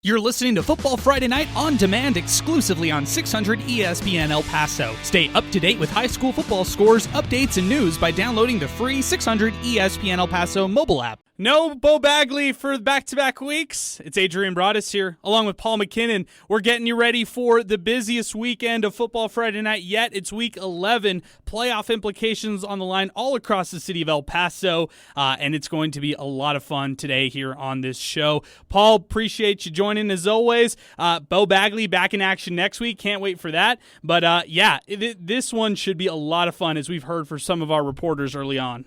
You're listening to Football Friday Night on demand exclusively on 600 ESPN El Paso. Stay up to date with high school football scores, updates, and news by downloading the free 600 ESPN El Paso mobile app. No Bo Bagley for back-to-back weeks. It's Adrian Broaddus here, along with Paul MacKinnon. We're getting you ready for the busiest weekend of Football Friday Night yet. It's Week 11. Playoff implications on the line all across the city of El Paso, and it's going to be a lot of fun today here on this show. Paul, appreciate you joining as always. Bo Bagley back in action next week. Can't wait for that. But, this one should be a lot of fun, as we've heard for some of our reporters early on.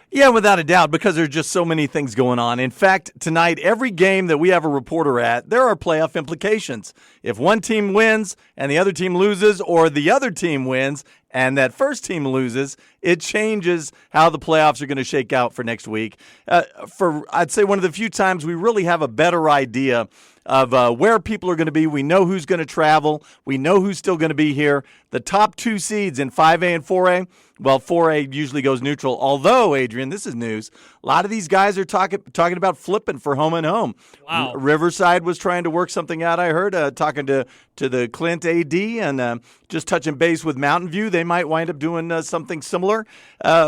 Yeah, without a doubt, because there's just so many things going on. In fact, tonight, every game that we have a reporter at, there are playoff implications. If one team wins and the other team loses, or the other team wins and that first team loses, it changes how the playoffs are going to shake out for next week. I'd say one of the few times we really have a better idea of where people are going to be. We know who's going to travel. We know who's still going to be here. The top two seeds in 5A and 4A, well, 4A usually goes neutral. Although, Adrian, this is news. A lot of these guys are talking about flipping for home and home. Wow. Riverside was trying to work something out, I heard, talking to the Clint AD and just touching base with Mountain View. They might wind up doing something similar.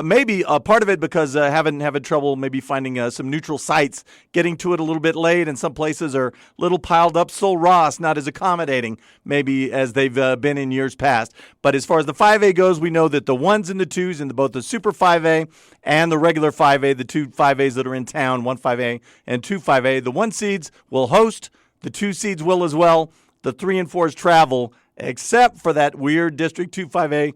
Maybe a part of it because having trouble maybe finding some neutral sites, getting to it a little bit late, and some places are a little piled up. Sol Ross not as accommodating maybe as they've been in years past. But as far as the 5A goes, we know that the ones and the twos in both the Super 5A and the regular 5A, the two 5As that are in town, 1 5A and 2 5A, the 1 seeds will host, the 2 seeds will as well. The 3 and 4s travel, except for that weird District 2 5A.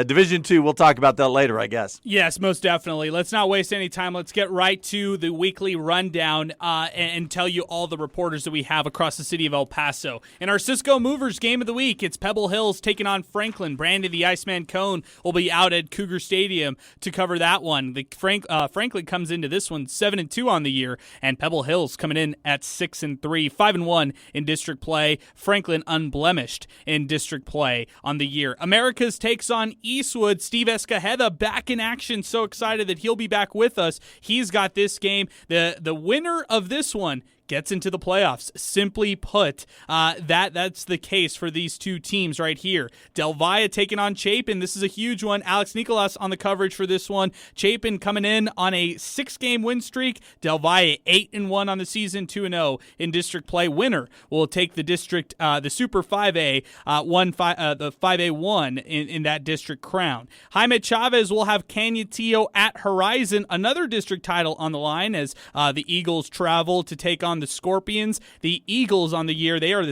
Division 2, we'll talk about that later, I guess. Yes, most definitely. Let's not waste any time. Let's get right to the weekly rundown and tell you all the reporters that we have across the city of El Paso. In our Cisco Movers game of the week, it's Pebble Hills taking on Franklin. Brandon the Iceman Cone will be out at Cougar Stadium to cover that one. Franklin comes into this one 7-2 on the year, and Pebble Hills coming in at 6-3, 5-1 in district play. Franklin unblemished in district play on the year. Americas takes on Eastwood. Steve Escajeda back in action. So excited that he'll be back with us. He's got this game. The winner of this one gets into the playoffs. Simply put, that's the case for these two teams right here. Del Valle taking on Chapin. This is a huge one. Alex Nicolas on the coverage for this one. Chapin coming in on a 6-game win streak. Del Valle 8-1 on the season, 2-0 in district play. Winner will take the district, the Super 5A, the 5A1 in that district crown. Jaime Chavez will have Cañetillo at Horizon, another district title on the line as the Eagles travel to take on the Scorpions. The Eagles on the year, they are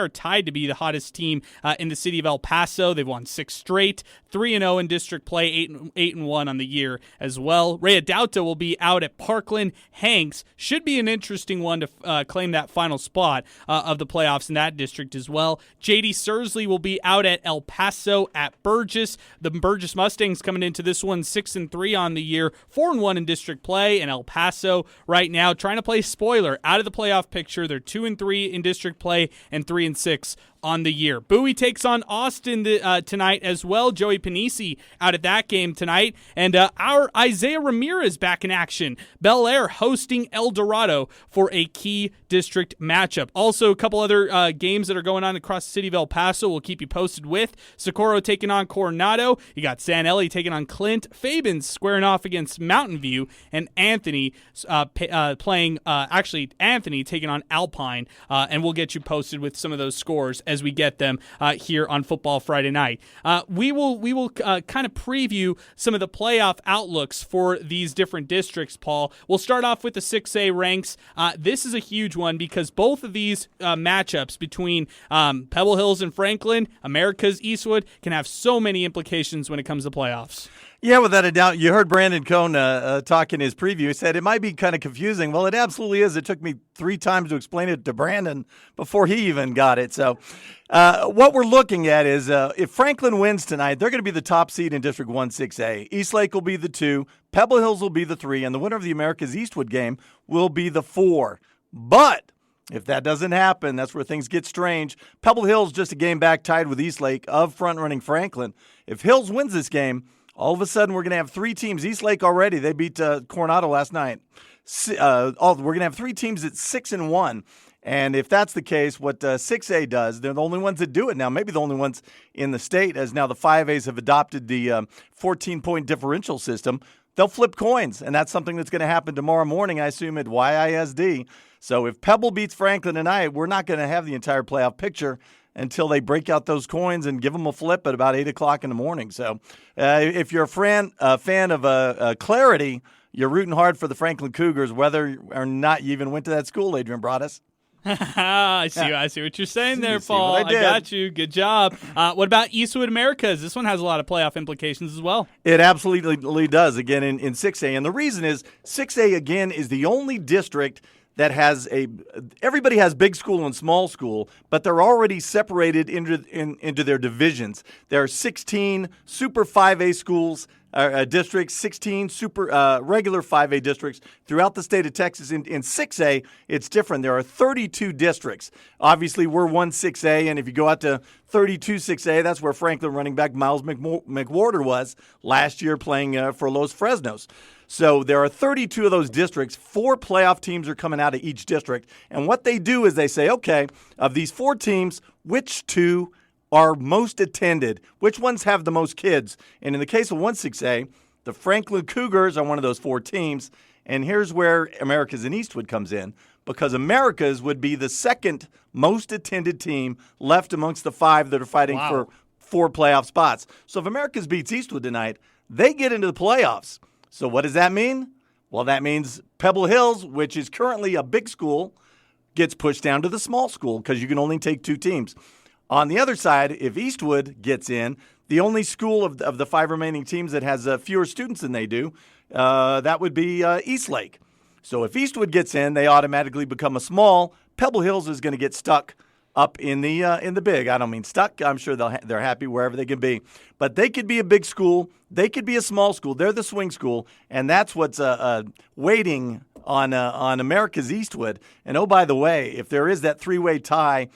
tied to be the hottest team in the city of El Paso. They've won 6 straight, 3-0 in district play, 8-1 on the year as well. Ray Adauta will be out at Parkland. Hanks should be an interesting one to claim that final spot of the playoffs in that district as well. JD Sursley will be out at El Paso at Burgess. The Burgess Mustangs coming into this one 6-3 on the year, 4-1 in district play, and El Paso right now trying to play spoiler out of the playoff picture. They're 2-3 in district play and 3-6 on the year. Bowie takes on Austin tonight as well. Joey Panisi out at that game tonight. And our Isaiah Ramirez back in action. Bel Air hosting El Dorado for a key district matchup. Also, a couple other games that are going on across the city of El Paso we'll keep you posted with. Socorro taking on Coronado. You got San Eli taking on Clint. Fabens squaring off against Mountain View. And Anthony Anthony taking on Alpine. And we'll get you posted with some of those scores as we get them here on Football Friday Night. We will kind of preview some of the playoff outlooks for these different districts, Paul. We'll start off with the 6A ranks. This is a huge one because both of these matchups between Pebble Hills and Franklin, America's Eastwood, can have so many implications when it comes to playoffs. Yeah, without a doubt. You heard Brandon Cone talk in his preview. He said it might be kind of confusing. Well, it absolutely is. It took me 3 times to explain it to Brandon before he even got it. So what we're looking at is if Franklin wins tonight, they're going to be the top seed in District 1 6A. Eastlake will be the 2. Pebble Hills will be the 3. And the winner of the America's Eastwood game will be the 4. But if that doesn't happen, that's where things get strange. Pebble Hills just a game back tied with Eastlake of front-running Franklin. If Hills wins this game, all of a sudden, we're going to have 3 teams. Eastlake already, they beat Coronado last night. We're going to have 3 teams at 6-1. And if that's the case, what 6A does, they're the only ones that do it now, maybe the only ones in the state, as now the 5As have adopted the 14-point differential system. They'll flip coins, and that's something that's going to happen tomorrow morning, I assume, at YISD. So if Pebble beats Franklin tonight, we're not going to have the entire playoff picture until they break out those coins and give them a flip at about 8 o'clock in the morning. So if you're a fan of clarity, you're rooting hard for the Franklin Cougars, whether or not you even went to that school, Adrian Broaddus. I see what you're saying there, Paul. I got you. Good job. What about Eastwood Americas? This one has a lot of playoff implications as well. It absolutely does, again, in 6A. And the reason is 6A, again, is the only district that has everybody has big school and small school, but they're already separated into their divisions. There are 16 super 5A schools, districts, 16 super regular 5A districts throughout the state of Texas. In 6A, it's different. There are 32 districts. Obviously, we're 1-6A, and if you go out to 32-6A, that's where Franklin running back Miles McWhorter was last year playing for Los Fresnos. So there are 32 of those districts. 4 playoff teams are coming out of each district. And what they do is they say, okay, of these 4 teams, which 2 are most attended? Which ones have the most kids? And in the case of 1-6A, the Franklin Cougars are one of those 4 teams. And here's where Americas and Eastwood comes in, because Americas would be the second most attended team left amongst the 5 that are fighting for 4 playoff spots. So if Americas beats Eastwood tonight, they get into the playoffs. So what does that mean? Well, that means Pebble Hills, which is currently a big school, gets pushed down to the small school because you can only take 2 teams. On the other side, if Eastwood gets in, the only school of the 5 remaining teams that has fewer students than they do, that would be Eastlake. So if Eastwood gets in, they automatically become a small. Pebble Hills is going to get stuck up in the big. I don't mean stuck. I'm sure they're happy wherever they can be. But they could be a big school. They could be a small school. They're the swing school, and that's what's waiting on America's Eastwood. And oh, by the way, if there is that 3-way tie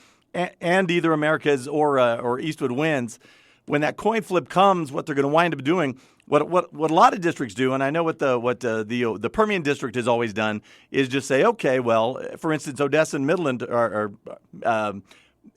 and either America's or Eastwood wins, when that coin flip comes, what they're going to wind up doing, what a lot of districts do, and I know what the Permian district has always done, is just say, okay, well, for instance, Odessa and Midland or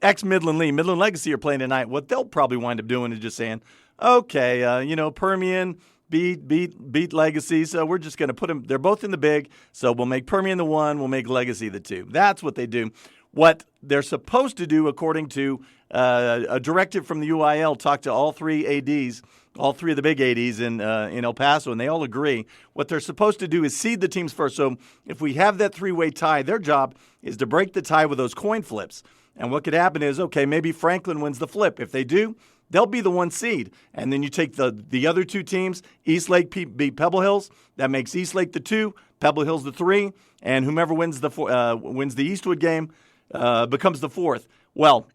ex-Midland Lee, Midland Legacy are playing tonight. What they'll probably wind up doing is just saying, okay, Permian beat Legacy, so we're just going to put them. They're both in the big, so we'll make Permian the 1, we'll make Legacy the 2. That's what they do. What they're supposed to do, according to a directive from the UIL, talk to all 3 ADs, all 3 of the big ADs in El Paso, and they all agree. What they're supposed to do is seed the teams first. So if we have that 3-way tie, their job is to break the tie with those coin flips. And what could happen is, okay, maybe Franklin wins the flip. If they do, they'll be the 1 seed. And then you take the other 2 teams, Eastlake beat Pebble Hills. That makes Eastlake the 2, Pebble Hills the 3, and whomever wins the Eastwood game becomes the 4th. Well,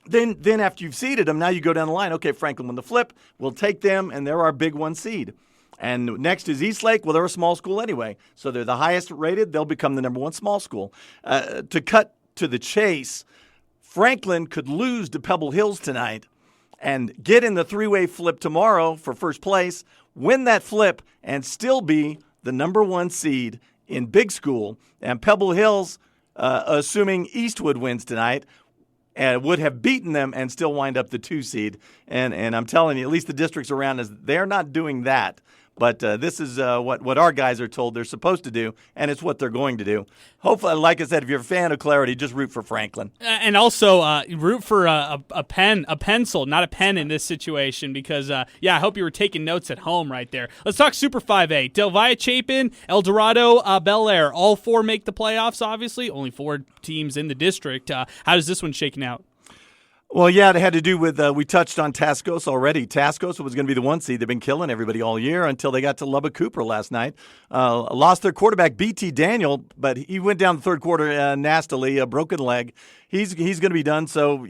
then after you've seeded them, now you go down the line. Okay, Franklin won the flip. We'll take them, and they're our big 1 seed. And next is Eastlake. Well, they're a small school anyway, so they're the highest rated. They'll become the number 1 small school. To cut to the chase, Franklin could lose to Pebble Hills tonight and get in the 3-way flip tomorrow for first place, win that flip, and still be the number 1 seed in big school. And Pebble Hills, assuming Eastwood wins tonight, would have beaten them and still wind up the 2 seed. And I'm telling you, at least the districts around us, they're not doing that. But this is what our guys are told they're supposed to do, and it's what they're going to do. Hopefully, like I said, if you're a fan of clarity, just root for Franklin. And also root for a pencil, not a pen in this situation, because, I hope you were taking notes at home right there. Let's talk Super 5A. Del Valle Chapin, El Dorado, Bel Air. All 4 make the playoffs, obviously. Only 4 teams in the district. How does this one shaking out? Well, yeah, it had to do with, we touched on Tascosa already. Tascosa was going to be the 1 seed. They've been killing everybody all year until they got to Lubbock Cooper last night. Lost their quarterback, B.T. Daniel, but he went down the third quarter nastily, a broken leg. He's going to be done, so,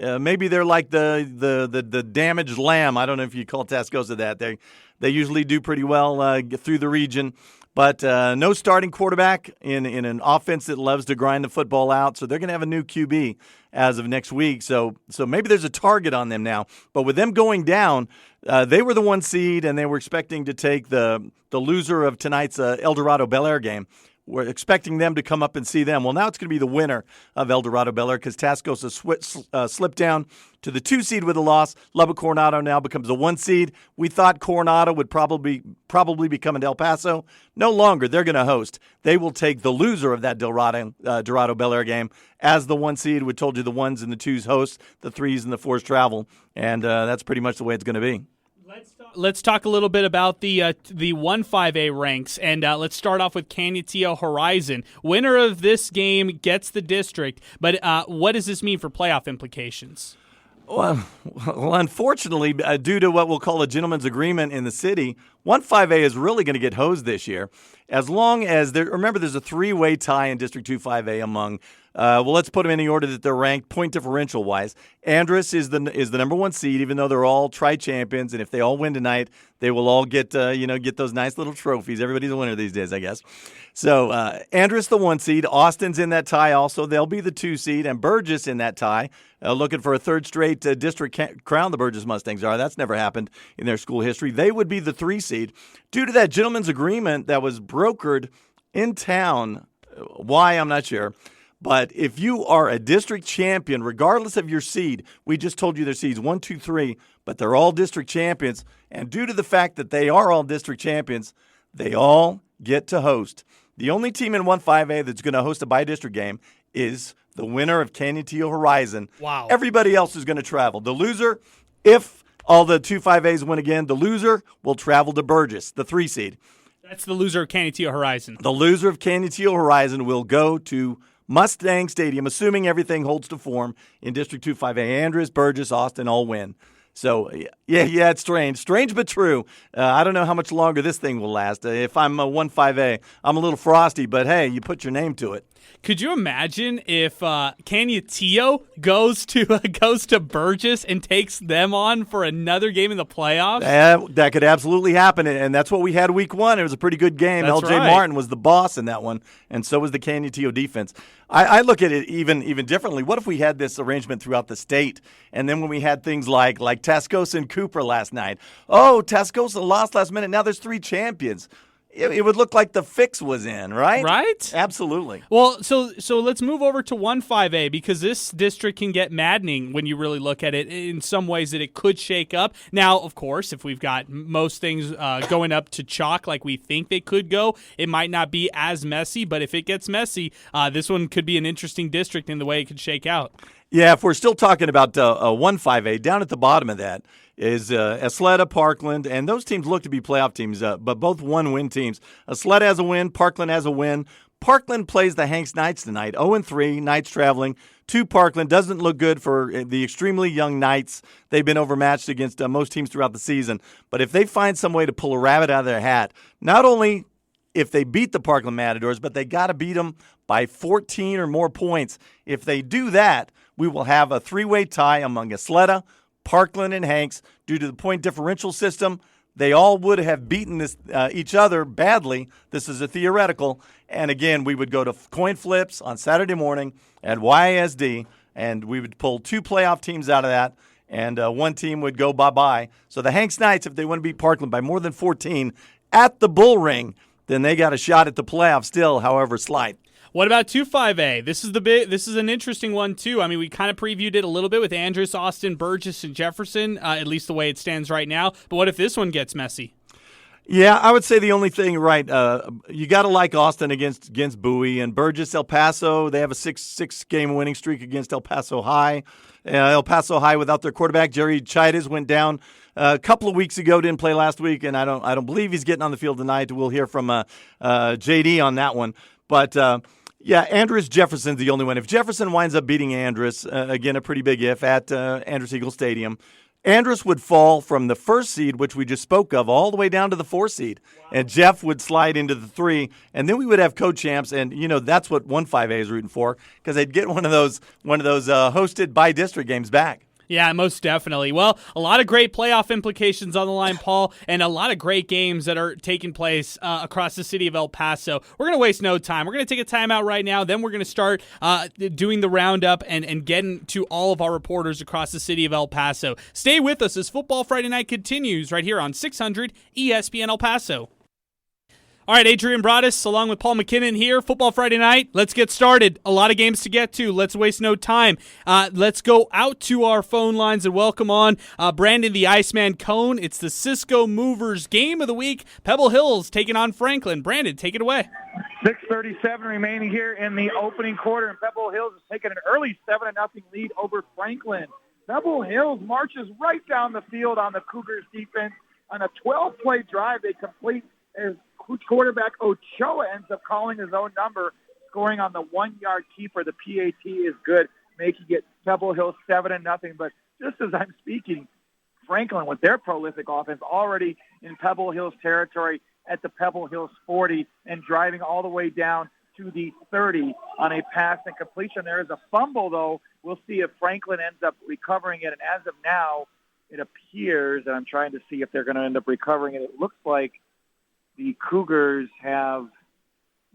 maybe they're like the damaged lamb. I don't know if you call Tascosa that. They usually do pretty well through the region. But no starting quarterback in an offense that loves to grind the football out. So they're going to have a new QB as of next week. So maybe there's a target on them now. But with them going down, they were the 1 seed, and they were expecting to take the loser of tonight's El Dorado Bel Air game. we're expecting them to come up and see them. Well, now it's going to be the winner of El Dorado Bel Air because Tascosa slipped down to the 2 seed with a loss. Lubbock Coronado now becomes a 1 seed. We thought Coronado would probably be coming to El Paso. No longer. They're going to host. They will take the loser of that Dorado Bel Air game as the 1 seed. We told you the 1s and the 2s host, the 3s and the 4s travel, and that's pretty much the way it's going to be. Let's talk a little bit about the 1-5A ranks, and let's start off with Canutillo Horizon. Winner of this game gets the district, but what does this mean for playoff implications? Well, unfortunately, due to what we'll call a gentleman's agreement in the city, 1-5A is really going to get hosed this year. As long as remember, there's a 3-way tie in District 2-5A among. Let's put them in the order that they're ranked, point differential wise. Andrus is the number 1 seed, even though they're all tri-champions, and if they all win tonight, they will all get those nice little trophies. Everybody's a winner these days, I guess. So Andrus the 1 seed, Austin's in that tie also. They'll be the 2 seed, and Burgess in that tie, looking for a 3rd straight district crown. The Burgess Mustangs are. That's never happened in their school history. They would be the 3 seed due to that gentleman's agreement that was brokered in town. Why, I'm not sure. But if you are a district champion, regardless of your seed, we just told you their seeds 1, 2, 3, but they're all district champions. And due to the fact that they are all district champions, they all get to host. The only team in 1-5A that's going to host a bi-district game is the winner of Canutillo Horizon. Wow. Everybody else is going to travel. The loser, if all the 2-5As win again, the loser will travel to Burgess, the 3 seed. That's the loser of Canutillo Horizon. The loser of Canutillo Horizon will go to Mustang Stadium, assuming everything holds to form in District 2-5A. Andrus, Burgess, Austin all win. So, yeah, it's strange. Strange but true. I don't know how much longer this thing will last. If I'm a 1-5A, I'm a little frosty, but hey, you put your name to it. Could you imagine if Canutillo goes to Burgess and takes them on for another game in the playoffs? That could absolutely happen, and that's what we had week 1. It was a pretty good game. That's L.J. right. Martin was the boss in that one, and so was the Canutillo defense. I look at it even differently. What if we had this arrangement throughout the state, and then when we had things like Tascosa and Cooper last night? Oh, Tascosa lost last minute. Now there's 3 champions. It would look like the fix was in, right? Right? Absolutely. Well, so let's move over to 1-5A because this district can get maddening when you really look at it in some ways that it could shake up. Now, of course, if we've got most things going up to chalk like we think they could go, it might not be as messy, but if it gets messy, this one could be an interesting district in the way it could shake out. Yeah, if we're still talking about 1-5A, down at the bottom of that is Esleda, Parkland, and those teams look to be playoff teams, but both one-win teams. Esleda has a win, Parkland has a win. Parkland plays the Hanks Knights tonight, 0-3, Knights traveling to Parkland. Doesn't look good for the extremely young Knights. They've been overmatched against most teams throughout the season. But if they find some way to pull a rabbit out of their hat, not only if they beat the Parkland Matadors, but they got to beat them by 14 or more points. If they do that, we will have a 3-way tie among Esleda, Parkland, and Hanks. Due to the point differential system, they all would have beaten each other badly. This is a theoretical. And again, we would go to coin flips on Saturday morning at YSD, and we would pull 2 playoff teams out of that, and one team would go bye-bye. So the Hanks Knights, if they want to beat Parkland by more than 14 at the Bull Ring, then they got a shot at the playoffs still, however slight. What about 2-5A? This is an interesting one too. I mean, we kind of previewed it a little bit with Andrus, Austin, Burgess, and Jefferson, at least the way it stands right now. But what if this one gets messy? Yeah, I would say the only thing, right, you got to like Austin against Bowie, and Burgess, El Paso, they have a six-game winning streak against El Paso High. El Paso High without their quarterback, Jerry Chides, went down a couple of weeks ago, didn't play last week, and I don't believe he's getting on the field tonight. We'll hear from JD on that one. But yeah, Andrus Jefferson's the only one. If Jefferson winds up beating Andrus, again, a pretty big if, at Andrus Eagle Stadium, Andrus would fall from the 1st seed, which we just spoke of, all the way down to the 4th seed. Wow. And Jeff would slide into the 3, and then we would have co-champs, and, that's what 1-5A is rooting for, because they'd get one of those hosted by-district games back. Yeah, most definitely. Well, a lot of great playoff implications on the line, Paul, and a lot of great games that are taking place across the city of El Paso. We're going to waste no time. We're going to take a timeout right now. Then we're going to start doing the roundup and getting to all of our reporters across the city of El Paso. Stay with us as Football Friday Night continues right here on 600 ESPN El Paso. All right, Adrian Broaddus along with Paul MacKinnon here. Football Friday night. Let's get started. A lot of games to get to. Let's waste no time. Let's go out to our phone lines and welcome on Brandon the Iceman Cone. It's the Cisco Movers game of the week. Pebble Hills taking on Franklin. Brandon, take it away. 6:37 remaining here in the opening quarter, and Pebble Hills is taking an early 7-0 lead over Franklin. Pebble Hills marches right down the field on the Cougars defense. On a 12-play drive, they complete as quarterback Ochoa ends up calling his own number, scoring on the 1-yard keeper. The PAT is good, making it Pebble Hills 7-0. But just as I'm speaking, Franklin, with their prolific offense, already in Pebble Hills territory at the Pebble Hills 40 and driving all the way down to the 30 on a pass and completion. There is a fumble, though. We'll see if Franklin ends up recovering it. And as of now, it appears, and I'm trying to see if they're going to end up recovering it, it looks like the Cougars have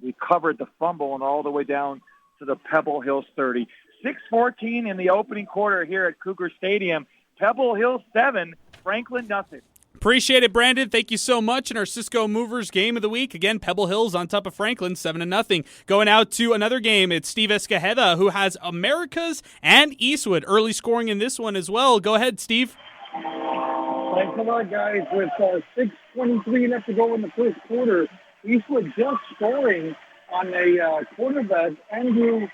recovered the fumble and all the way down to the Pebble Hills 30. 6:14 in the opening quarter here at Cougar Stadium. Pebble Hills 7, Franklin nothing. Appreciate it, Brandon. Thank you so much. In our Cisco Movers game of the week, again, Pebble Hills on top of Franklin, 7-0. Going out to another game, it's Steve Escajeda, who has Americas and Eastwood. Early scoring in this one as well. Go ahead, Steve. Thanks a lot, guys. With 6:23 left to go in the first quarter, Eastwood just scoring on a quarterback, Andrew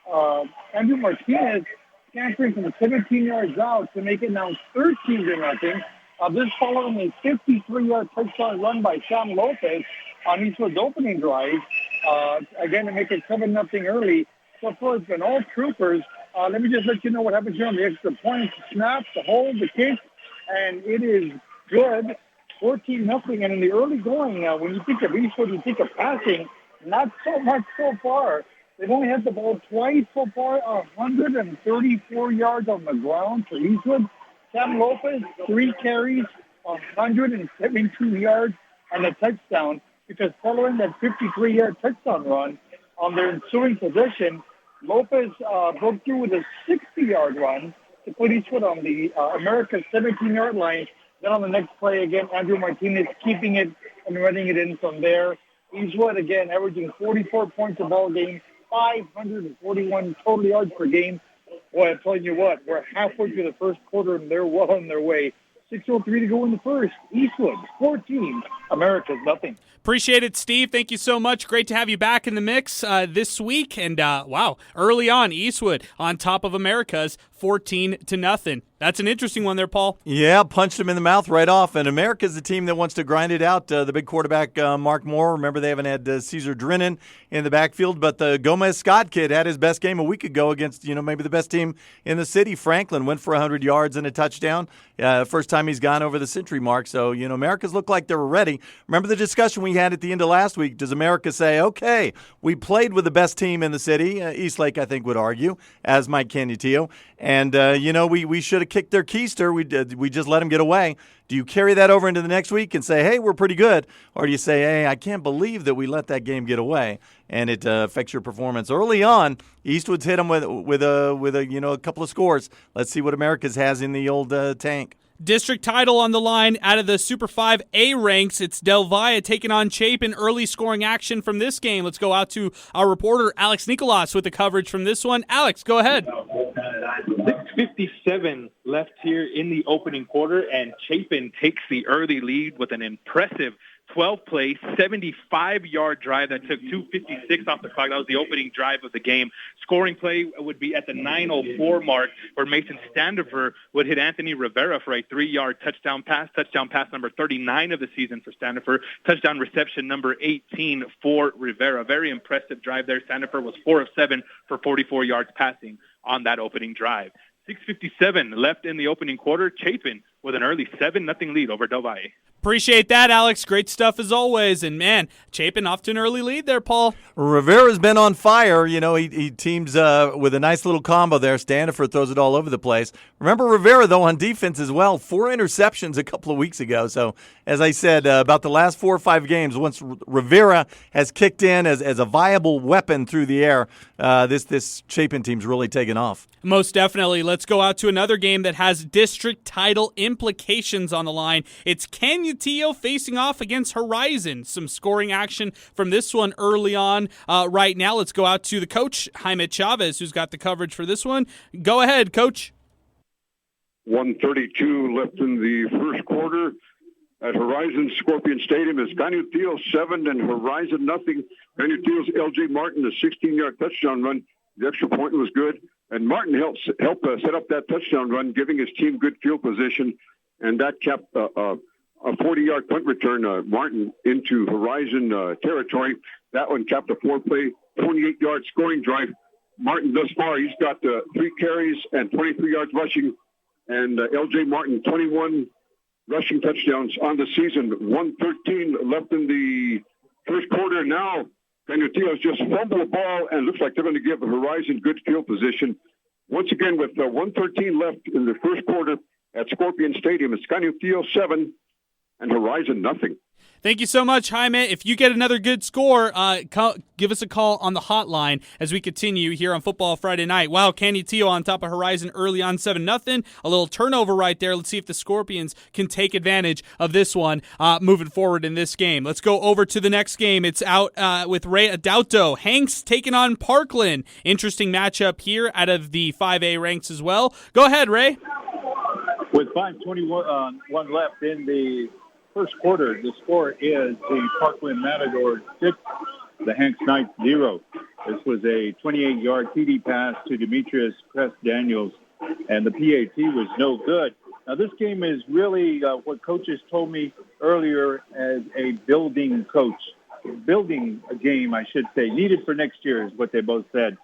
Martinez, scampering from 17 yards out to make it now 13-0. This following a 53-yard touchdown run by Sam Lopez on Eastwood's opening drive. Again, to make it 7-0 early. So far, it's been all troopers. Let me just let you know what happens here on the extra points, snap, the hold, the kick, and it is good. 14-0. And in the early going, when you think of Eastwood, you think of passing. Not so much so far. They've only had the ball twice so far, 134 yards on the ground for Eastwood. Sam Lopez, 3 carries, 172 yards, and a touchdown, because following that 53-yard touchdown run on their ensuing possession, Lopez broke through with a 60-yard run to put Eastwood on the America's 17-yard line. Then on the next play, again, Andrew Martinez keeping it and running it in from there. Eastwood, again, averaging 44 points a ball game, 541 total yards per game. Boy, I'm telling you what, we're halfway through the first quarter, and they're well on their way. 6:03 to go in the first. Eastwood, 14. America's nothing. Appreciate it, Steve. Thank you so much. Great to have you back in the mix this week. And, wow, early on, Eastwood on top of America's 14-0. That's an interesting one there, Paul. Yeah, punched him in the mouth right off. And America's the team that wants to grind it out. The big quarterback, Mark Moore. Remember, they haven't had Caesar Drennan in the backfield. But the Gomez-Scott kid had his best game a week ago against, maybe the best team in the city. Franklin went for 100 yards and a touchdown. First time he's gone over the century mark. So, America's look like they're ready. Remember the discussion we had at the end of last week? Does America say, okay, we played with the best team in the city? Eastlake, I think, would argue, as Mike Canutillo. And, we should have kicked their keister. We just let them get away. Do you carry that over into the next week and say, hey, we're pretty good? Or do you say, hey, I can't believe that we let that game get away, and it affects your performance? Early on, Eastwood's hit them with a couple of scores. Let's see what America's has in the old tank. District title on the line out of the Super 5A ranks. It's Del Valle taking on Chapin. Early scoring action from this game. Let's go out to our reporter, Alex Nicolas, with the coverage from this one. Alex, go ahead. 6:57 left here in the opening quarter, and Chapin takes the early lead with an impressive 12-play, 75-yard drive that took 2:56 off the clock. That was the opening drive of the game. Scoring play would be at the 9:04 mark, where Mason Standifer would hit Anthony Rivera for a 3-yard touchdown pass number 39 of the season for Standifer, touchdown reception number 18 for Rivera. Very impressive drive there. Standifer was 4 of 7 for 44 yards passing on that opening drive. 6:57 left in the opening quarter. Chapin with an early 7-0 lead over Del Valle. Appreciate that, Alex. Great stuff as always. And, man, Chapin off to an early lead there, Paul. Rivera's been on fire. He teams with a nice little combo there. Standifer throws it all over the place. Remember Rivera, though, on defense as well. 4 interceptions a couple of weeks ago. So, as I said, about the last 4 or 5 games, once Rivera has kicked in as a viable weapon through the air, this Chapin team's really taken off. Most definitely. Let's go out to another game that has district title implications on the line. It's Can You Canutillo facing off against Horizon. Some scoring action from this one early on right now. Let's go out to the coach, Jaime Chavez, who's got the coverage for this one. Go ahead, Coach. 1:32 left in the first quarter at Horizon Scorpion Stadium. It's Canutillo 7 and Horizon nothing. Canutillo's L.J. Martin, a 16-yard touchdown run. The extra point was good. And Martin helped set up that touchdown run, giving his team good field position. And that kept a 40-yard punt return, Martin, into Horizon territory. That one capped a 4-play, 28-yard scoring drive. Martin, thus far, he's got 3 carries and 23 yards rushing. And L.J. Martin, 21 rushing touchdowns on the season. 1:13 left in the first quarter. Now, Canutillo's just fumbled the ball, and looks like they're going to give Horizon good field position. Once again, with 1:13 left in the first quarter at Scorpion Stadium, it's Canutillo 7 and Horizon nothing. Thank you so much, Jaime. If you get another good score, give us a call on the hotline as we continue here on Football Friday Night. Wow, Canutillo on top of Horizon early on 7-0. A little turnover right there. Let's see if the Scorpions can take advantage of this one moving forward in this game. Let's go over to the next game. It's out with Ray Adauto. Hanks taking on Parkland. Interesting matchup here out of the 5A ranks as well. Go ahead, Ray. With 5:21 left in the first quarter, the score is the Parkland Matadors 6, the Hanks Knights 0. This was a 28-yard TD pass to Demetrius Crest-Daniels, and the PAT was no good. Now, this game is really what coaches told me earlier as a building a game, I should say, needed for next year is what they both said.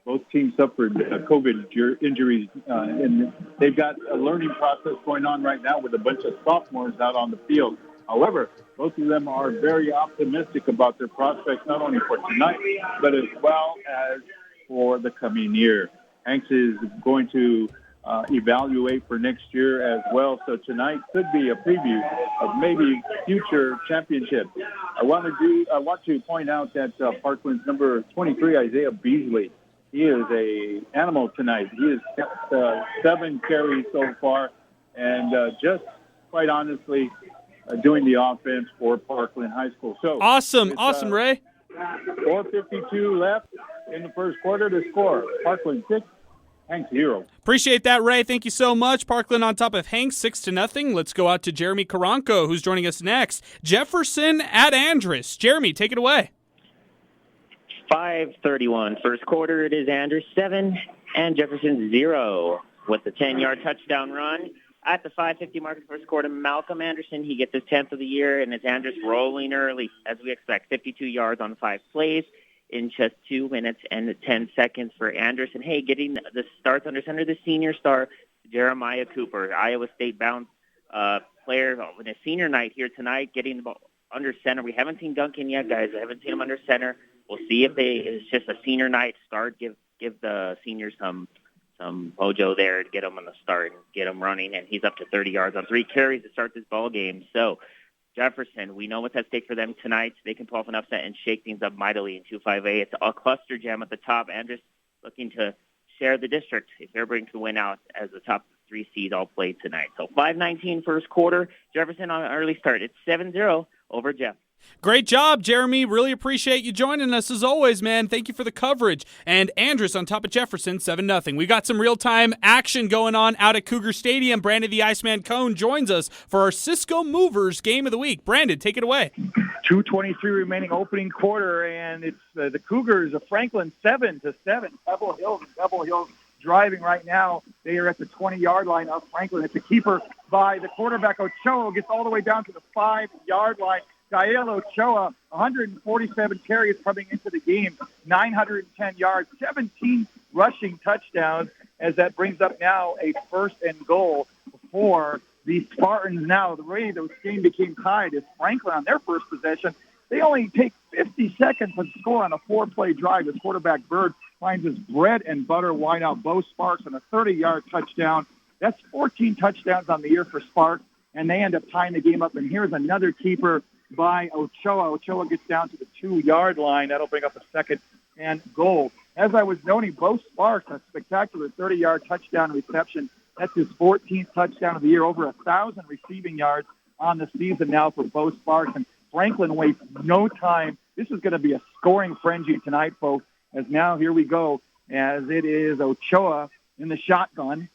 Both teams suffered COVID injuries, and they've got a learning process going on right now with a bunch of sophomores out on the field. However, both of them are very optimistic about their prospects, not only for tonight, but as well as for the coming year. Hanks is going to evaluate for next year as well, so tonight could be a preview of maybe future championships. I want to point out that Parkland's number 23, Isaiah Beasley, he is a animal tonight. He has kept 7 carries so far, and just quite honestly, doing the offense for Parkland High School. So awesome, Ray. 4:52 left in the first quarter to score. Parkland 6, Hanks 0. Appreciate that, Ray. Thank you so much. Parkland on top of Hanks, 6-0. Let's go out to Jeremy Karanko, who's joining us next. Jefferson at Andress. Jeremy, take it away. 5:31 first quarter. It is Andress 7 and Jefferson 0 with the 10-yard touchdown run. At the 5:50 mark of the first quarter, Malcolm Anderson, he gets his 10th of the year, and it's Andress rolling early, as we expect. 52 yards on 5 plays in just 2 minutes and 10 seconds for Anderson. Hey, getting the starts under center, the senior star, Jeremiah Cooper, Iowa State-bound player on his senior night here tonight, getting the ball under center. We haven't seen Duncan yet, guys. I haven't seen him under center. We'll see if it's just a senior night start, give the seniors some mojo there to get him on the start and get him running, and he's up to 30 yards on 3 carries to start this ball game. So Jefferson, we know what's at stake for them tonight. They can pull off an upset and shake things up mightily in 2-5A. It's a cluster jam at the top. Andress looking to share the district if they're bringing to win out as the top 3 seed all played tonight. So 5:19 first quarter. Jefferson on an early start. It's 7-0 over Jeff. Great job, Jeremy. Really appreciate you joining us as always, man. Thank you for the coverage. And Andress on top of Jefferson, 7-0. We got some real-time action going on out at Cougar Stadium. Brandon the Iceman Cone joins us for our Cisco Movers Game of the Week. Brandon, take it away. 2:23 remaining opening quarter, and it's the Cougars of Franklin 7-7. Pebble Hills driving right now. They are at the 20-yard line of Franklin. It's a keeper by the quarterback. Ochoa gets all the way down to the 5-yard line. Gael Ochoa, 147 carries coming into the game, 910 yards, 17 rushing touchdowns, as that brings up now a 1st and goal for the Spartans. Now, the way this game became tied is Franklin on their first possession. They only take 50 seconds to score on a 4-play drive. The quarterback, Bird, finds his bread and butter wideout, Bo Sparks, on a 30-yard touchdown. That's 14 touchdowns on the year for Sparks, and they end up tying the game up. And here's another keeper by Ochoa. Ochoa gets down to the 2-yard line. That'll bring up a 2nd and goal. As I was noting, Bo Sparks, a spectacular 30-yard touchdown reception. That's his 14th touchdown of the year, over 1,000 receiving yards, on the season now for Bo Sparks. And Franklin wastes no time. This is going to be a scoring frenzy tonight, folks, as now here we go, as it is Ochoa in the shotgun.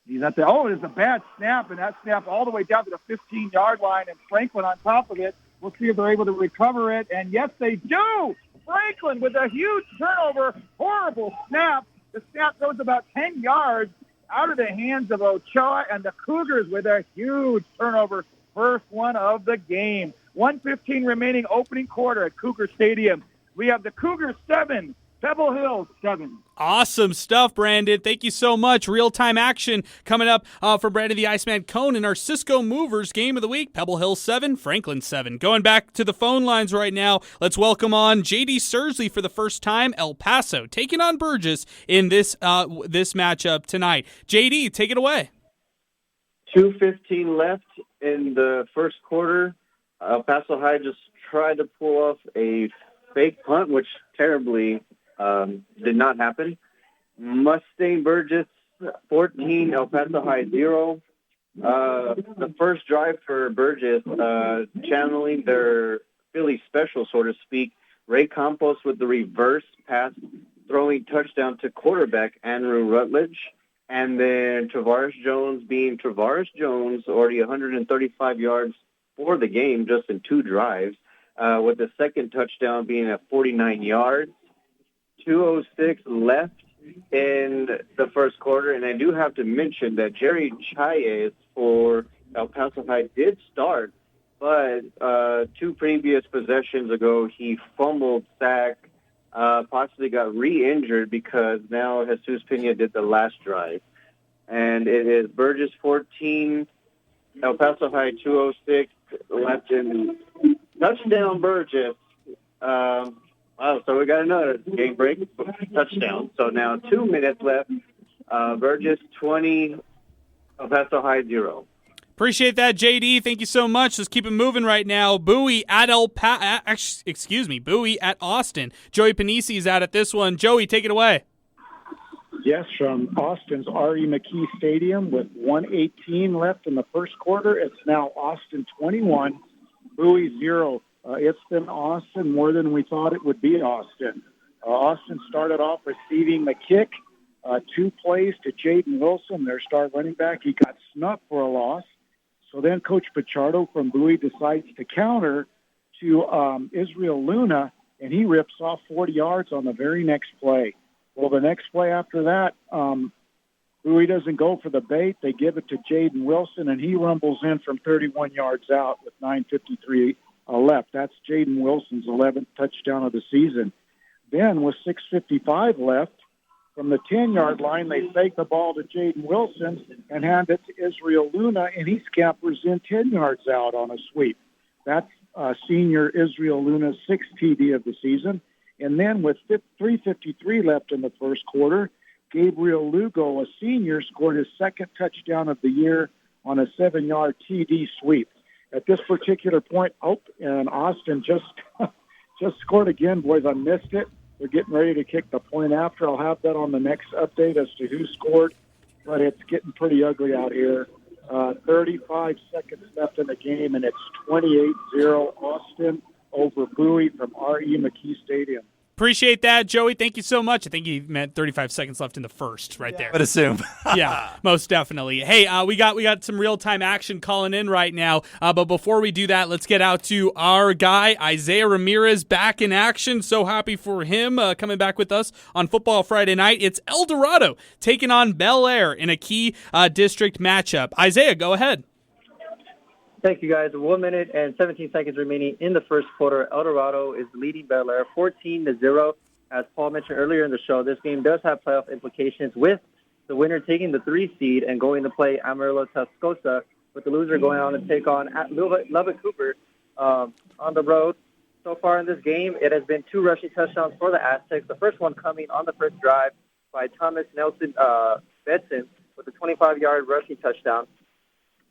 He's at the, it's a bad snap, and that snap all the way down to the 15-yard line, and Franklin on top of it. We'll see if they're able to recover it, and yes, they do! Franklin with a huge turnover, horrible snap. The snap goes about 10 yards out of the hands of Ochoa, and the Cougars with a huge turnover, first one of the game. 1:15 remaining opening quarter at Cougar Stadium. We have the Cougars 7, Pebble Hills 7. Awesome stuff, Brandon. Thank you so much. Real-time action coming up for Brandon the Iceman Cone in our Cisco Movers Game of the Week. Pebble Hills 7, Franklin 7. Going back to the phone lines right now, let's welcome on J.D. Sursley for the first time, El Paso, taking on Burgess in this matchup tonight. J.D., take it away. 2:15 left in the first quarter. El Paso High just tried to pull off a fake punt, which terribly did not happen. Mustang Burgess 14, El Paso High 0. The first drive for Burgess, channeling their Philly special, so to speak, Ray Campos with the reverse pass, throwing touchdown to quarterback Andrew Rutledge. And then Travaris Jones being Travaris Jones, already 135 yards for the game, just in 2 drives, with the second touchdown being at 49 yards. 2:06 left in the first quarter, and I do have to mention that Jerry Chayes for El Paso High did start, but 2 previous possessions ago he fumbled, sacked, possibly got re-injured because now Jesus Pena did the last drive. And it is Burgess 14, El Paso High 2:06 left in touchdown Burgess. Wow, so we got another game break touchdown. So now 2 minutes left. Burgess 20, El Paso High 0. Appreciate that, JD. Thank you so much. Let's keep it moving right now. Bowie at Bowie at Austin. Joey Panisi is out at this one. Joey, take it away. Yes, from Austin's R.E. McKee Stadium with 1:18 left in the first quarter. It's now Austin 21, Bowie 0. It's been Austin more than we thought it would be Austin. Austin started off receiving the kick, 2 plays to Jaden Wilson, their star running back. He got snubbed for a loss. So then Coach Pichardo from Bowie decides to counter to Israel Luna, and he rips off 40 yards on the very next play. Well, the next play after that, Bowie doesn't go for the bait. They give it to Jaden Wilson, and he rumbles in from 31 yards out with 9:53 left. That's Jaden Wilson's 11th touchdown of the season. Then with 6:55 left, from the 10-yard line, they fake the ball to Jaden Wilson and hand it to Israel Luna, and he scampers in 10 yards out on a sweep. That's senior Israel Luna's 6th TD of the season. And then with 3:53 left in the first quarter, Gabriel Lugo, a senior, scored his 2nd touchdown of the year on a 7-yard TD sweep. At this particular point, and Austin just scored again, boys. I missed it. They're getting ready to kick the point after. I'll have that on the next update as to who scored, but it's getting pretty ugly out here. 35 seconds left in the game, and it's 28-0 Austin over Bowie from R.E. McKee Stadium. Appreciate that, Joey. Thank you so much. I think he meant 35 seconds left in the first right there. I would assume. Yeah, most definitely. Hey, we got some real-time action calling in right now. But before we do that, let's get out to our guy, Isaiah Ramirez, back in action. So happy for him coming back with us on Football Friday night. It's El Dorado taking on Bel Air in a key district matchup. Isaiah, go ahead. Thank you, guys. 1 minute and 17 seconds remaining in the first quarter. El Dorado is leading Bel Air 14-0. As Paul mentioned earlier in the show, this game does have playoff implications, with the winner taking the 3 seed and going to play Amarillo Tascosa, with the loser going on to take on Lubbock Cooper on the road. So far in this game, it has been 2 rushing touchdowns for the Aztecs. The first one coming on the first drive by Thomas Nelson Bedson with a 25-yard rushing touchdown.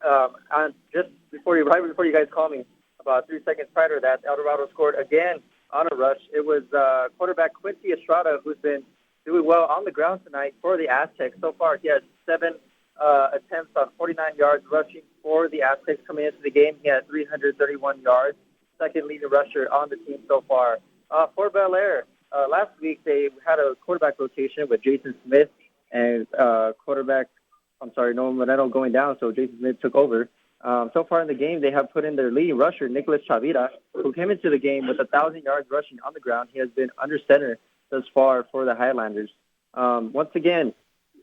And just before you guys called me, about 3 seconds prior to that, El Dorado scored again on a rush. It was quarterback Quincy Estrada, who's been doing well on the ground tonight for the Aztecs. So far, he has 7 attempts on 49 yards rushing for the Aztecs coming into the game. He had 331 yards, second leading rusher on the team so far. For Bel Air, last week they had a quarterback rotation with Jason Smith and Nolan Moreno going down, so Jason Smith took over. So far in the game, they have put in their leading rusher, Nicholas Chavira, who came into the game with 1,000 yards rushing on the ground. He has been under center thus far for the Highlanders. Once again,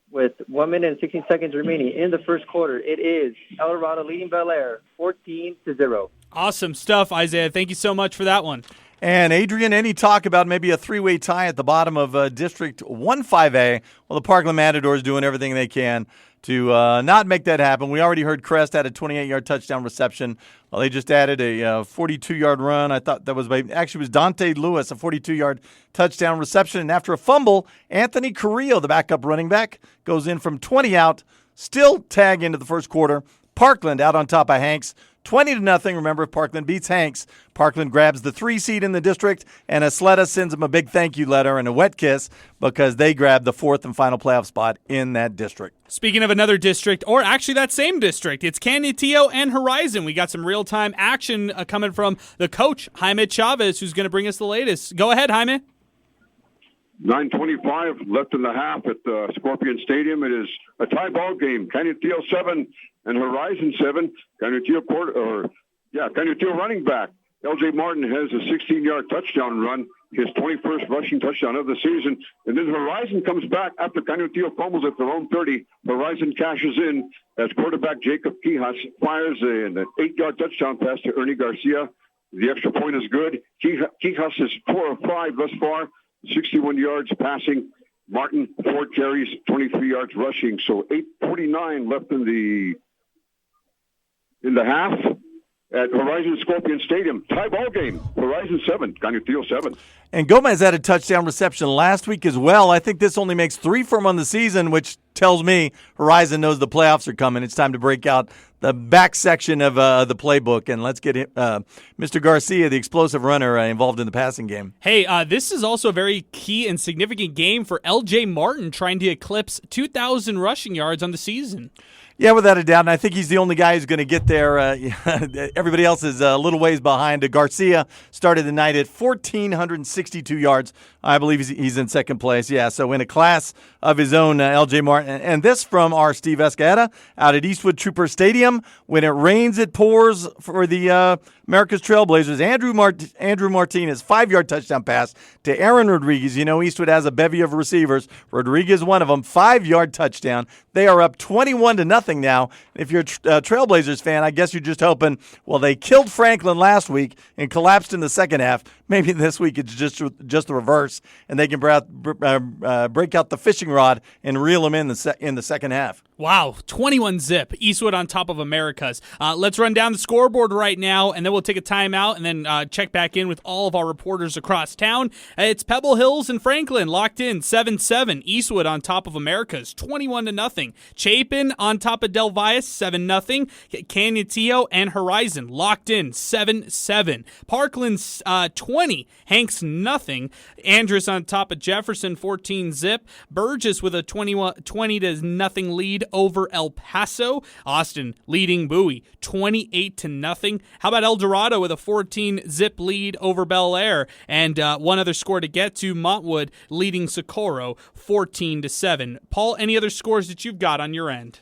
with 1 minute and 16 seconds remaining in the first quarter, it is El Dorado leading Bel Air 14-0. Awesome stuff, Isaiah. Thank you so much for that one. And Adrian, any talk about maybe a three-way tie at the bottom of District 1-5A? Well, the Parkland Matadors doing everything they can to not make that happen. We already heard Crest had a 28-yard touchdown reception. Well, they just added a 42-yard run. I thought that was actually was Dante Lewis, a 42-yard touchdown reception. And after a fumble, Anthony Carrillo, the backup running back, goes in from 20 out, still tag into the first quarter. Parkland out on top of Hanks, 20-0. Remember, if Parkland beats Hanks, Parkland grabs the 3 seed in the district, and Asleta sends them a big thank you letter and a wet kiss because they grabbed the 4th and final playoff spot in that district. Speaking of another district, or actually that same district, it's Canutillo and Horizon. We got some real-time action coming from the coach, Jaime Chavez, who's going to bring us the latest. Go ahead, Jaime. 9:25 left in the half at Scorpion Stadium. It is a tie ball game. Canutillo 7 and Horizon 7. Canutillo running back LJ Martin has a 16-yard touchdown run, his 21st rushing touchdown of the season. And then Horizon comes back after Canutillo fumbles at their own 30. Horizon cashes in as quarterback Jacob Quijas fires an 8-yard touchdown pass to Ernie Garcia. The extra point is good. Quijas is 4 of 5 thus far. 61 yards passing. Martin, 4 carries, 23 yards rushing. So 8:49 left in the half at Horizon Scorpion Stadium. Tie ball game. Horizon 7, Canutillo 7. And Gomez had a touchdown reception last week as well. I think this only makes 3 for him on the season, which tells me Horizon knows the playoffs are coming. It's time to break out the back section of the playbook, and let's get Mr. Garcia, the explosive runner, involved in the passing game. Hey, this is also a very key and significant game for L.J. Martin, trying to eclipse 2,000 rushing yards on the season. Yeah, without a doubt, and I think he's the only guy who's going to get there. Everybody else is a little ways behind. Garcia started the night at 1,462 yards. I believe he's in second place. Yeah, so in a class of his own, L.J. Martin. And this from our Steve Escada out at Eastwood Trooper Stadium. When it rains, it pours for the America's Trailblazers. Andrew Martinez, 5-yard touchdown pass to Aaron Rodriguez. You know, Eastwood has a bevy of receivers. Rodriguez, one of them, 5-yard touchdown. They are up 21-0 now. If you're a Trailblazers fan, I guess you're just hoping, well, they killed Franklin last week and collapsed in the second half. Maybe this week it's just the reverse, and they can break out the fishing rod and reel them in the second half. Wow, 21-0. Eastwood on top of Americas. Let's run down the scoreboard right now, and then we'll take a timeout and then check back in with all of our reporters across town. It's Pebble Hills and Franklin locked in 7-7. Eastwood on top of Americas 21-0. Chapin on top of Del Valle 7-0. Canutillo and Horizon locked in 7-7. Parkland's 20. Hanks nothing. Andrus on top of Jefferson 14-0. Burgess with a 20-0 lead over El Paso. Austin leading Bowie 28-0. How about El Dorado with a 14-0 lead over Bel Air? And one other score to get to, Montwood leading Socorro 14-7. Paul, any other scores that you've got on your end?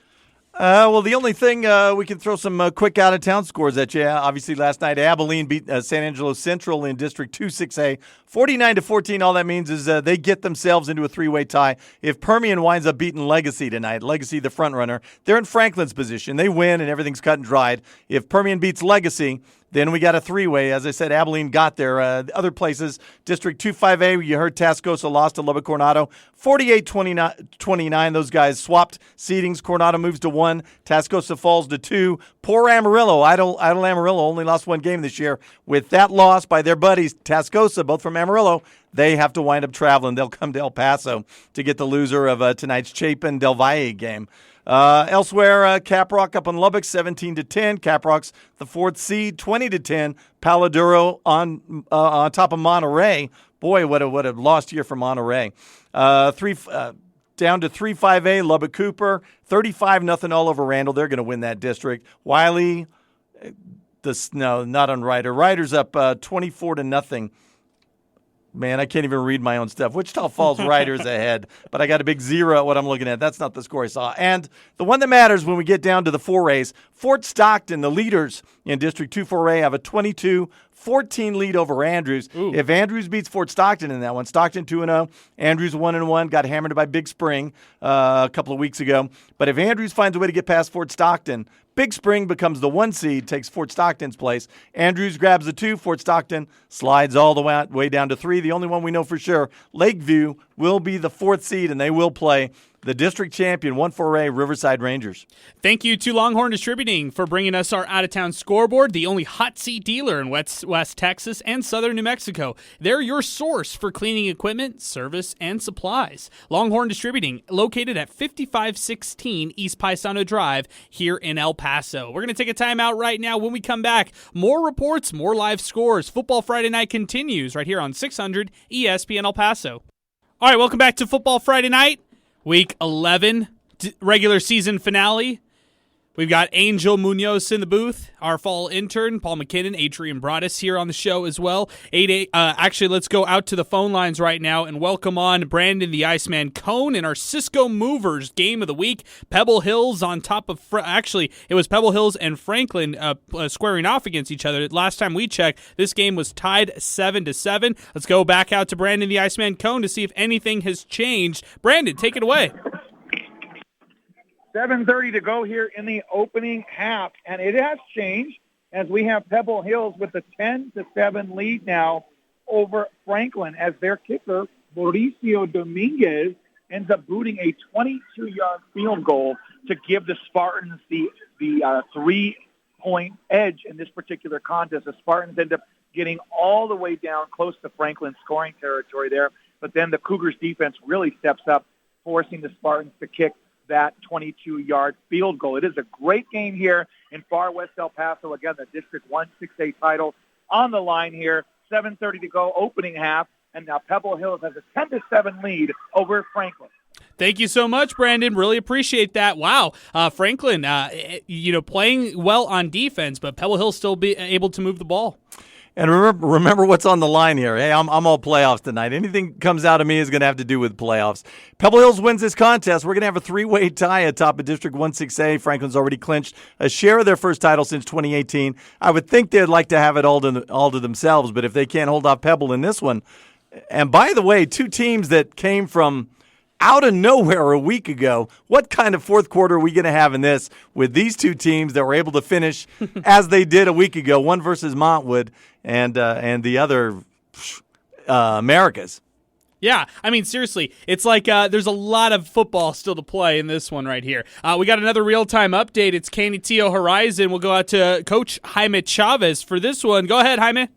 Well, the only thing we can throw some quick out-of-town scores at you. Obviously, last night Abilene beat San Angelo Central in District 2 6A, 49-14. All that means is they get themselves into a 3-way tie. If Permian winds up beating Legacy tonight, Legacy the front runner, they're in Franklin's position. They win and everything's cut and dried. If Permian beats Legacy, then we got a 3-way. As I said, Abilene got there. Other places, District 2 5A, you heard Tascosa lost to Lubbock Coronado, 48-29. Those guys swapped seedings. Coronado moves to 1. Tascosa falls to 2. Poor Amarillo. Idle Amarillo only lost 1 game this year. With that loss by their buddies, Tascosa, both from Amarillo, they have to wind up traveling. They'll come to El Paso to get the loser of tonight's Chapin-Del Valle game. Elsewhere, Caprock up in Lubbock, 17-10. Caprock's the 4th seed, 20-10. Paladuro on top of Monterey. Boy, what a lost year for Monterey. down to 3-5A, Lubbock Cooper, 35-0 all over Randall. They're going to win that district. Wiley, not on Ryder. Ryder's up 24-0. Man, I can't even read my own stuff. Wichita Falls Riders ahead, but I got a big 0 at what I'm looking at. That's not the score I saw. And the one that matters when we get down to the 4As, Fort Stockton, the leaders in District 2 4A, have a 22-14 lead over Andrews. Ooh. If Andrews beats Fort Stockton in that one, Stockton 2-0, Andrews 1-1, got hammered by Big Spring a couple of weeks ago. But if Andrews finds a way to get past Fort Stockton, Big Spring becomes the 1 seed, takes Fort Stockton's place. Andrews grabs the 2. Fort Stockton slides all the way down to 3. The only one we know for sure, Lakeview, will be the 4th seed, and they will play the district champion 1-4A Riverside Rangers. Thank you to Longhorn Distributing for bringing us our out-of-town scoreboard, the only hot seat dealer in West Texas and southern New Mexico. They're your source for cleaning equipment, service, and supplies. Longhorn Distributing, located at 5516 East Paisano Drive here in El Paso. We're going to take a timeout right now. When we come back, more reports, more live scores. Football Friday Night continues right here on 600 ESPN El Paso. All right, welcome back to Football Friday Night. Week 11, regular season finale. We've got Angel Munoz in the booth, our fall intern, Paul MacKinnon, Adrian Broaddus here on the show as well. Actually, let's go out to the phone lines right now and welcome on Brandon the Iceman Cone in our Cisco Movers game of the week. Pebble Hills on top of, actually, it was Pebble Hills and Franklin squaring off against each other. Last time we checked, this game was tied 7-7. Let's go back out to Brandon the Iceman Cone to see if anything has changed. Brandon, take it away. 7:30 to go here in the opening half, and it has changed as we have Pebble Hills with a 10-7 lead now over Franklin as their kicker, Mauricio Dominguez, ends up booting a 22-yard field goal to give the Spartans the 3-point edge in this particular contest. The Spartans end up getting all the way down close to Franklin's scoring territory there, but then the Cougars defense really steps up, forcing the Spartans to kick that 22-yard field goal. It is a great game here in far west El Paso. Again, the District 1 6A title on the line here. 7:30 to go, opening half, and now Pebble Hills has a 10-7 lead over Franklin. Thank you so much, Brandon. Really appreciate that. Wow, Franklin, playing well on defense, but Pebble Hills still be able to move the ball. And remember what's on the line here. Hey, I'm all playoffs tonight. Anything comes out of me is going to have to do with playoffs. Pebble Hills wins this contest. We're going to have a 3-way tie atop of District 1 6A. Franklin's already clinched a share of their first title since 2018. I would think they'd like to have it all to themselves, but if they can't hold off Pebble in this one. And by the way, 2 teams that came from out of nowhere a week ago. What kind of fourth quarter are we going to have in this with these 2 teams that were able to finish as they did a week ago, one versus Montwood and the other Americas? Yeah, I mean, seriously, it's like there's a lot of football still to play in this one right here. We got another real-time update. It's Canutillo Horizon. We'll go out to Coach Jaime Chavez for this one. Go ahead, Jaime.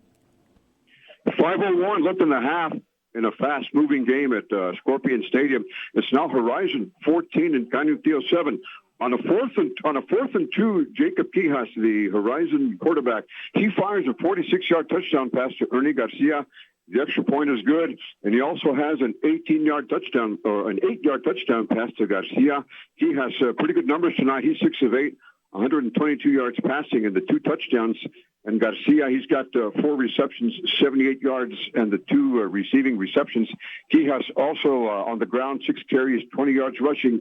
5:01 left in the half. In a fast-moving game at Scorpion Stadium, it's now Horizon 14 and Canutillo 7. On a fourth and 2, Jacob Quijas, the Horizon quarterback, he fires a 46-yard touchdown pass to Ernie Garcia. The extra point is good, and he also has an 18-yard touchdown or an 8-yard touchdown pass to Garcia. He has pretty good numbers tonight. He's 6 of 8, 122 yards passing, and the 2 touchdowns. And Garcia, he's got 4 receptions, 78 yards, and the 2 receiving receptions. He has also on the ground 6 carries, 20 yards rushing.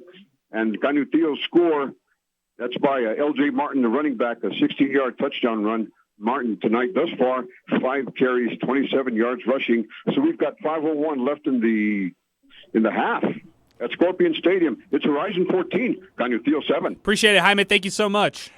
And Canutillo's score, that's by L.J. Martin, the running back, a 16-yard touchdown run. Martin tonight thus far, 5 carries, 27 yards rushing. So we've got 5:01 left in the half at Scorpion Stadium. It's Horizon 14, Canutillo 7. Appreciate it, Jaime. Thank you so much.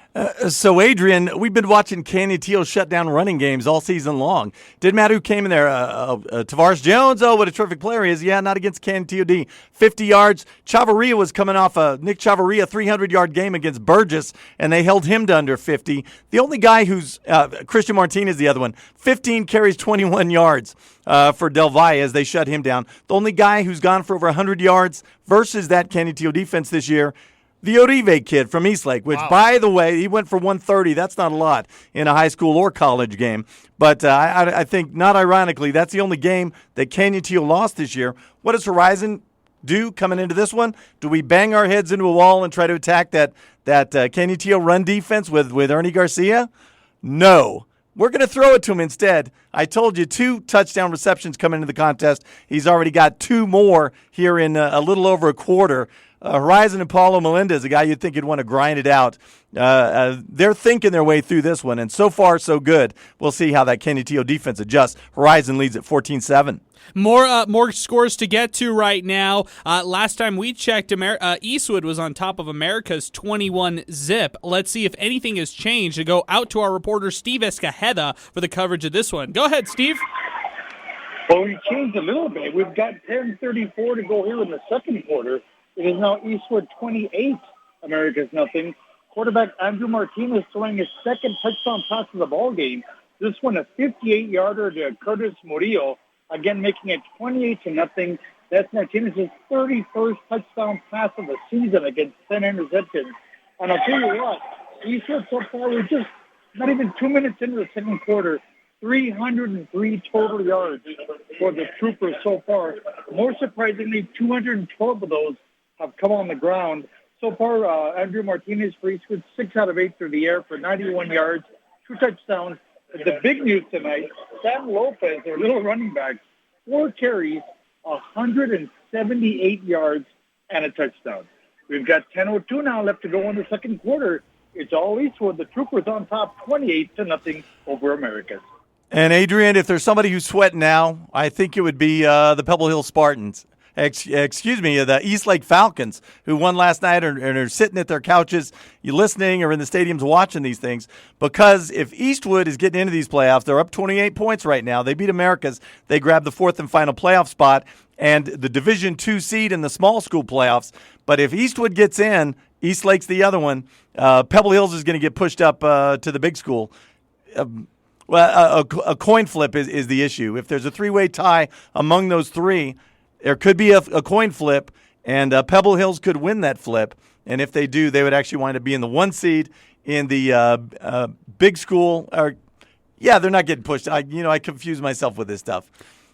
So, Adrian, we've been watching Canutillo shut down running games all season long. Didn't matter who came in there. Tavares Jones, what a terrific player he is. Yeah, not against Canutillo D. 50 yards. Chavarria was coming off Nick Chavarria 300-yard game against Burgess, and they held him to under 50. The only guy who's Christian Martinez, the other one, 15 carries, 21 yards for Del Valle as they shut him down. The only guy who's gone for over 100 yards versus that Canutillo defense this year, the Orive kid from Eastlake, which, by the way, he went for 130. That's not a lot in a high school or college game. But I think, not ironically, that's the only game that Canutillo lost this year. What does Horizon do coming into this one? Do we bang our heads into a wall and try to attack that Kenny Teal run defense with Ernie Garcia? No. We're going to throw it to him instead. I told you 2 touchdown receptions coming into the contest. He's already got 2 more here in a little over a quarter. Horizon and Paulo Melendez, a guy you'd think would want to grind it out. They're thinking their way through this one, and so far, so good. We'll see how that Kenny Teal defense adjusts. Horizon leads at 14-7. More scores to get to right now. Last time we checked, Eastwood was on top of America's 21-zip. Let's see if anything has changed. To go out to our reporter, Steve Escajeda, for the coverage of this one. Go ahead, Steve. Well, we changed a little bit. We've got 10:34 to go here in the second quarter. It is now Eastwood 28, America's nothing. Quarterback Andrew Martinez throwing his second touchdown pass of the ball game. This one a 58-yarder to Curtis Murillo, again making it 28-0. That's Martinez's 31st touchdown pass of the season against 10 interceptions. And I'll tell you what, Eastwood so far, we're just not even 2 minutes into the second quarter, 303 total yards for the Troopers so far. More surprisingly, 212 of those have come on the ground. So far, Andrew Martinez for Eastwood, 6 out of 8 through the air for 91 yards, 2 touchdowns. The big news tonight, Sam Lopez, their little running back, 4 carries, 178 yards, and a touchdown. We've got 10:02 now left to go in the second quarter. It's all Eastwood. The Troopers on top, 28-0 over Americas. And Adrian, if there's somebody who's sweating now, I think it would be the Pebble Hill Spartans. The East Lake Falcons, who won last night and are sitting at their couches, you listening or in the stadiums watching these things. Because if Eastwood is getting into these playoffs, they're up 28 points right now. They beat Americas. They grabbed the 4th and final playoff spot and the Division II seed in the small school playoffs. But if Eastwood gets in, East Lake's the other one. Pebble Hills is going to get pushed up to the big school. A coin flip is the issue. If there's a 3-way tie among those 3, there could be a coin flip, and Pebble Hills could win that flip. And if they do, they would actually wind up being the 1 seed in the big school. They're not getting pushed. I confuse myself with this stuff.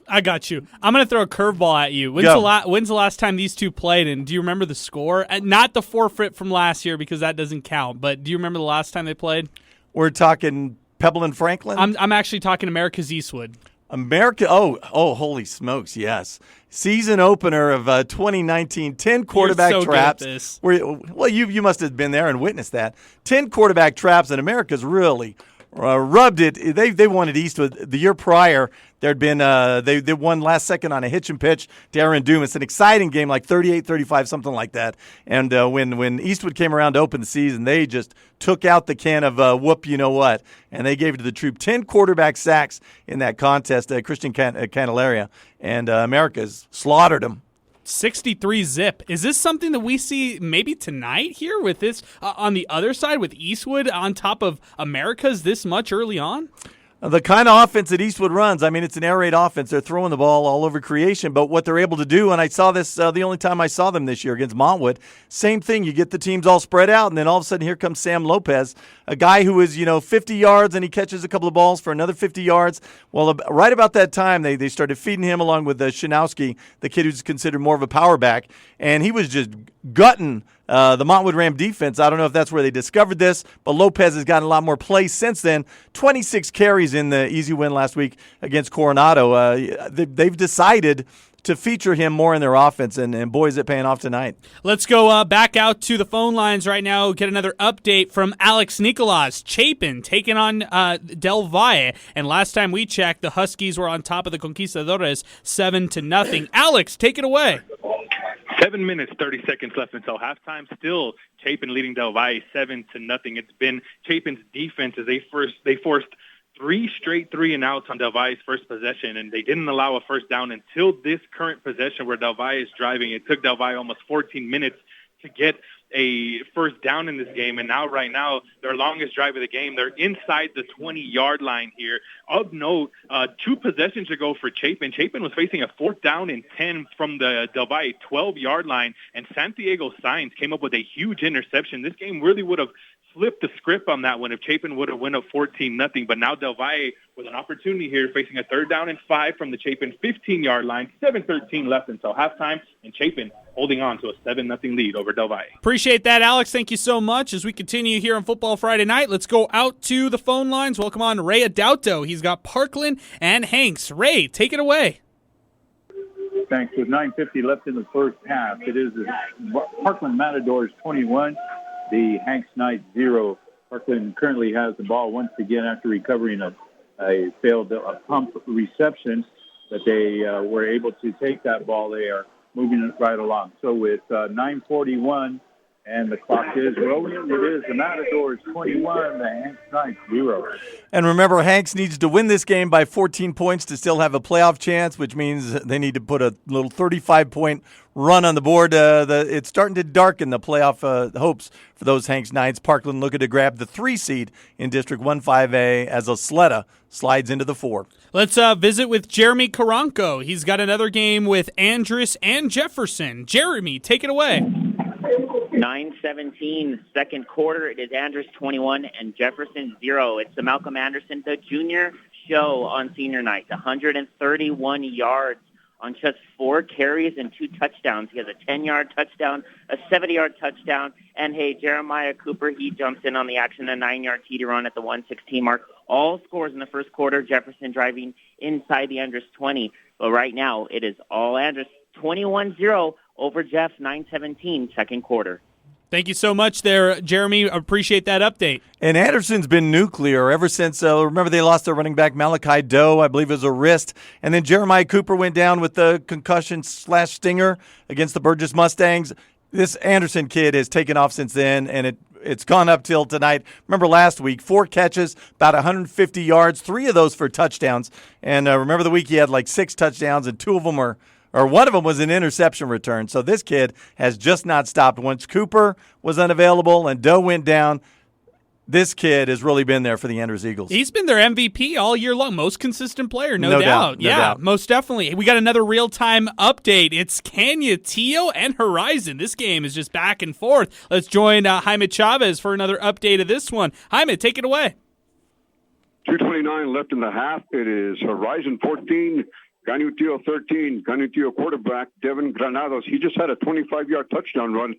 I got you. I'm going to throw a curveball at you. When's the last time these two played, and do you remember the score? Not the forfeit from last year because that doesn't count, but do you remember the last time they played? We're talking Pebble and Franklin? I'm actually talking America's Eastwood. America, holy smokes, yes. Season opener of 2019, 10 quarterback You're so traps. Good at this. You must have been there and witnessed that. 10 quarterback traps, and America's really rubbed it. They wanted Eastwood. The year prior, there'd been they won last second on a hitch and pitch to Aaron Dumas. An exciting game, like 38-35, something like that. And when Eastwood came around to open the season, they just took out the can of whoop you know what, and they gave it to the troop. 10 quarterback sacks in that contest, Christian Candelaria, and America's slaughtered them. 63 zip. Is this something that we see maybe tonight here with this on the other side with Eastwood on top of America's this much early on? The kind of offense that Eastwood runs, it's an air raid offense. They're throwing the ball all over creation, but what they're able to do, and I saw this the only time I saw them this year against Montwood, same thing. You get the teams all spread out, and then all of a sudden here comes Sam Lopez, a guy who is, 50 yards, and he catches a couple of balls for another 50 yards. Well, right about that time, they started feeding him along with Shinowski, the kid who's considered more of a power back, and he was just gutting the Montwood Ram defense. I don't know if that's where they discovered this, but Lopez has gotten a lot more play since then. 26 carries in the easy win last week against Coronado. They've decided to feature him more in their offense, and boy, is it paying off tonight. Let's go back out to the phone lines right now, get another update from Alex Nicolas. Chapin taking on Del Valle, and last time we checked, the Huskies were on top of the Conquistadores 7-0. Alex, take it away. 7 minutes, 30 seconds left until halftime. Still, Chapin leading Del Valle 7-0. It's been Chapin's defense as they forced 3 straight 3-and-outs on Del Valle's first possession, and they didn't allow a first down until this current possession where Del Valle is driving. It took Del Valle almost 14 minutes to get a first down in this game, and right now, their longest drive of the game, they're inside the 20-yard line here. Of note, 2 possessions ago for Chapin. Chapin was facing a 4th down and 10 from the Del Valle 12-yard line, and Santiago Sainz came up with a huge interception. This game really would have flipped the script on that one if Chapin would have went up 14-0, but now Del Valle with an opportunity here facing a 3rd down and 5 from the Chapin 15-yard line. 7:13 left until halftime, and Chapin holding on to a 7-0 lead over Del Valle. Appreciate that, Alex. Thank you so much. As we continue here on Football Friday Night, let's go out to the phone lines. Welcome on Ray Adauto. He's got Parkland and Hanks. Ray, take it away. Thanks. With 9:50 left in the first half, it is the Parkland Matadors 21, the Hanks Knights 0. Parkland currently has the ball once again after recovering a failed pump reception, but they were able to take that ball. They are moving it right along. So with 9:41 and the clock is rolling, it is the Matadors 21, the Hanks Knights 0. And remember, Hanks needs to win this game by 14 points to still have a playoff chance, which means they need to put a little 35-point run on the board. It's starting to darken the playoff hopes for those Hanks Knights. Parkland looking to grab the 3 seed in District 1-5A as Osleta slides into the 4. Let's visit with Jeremy Karanko. He's got another game with Andrus and Jefferson. Jeremy, take it away. 9:17, second quarter. It is Andrus 21 and Jefferson 0. It's the Malcolm Anderson, the junior show on senior night. 131 yards on just 4 carries and 2 touchdowns. He has a 10-yard touchdown, a 70-yard touchdown, and hey, Jeremiah Cooper, he jumps in on the action, a 9-yard TD run at the 116 mark. All scores in the first quarter. Jefferson driving inside the Andrus 20. But right now, it is all Andrus 21-0 over Jeff, 9:17, second quarter. Thank you so much there, Jeremy. Appreciate that update. And Anderson's been nuclear ever since, remember they lost their running back Malachi Doe, I believe it was a wrist. And then Jeremiah Cooper went down with the concussion/stinger against the Burgess Mustangs. This Anderson kid has taken off since then, and it's gone up till tonight. Remember last week, 4 catches, about 150 yards, 3 of those for touchdowns. And remember the week he had like 6 touchdowns, and 2 of them one of them was an interception return. So this kid has just not stopped. Once Cooper was unavailable and Doe went down, this kid has really been there for the Andrews Eagles. He's been their MVP all year long. Most consistent player, no doubt. No doubt. Most definitely. We got another real-time update. It's Canutillo and Horizon. This game is just back and forth. Let's join Jaime Chavez for another update of this one. Jaime, take it away. 2:29 left in the half. It is Horizon 14, Canutillo 13. Canutillo quarterback Devin Granados. He just had a 25-yard touchdown run,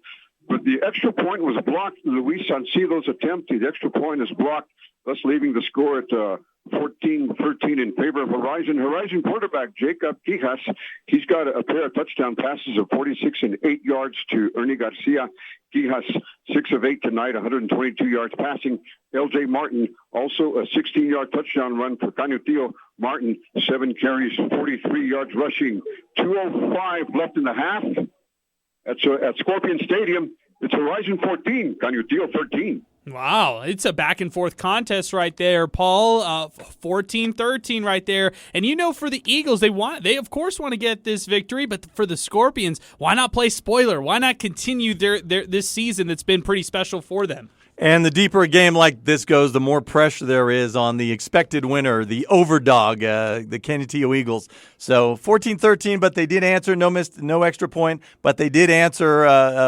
but the extra point was blocked. Luis Sancido's attempt, the extra point is blocked, thus leaving the score at 14-13 in favor of Horizon. Horizon quarterback Jacob Quijas, he's got a pair of touchdown passes of 46 and 8 yards to Ernie Garcia. Quijas, 6 of 8 tonight, 122 yards passing. LJ Martin, also a 16-yard touchdown run for Canutillo. Martin, 7 carries, 43 yards rushing. 2:05 left in the half. At Scorpion Stadium, it's Horizon 14, Canutillo 13. Wow, it's a back-and-forth contest right there, Paul. 14-13 right there. And you know, for the Eagles, they of course want to get this victory, but for the Scorpions, why not play spoiler? Why not continue their this season that's been pretty special for them? And the deeper a game like this goes, the more pressure there is on the expected winner, the overdog, the Canutillo Eagles. So 14-13, but they did answer, no extra point, but they did answer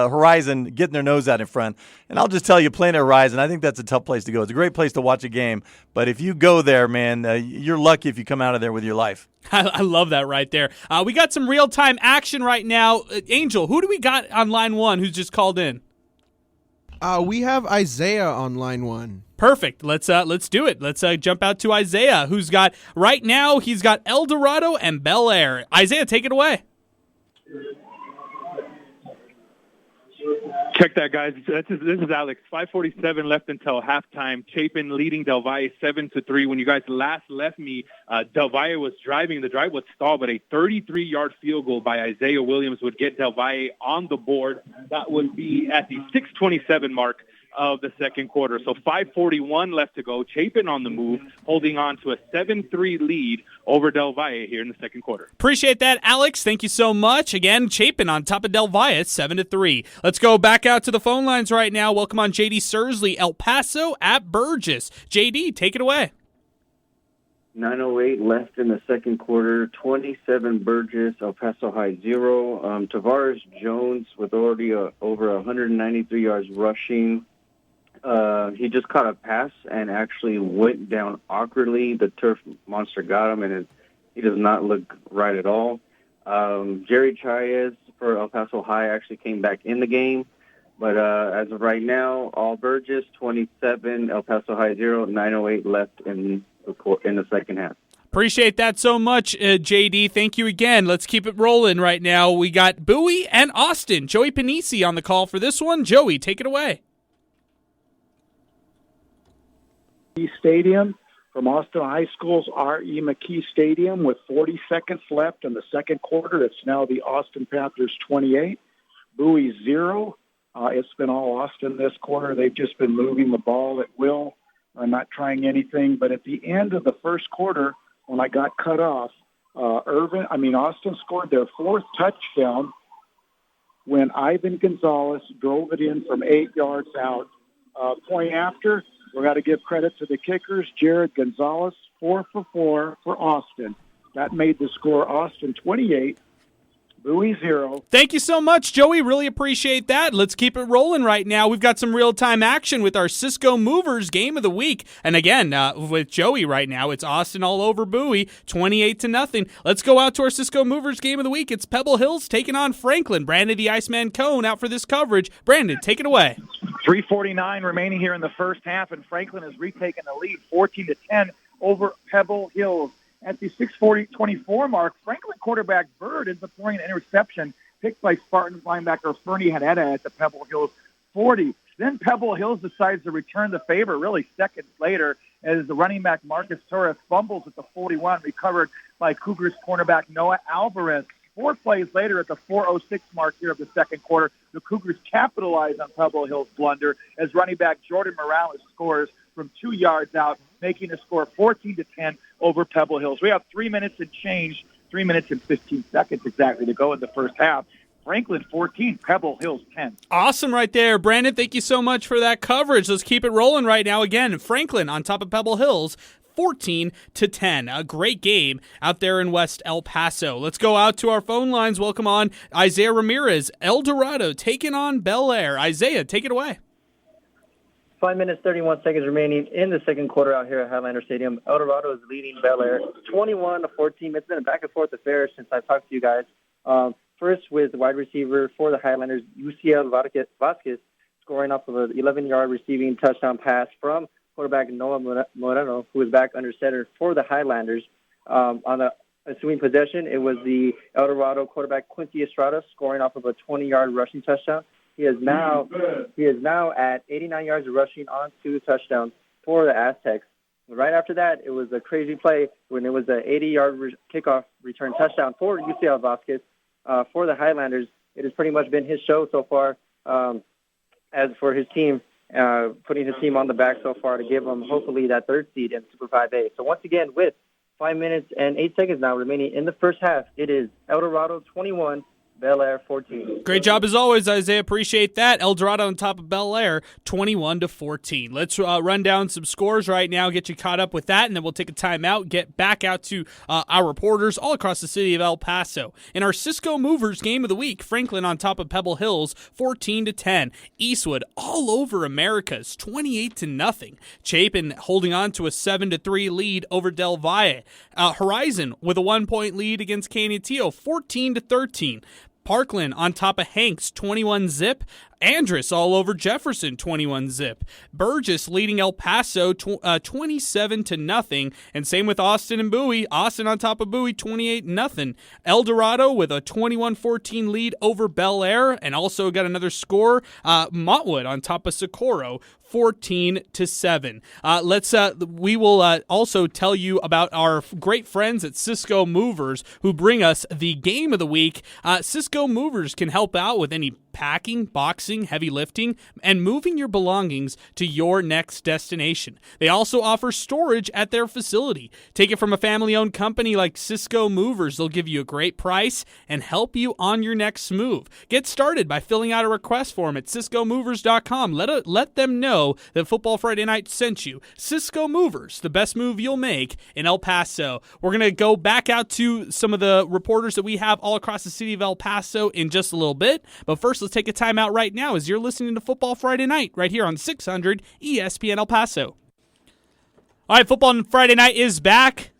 Horizon getting their nose out in front. And I'll just tell you, playing at Horizon, I think that's a tough place to go. It's a great place to watch a game, but if you go there, man, you're lucky if you come out of there with your life. I love that right there. We got some real-time action right now. Angel, who do we got on line 1 who's just called in? We have Isaiah on line 1. Perfect. Let's do it. Let's jump out to Isaiah, who's got right now. He's got El Dorado and Bel Air. Isaiah, take it away. Check that, guys. This is Alex. 5:47 left until halftime. Chapin leading Del Valle 7-3. When you guys last left me, Del Valle was driving. The drive was stalled, but a 33-yard field goal by Isaiah Williams would get Del Valle on the board. That would be at the 6:27 mark of the second quarter. So 5:41 left to go. Chapin on the move, holding on to a 7-3 lead over Del Valle here in the second quarter. Appreciate that, Alex. Thank you so much. Again, Chapin on top of Del Valle, 7-3. Let's go back out to the phone lines right now. Welcome on JD Sursley, El Paso at Burgess. JD, take it away. 9:08 left in the second quarter. 27 Burgess, El Paso High 0. Tavares Jones with already over 193 yards rushing. he just caught a pass and actually went down awkwardly. The turf monster got him, and he does not look right at all. Jerry Chaez for El Paso High actually came back in the game. But as of right now, all Burgess 27, El Paso High 0, 9:08 left in the second half. Appreciate that so much, JD. Thank you again. Let's keep it rolling right now. We got Bowie and Austin. Joey Panisi on the call for this one. Joey, take it away. Stadium from Austin High School's R.E. McKee Stadium with 40 seconds left in the second quarter. It's now the Austin Panthers 28, Bowie 0. It's been all Austin this quarter. They've just been moving the ball at will, not trying anything. But at the end of the first quarter, when I got cut off, Austin scored their fourth touchdown when Ivan Gonzalez drove it in from 8 yards out. Point after, we got to give credit to the kickers. Jared Gonzalez, 4 for 4 for Austin. That made the score Austin 28, Bowie 0. Thank you so much, Joey. Really appreciate that. Let's keep it rolling right now. We've got some real-time action with our Cisco Movers Game of the Week. And again, with Joey right now, it's Austin all over Bowie, 28-0. Let's go out to our Cisco Movers Game of the Week. It's Pebble Hills taking on Franklin. Brandon the Iceman Cone out for this coverage. Brandon, take it away. 3:49 remaining here in the first half, and Franklin has retaken the lead, 14-10 over Pebble Hills. At the 6:24 mark, Franklin quarterback Bird ends up throwing an interception picked by Spartans linebacker Fernie Hadeda at the Pebble Hills 40. Then Pebble Hills decides to return the favor really seconds later as the running back Marcus Torres fumbles at the 41, recovered by Cougars cornerback Noah Alvarez. 4 plays later at the 4:06 mark here of the second quarter, the Cougars capitalize on Pebble Hills' blunder as running back Jordan Morales scores from 2 yards out, making the score 14-10 over Pebble Hills. We have 3 minutes and change, 3 minutes and 15 seconds exactly to go in the first half. Franklin 14, Pebble Hills 10. Awesome right there, Brandon. Thank you so much for that coverage. Let's keep it rolling right now. Again, Franklin on top of Pebble Hills, 14-10. A great game out there in West El Paso. Let's go out to our phone lines. Welcome on Isaiah Ramirez, El Dorado, taking on Bel Air. Isaiah, take it away. 5 minutes, 31 seconds remaining in the second quarter out here at Highlander Stadium. El Dorado is leading Bel Air 21-14. It's been a back-and-forth affair since I've talked to you guys. First with wide receiver for the Highlanders, UCL Vasquez, scoring off of an 11-yard receiving touchdown pass from quarterback Noah Moreno, who is back under center for the Highlanders. On the ensuing possession, it was the El Dorado quarterback Quincy Estrada scoring off of a 20-yard rushing touchdown. He is now at 89 yards of rushing on 2 touchdowns for the Aztecs. Right after that, it was a crazy play when it was an 80-yard kickoff return touchdown for UCL Vasquez. For the Highlanders, it has pretty much been his show so far. As for his team, putting his team on the back so far to give them hopefully that third seed in Super 5A. So once again, with 5 minutes and 8 seconds now remaining in the first half, it is El Dorado 21, Bel Air 14. Great job as always, Isaiah. Appreciate that. El Dorado on top of Bel Air, 21-14. Let's run down some scores right now, get you caught up with that, and then we'll take a timeout, get back out to our reporters all across the city of El Paso. In our Cisco Movers Game of the Week, Franklin on top of Pebble Hills, 14-10. Eastwood all over Americas, 28-0. Chapin holding on to a 7-3 lead over Del Valle. Horizon with a 1-point lead against Canutillo, 14-13. Parkland on top of Hanks, 21-0. Andrus all over Jefferson, 21-0. Burgess leading El Paso, 27-0. And same with Austin and Bowie. Austin on top of Bowie, 28-0. El Dorado with a 21-14 lead over Bel Air, and also got another score. Montwood on top of Socorro, 14-7. We will also tell you about our great friends at Cisco Movers who bring us the Game of the Week. Cisco Movers can help out with any packing, boxing, heavy lifting, and moving your belongings to your next destination. They also offer storage at their facility. Take it from a family-owned company like Cisco Movers. They'll give you a great price and help you on your next move. Get started by filling out a request form at CiscoMovers.com. Let them know that Football Friday Night sent you. Cisco Movers, the best move you'll make in El Paso. We're going to go back out to some of the reporters that we have all across the city of El Paso in just a little bit, but first course, let's take a timeout right now as you're listening to Football Friday Night right here on 600 ESPN El Paso. All right, Football Friday Night is back.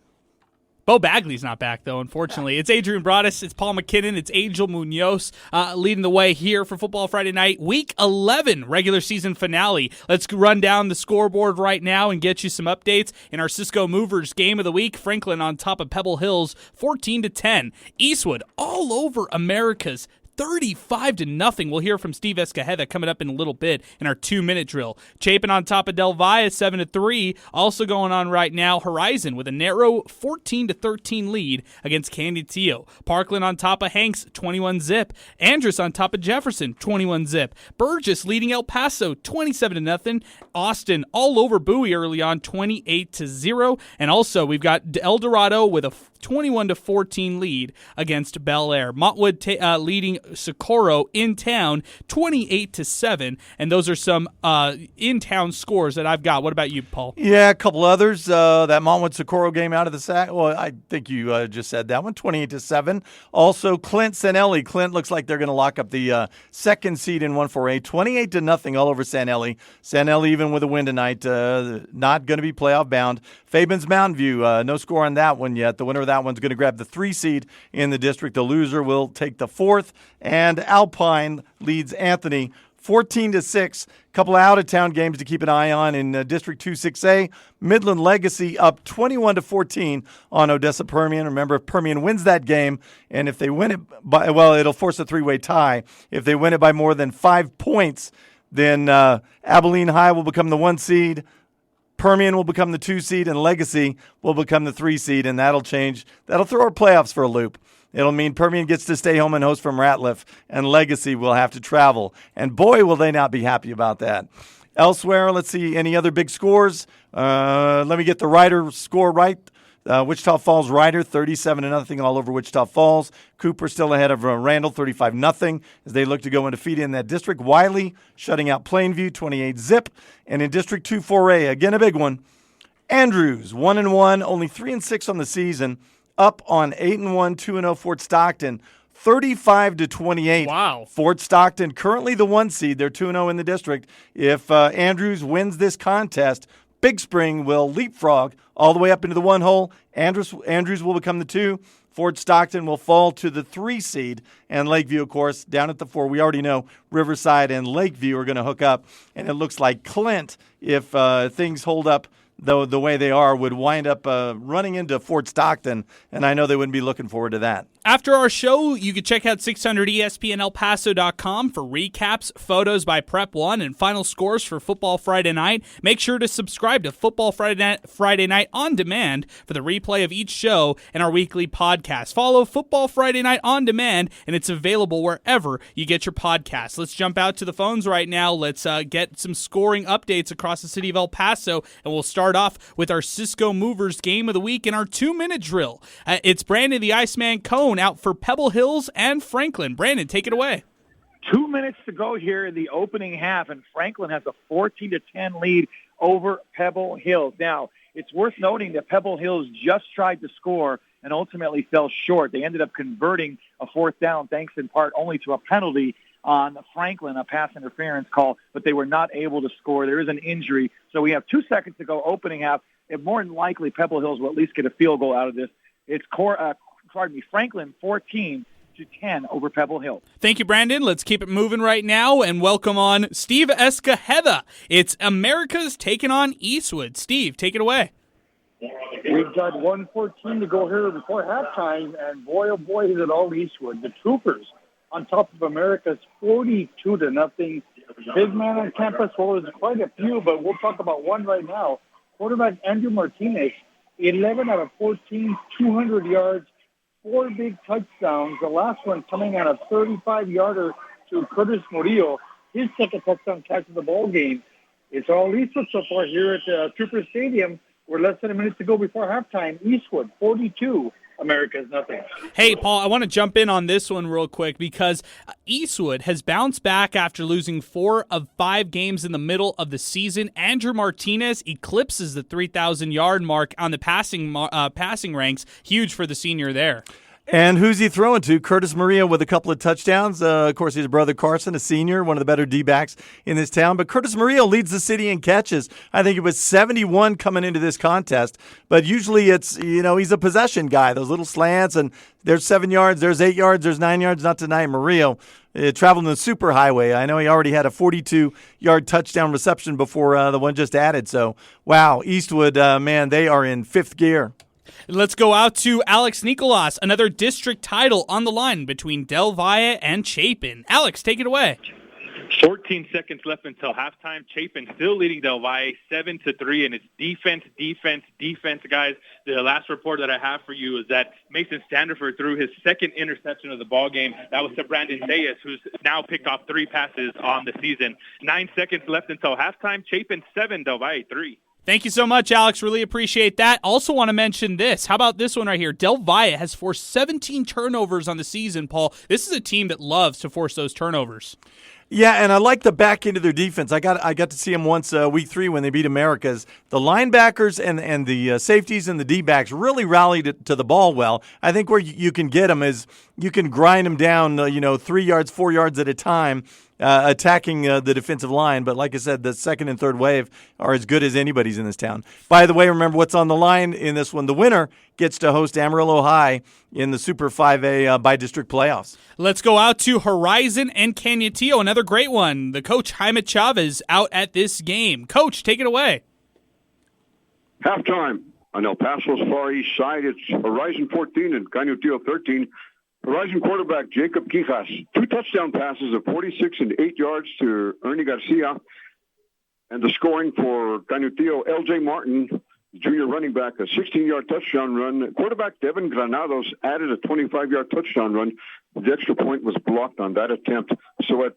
Bo Bagley's not back, though, unfortunately. It's Adrian Broaddus, it's Paul MacKinnon, it's Angel Munoz leading the way here for Football Friday Night. Week 11 regular season finale. Let's run down the scoreboard right now and get you some updates. In our Cisco Movers game of the week, Franklin on top of Pebble Hills, 14-10. Eastwood all over America's 35-0. We'll hear from Steve Escajeda coming up in a little bit in our 2-minute drill. Chapin on top of Del Valle, 7-3. Also going on right now, Horizon with a narrow 14-13 lead against Canditillo. Parkland on top of Hanks, 21-zip. Andrus on top of Jefferson, 21-zip. Burgess leading El Paso, 27-0. Austin all over Bowie early on, 28-0. And also we've got El Dorado with a 21-14 lead against Bel Air. Montwood leading Socorro in town 28-7, and those are some in-town scores that I've got. What about you, Paul? Yeah, a couple others. That Montwood Socorro game out of the sack. Well, I think you just said that one, 28-7. Also, Clint Sanelli. Clint looks like they're going to lock up the second seed in 1-4A, 28-0 all over Sanelli. Sanelli, even with a win tonight, not going to be playoff bound. Fabens Mountain View, no score on that one yet. The winner of that one's going to grab the 3 seed in the district. The loser will take the 4th. And Alpine leads Anthony 14-6. Couple of out-of-town games to keep an eye on in District 2-6A. Midland Legacy up 21-14 on Odessa Permian. Remember, if Permian wins that game, and if they win it by, well, it'll force a 3-way tie. If they win it by more than 5 points, then Abilene High will become the 1 seed. Permian will become the 2 seed, and Legacy will become the 3 seed, and that'll change. That'll throw our playoffs for a loop. It'll mean Permian gets to stay home and host from Ratliff, and Legacy will have to travel. And boy, will they not be happy about that. Elsewhere, let's see, any other big scores? Let me get the Ryder score right. Wichita Falls Ryder, 37-0 all over Wichita Falls. Cooper still ahead of Randall, 35-0 as they look to go undefeated in that district. Wiley shutting out Plainview, 28-zip. And in District 2-4A, again a big one, Andrews, 1-1, only 3-6 on the season. Up on 8-1, 2-0 Fort Stockton, 35-28. Wow. Fort Stockton currently the 1 seed. They're 2-0 in the district. If Andrews wins this contest, Big Spring will leapfrog all the way up into the 1 hole. Andrews will become the 2. Fort Stockton will fall to the 3 seed. And Lakeview, of course, down at the 4. We already know Riverside and Lakeview are going to hook up. And it looks like Clint, if things hold up though the way they are, would wind up running into Fort Stockton, and I know they wouldn't be looking forward to that. After our show, you can check out 600ESPNElPaso.com for recaps, photos by Prep 1, and final scores for Football Friday Night. Make sure to subscribe to Football Friday Night on demand for the replay of each show and our weekly podcast. Follow Football Friday Night on demand, and it's available wherever you get your podcasts. Let's jump out to the phones right now. Let's get some scoring updates across the city of El Paso, and we'll start off with our Cisco Movers game of the week in our 2-minute drill. It's Brandon the Iceman Cone out for Pebble Hills and Franklin. Brandon, take it away. 2 minutes to go here in the opening half, and Franklin has a 14-10 lead over Pebble Hills. Now, it's worth noting that Pebble Hills just tried to score and ultimately fell short. They ended up converting a 4th down, thanks in part only to a penalty on Franklin, a pass interference call, but they were not able to score. There is an injury, so we have 2 seconds to go opening half, and more than likely Pebble Hills will at least get a field goal out of this. It's Franklin 14-10 over Pebble Hill. Thank you, Brandon. Let's keep it moving right now and welcome on Steve Escajeda. It's America's taking on Eastwood. Steve, take it away. We've got 1:14 to go here before halftime, and boy, oh boy, is it all Eastwood. The Troopers on top of America's 42-0. Big man on campus, well, there's quite a few, but we'll talk about one right now. Quarterback Andrew Martinez, 11 out of 14, 200 yards, 4 big touchdowns. The last one coming on a 35-yarder to Curtis Murillo, his second touchdown catch of the ball game. It's all Eastwood so far here at Trooper Stadium. We're less than a minute to go before halftime. Eastwood, 42. America's nothing. Hey, Paul, I want to jump in on this one real quick because Eastwood has bounced back after losing 4 of 5 games in the middle of the season. Andrew Martinez eclipses the 3,000-yard mark on the passing ranks. Huge for the senior there. And who's he throwing to? Curtis Maria with a couple of touchdowns. Of course, his brother Carson, a senior, one of the better D-backs in this town. But Curtis Maria leads the city in catches. I think it was 71 coming into this contest. But usually it's, he's a possession guy. Those little slants, and there's 7 yards, there's 8 yards, there's 9 yards. Not tonight. Maria traveled in the superhighway. I know he already had a 42-yard touchdown reception before the one just added. So, wow, Eastwood, man, they are in fifth gear. Let's go out to Alex Nicolas, another district title on the line between Del Valle and Chapin. Alex, take it away. 14 seconds left until halftime. Chapin still leading Del Valle 7-3, and it's defense, guys. The last report that I have for you is that Mason Standerford threw his second interception of the ball game. That was to Brandon Zayas, who's now picked off 3 passes on the season. 9 seconds left until halftime. Chapin 7, Del Valle 3. Thank you so much, Alex. Really appreciate that. Also want to mention this. How about this one right here? Del Valle has forced 17 turnovers on the season, Paul. This is a team that loves to force those turnovers. Yeah, and I like the back end of their defense. I got to see them once week 3 when they beat Americas. The linebackers and the safeties and the D-backs really rallied to the ball well. I think where you can get them is you can grind them down, 3 yards, 4 yards at a time, attacking the defensive line. But like I said, the second and third wave are as good as anybody's in this town. By the way, remember what's on the line in this one. The winner gets to host Amarillo High in the Super 5A by-district playoffs. Let's go out to Horizon and Canutillo, another great one. The coach, Jaime Chavez, out at this game. Coach, take it away. Halftime on El Paso's far east side. It's Horizon 14 and Canutillo 13. Horizon quarterback Jacob Quijas, 2 touchdown passes of 46 and 8 yards to Ernie Garcia. And the scoring for Canutillo, LJ Martin, junior running back, a 16-yard touchdown run. Quarterback Devin Granados added a 25-yard touchdown run. The extra point was blocked on that attempt. So at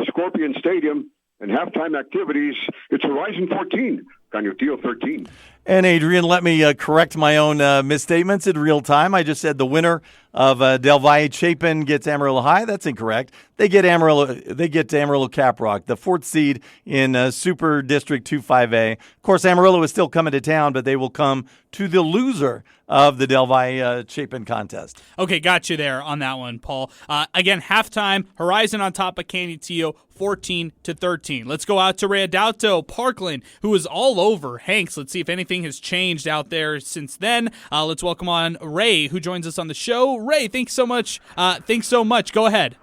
Scorpion Stadium and halftime activities, it's Horizon 14, Canutillo 13. And Adrian, let me correct my own misstatements in real time. I just said the winner of Del Valle Chapin gets Amarillo High. That's incorrect. They get Amarillo Caprock, the 4th seed in Super District 2-5A. Of course, Amarillo is still coming to town, but they will come to the loser of the Del Valle Chapin contest. Okay, got you there on that one, Paul. Again, halftime, Horizon on top of Canutillo, 14-13. Let's go out to Riodauto, Parkland, who is all over Hanks. Let's see if anything has changed out there since then. Let's welcome on Ray, who joins us on the show. Ray, thanks so much. Go ahead.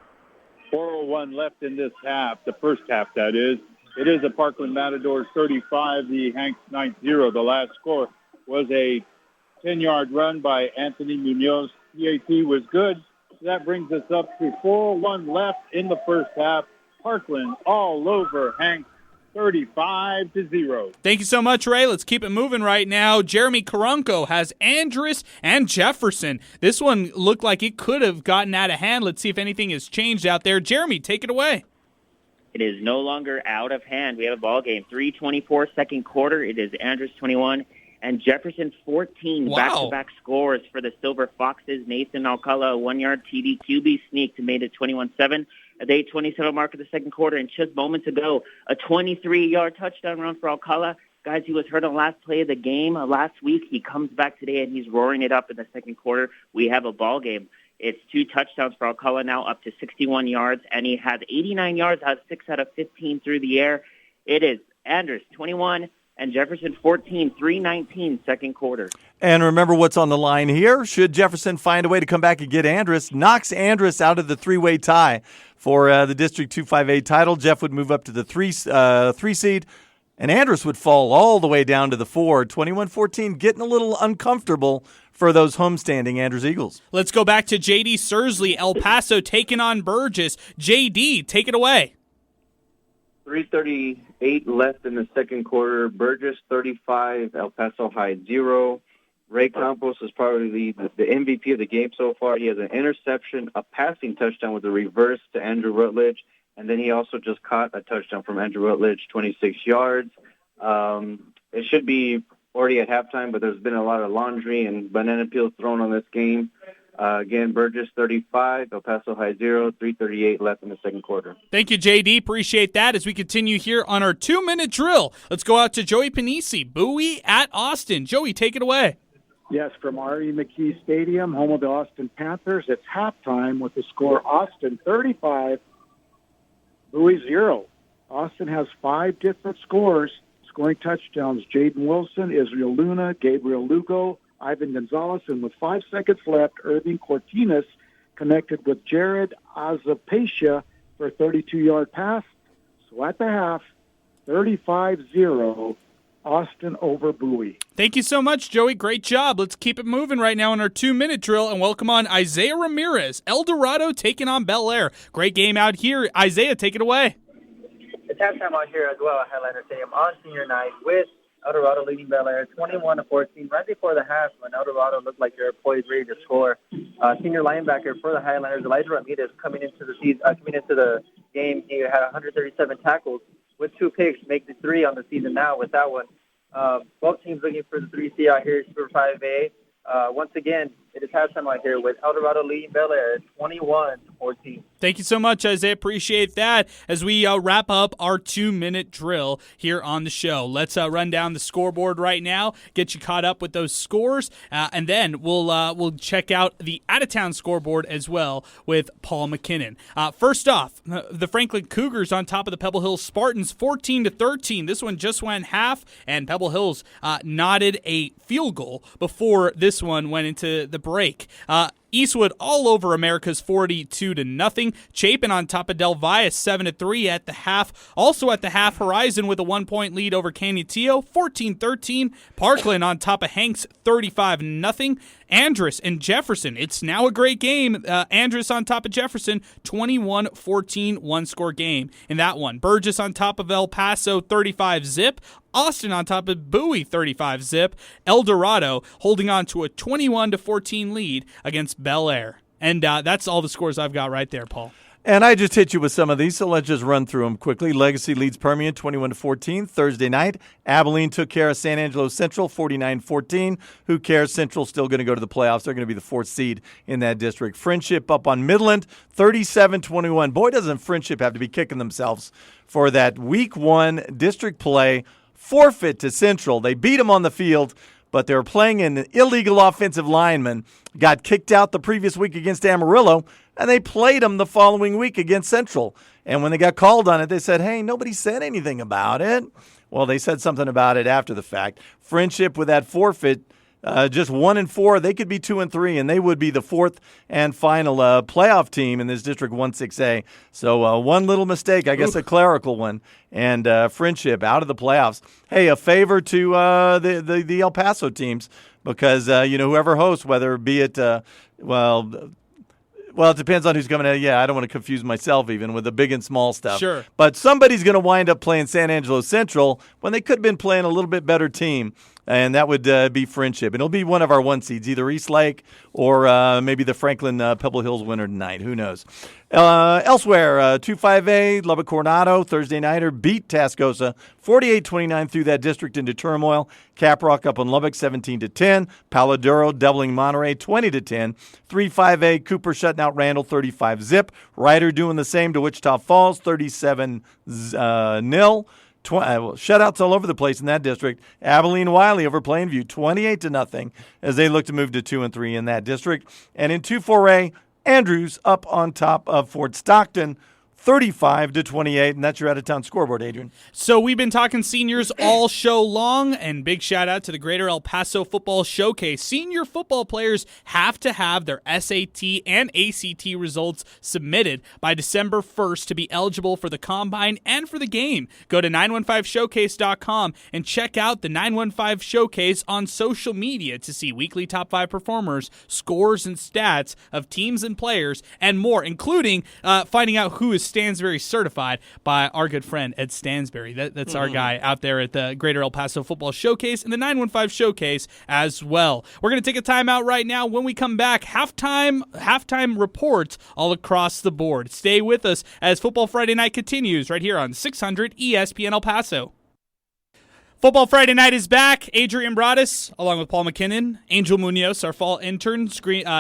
4:01 left in this half, the first half, that is. It is a Parkland Matadors 35, the Hanks Knights 0. The last score was a 10-yard run by Anthony Munoz. PAT was good. That brings us up to 4:01 left in the first half. Parkland all over Hanks, 35-0. Thank you so much, Ray. Let's keep it moving right now. Jeremy Karanko has Andrus and Jefferson. This one looked like it could have gotten out of hand. Let's see if anything has changed out there. Jeremy, take it away. It is no longer out of hand. We have a ball game. 3:24 second quarter. It is Andrus 21 and Jefferson 14. Wow. Back-to-back scores for the Silver Foxes. Nathan Alcala, a 1-yard TD QB sneak to made it 21-7. At the 8:27 mark of the second quarter, and just moments ago, a 23-yard touchdown run for Alcala. Guys, he was hurt on the last play of the game last week. He comes back today, and he's roaring it up in the second quarter. We have a ball game. It's 2 touchdowns for Alcala now, up to 61 yards, and he has 89 yards, has 6 out of 15 through the air. It is Andrus 21 and Jefferson 14, 3:19 second quarter. And remember what's on the line here. Should Jefferson find a way to come back and get Andrus, knocks Andrus out of the 3-way tie for the District 2-5A title. Jeff would move up to the 3 seed, and Andrus would fall all the way down to the 4. 21-14, getting a little uncomfortable for those homestanding Andrus Eagles. Let's go back to J.D. Sursley, El Paso taking on Burgess. J.D., take it away. 3:38 left in the second quarter. Burgess 35, El Paso High 0. Ray Campos is probably the MVP of the game so far. He has an interception, a passing touchdown with a reverse to Andrew Rutledge, and then he also just caught a touchdown from Andrew Rutledge, 26 yards. It should be already at halftime, but there's been a lot of laundry and banana peels thrown on this game. Again, Burgess 35, El Paso High 0, 3:38 left in the second quarter. Thank you, JD. Appreciate that. As we continue here on our 2-minute drill, let's go out to Joey Panisi, Bowie at Austin. Joey, take it away. Yes, from R.E. McKee Stadium, home of the Austin Panthers. It's halftime with the score Austin 35, Bowie 0. Austin has 5 different scores. Scoring touchdowns, Jaden Wilson, Israel Luna, Gabriel Lugo, Ivan Gonzalez, and with 5 seconds left, Irving Cortinas connected with Jared Azapacia for a 32-yard pass. So at the half, 35-0, Austin over Bowie. Thank you so much, Joey. Great job. Let's keep it moving right now in our 2-minute drill and welcome on Isaiah Ramirez. El Dorado taking on Bel Air. Great game out here. Isaiah, take it away. It's halftime out here as well at Highlander Stadium on senior night with El Dorado leading Bel Air 21-14. Right before the half, when El Dorado looked like they're poised ready to score, senior linebacker for the Highlanders, Elijah Ramirez, coming into the game, he had 137 tackles with 2 picks, make the 3 on the season now with that one. Both teams looking for the 3C out here, Super 5A. Once again, it is halftime out here with El Dorado leading Bel Air 21-14. Thank you so much, Isaiah. Appreciate that. As we wrap up our 2-minute drill here on the show, let's run down the scoreboard right now, get you caught up with those scores, and then we'll check out the out-of-town scoreboard as well with Paul MacKinnon. First off, the Franklin Cougars on top of the Pebble Hills Spartans, 14-13. This one just went half, and Pebble Hills knotted a field goal before this one went into the break. Eastwood all over America's 42-0. Chapin on top of Del Valle 7-3 at the half. Also at the half, Horizon with a 1-point lead over Canutillo, 14-13. Parkland on top of Hanks 35-0. Andrus and Jefferson. It's now a great game. Andrus on top of Jefferson, 21-14 one-score game in that one. Burgess on top of El Paso, 35-zip. Austin on top of Bowie, 35-zip. El Dorado holding on to a 21-14 lead against Bel Air. And that's all the scores I've got right there, Paul. And I just hit you with some of these, so let's just run through them quickly. Legacy leads Permian 21-14 Thursday night. Abilene took care of San Angelo Central 49-14. Who cares? Central's still going to go to the playoffs. They're going to be the 4th seed in that district. Friendship up on Midland 37-21. Boy, doesn't Friendship have to be kicking themselves for that week 1 district play forfeit to Central. They beat them on the field, but they were playing an illegal offensive lineman. Got kicked out the previous week against Amarillo, and they played them the following week against Central. And when they got called on it, they said, hey, nobody said anything about it. Well, they said something about it after the fact. Friendship with that forfeit, just 1-4. They could be 2-3, and they would be the 4th and final playoff team in this District 1-6A. So one little mistake, I guess a clerical one, and Friendship out of the playoffs. Hey, a favor to the El Paso teams because, whoever hosts, whether be it, well, it depends on who's coming out. Yeah, I don't want to confuse myself even with the big and small stuff. Sure. But somebody's going to wind up playing San Angelo Central when they could have been playing a little bit better team, and that would be Friendship. And it'll be one of our 1 seeds, either East Lake or maybe the Franklin Pebble Hills winner tonight. Who knows? Elsewhere, 2-5A, Lubbock Coronado, Thursday nighter, beat Tascosa 48-29 through that district into turmoil. Caprock up on Lubbock 17-10. Palo Duro doubling Monterey 20-10. 3-5A, Cooper shutting out Randall 35-zip. Ryder doing the same to Wichita Falls 37-0. Shutouts all over the place in that district. Abilene Wiley over Plainview 28-0 as they look to move to 2-3 in that district. And in 2-4A, Andrews up on top of Fort Stockton 35-28, and that's your out-of-town scoreboard, Adrian. So we've been talking seniors all show long, and big shout-out to the Greater El Paso Football Showcase. Senior football players have to have their SAT and ACT results submitted by December 1st to be eligible for the Combine and for the game. Go to 915showcase.com and check out the 915 Showcase on social media to see weekly top 5 performers, scores and stats of teams and players, and more, including finding out who is Stansbury certified by our good friend Ed Stansbury. That's our guy out there at the Greater El Paso Football Showcase and the 915 Showcase as well. We're going to take a timeout right now. When we come back, halftime reports all across the board. Stay with us as Football Friday Night continues right here on 600 ESPN El Paso. Football Friday Night is back. Adrian Broaddus, along with Paul MacKinnon. Angel Munoz, our fall intern.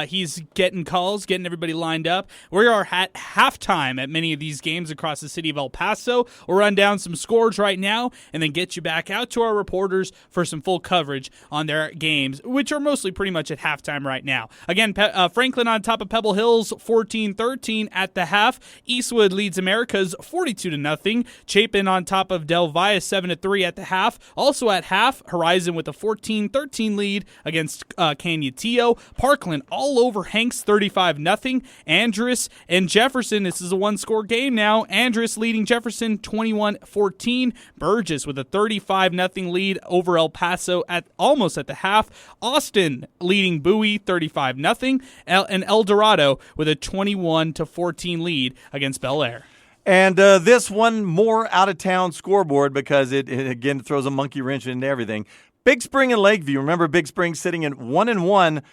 He's getting calls, getting everybody lined up. We are at halftime at many of these games across the city of El Paso. We'll run down some scores right now and then get you back out to our reporters for some full coverage on their games, which are mostly pretty much at halftime right now. Again, Franklin on top of Pebble Hills, 14-13 at the half. Eastwood leads Americas 42-0. Chapin on top of Del Valle, 7-3 at the half. Also at half, Horizon with a 14-13 lead against Cañutillo. Parkland all over Hanks, 35-0. Andress and Jefferson, this is a one-score game now. Andress leading Jefferson 21-14. Burgess with a 35-0 lead over El Paso almost at the half. Austin leading Bowie 35-0. And El Dorado with a 21-14 lead against Bel Air. And this one more out-of-town scoreboard because it again throws a monkey wrench into everything. Big Spring and Lakeview. Remember, Big Spring sitting at 1-1,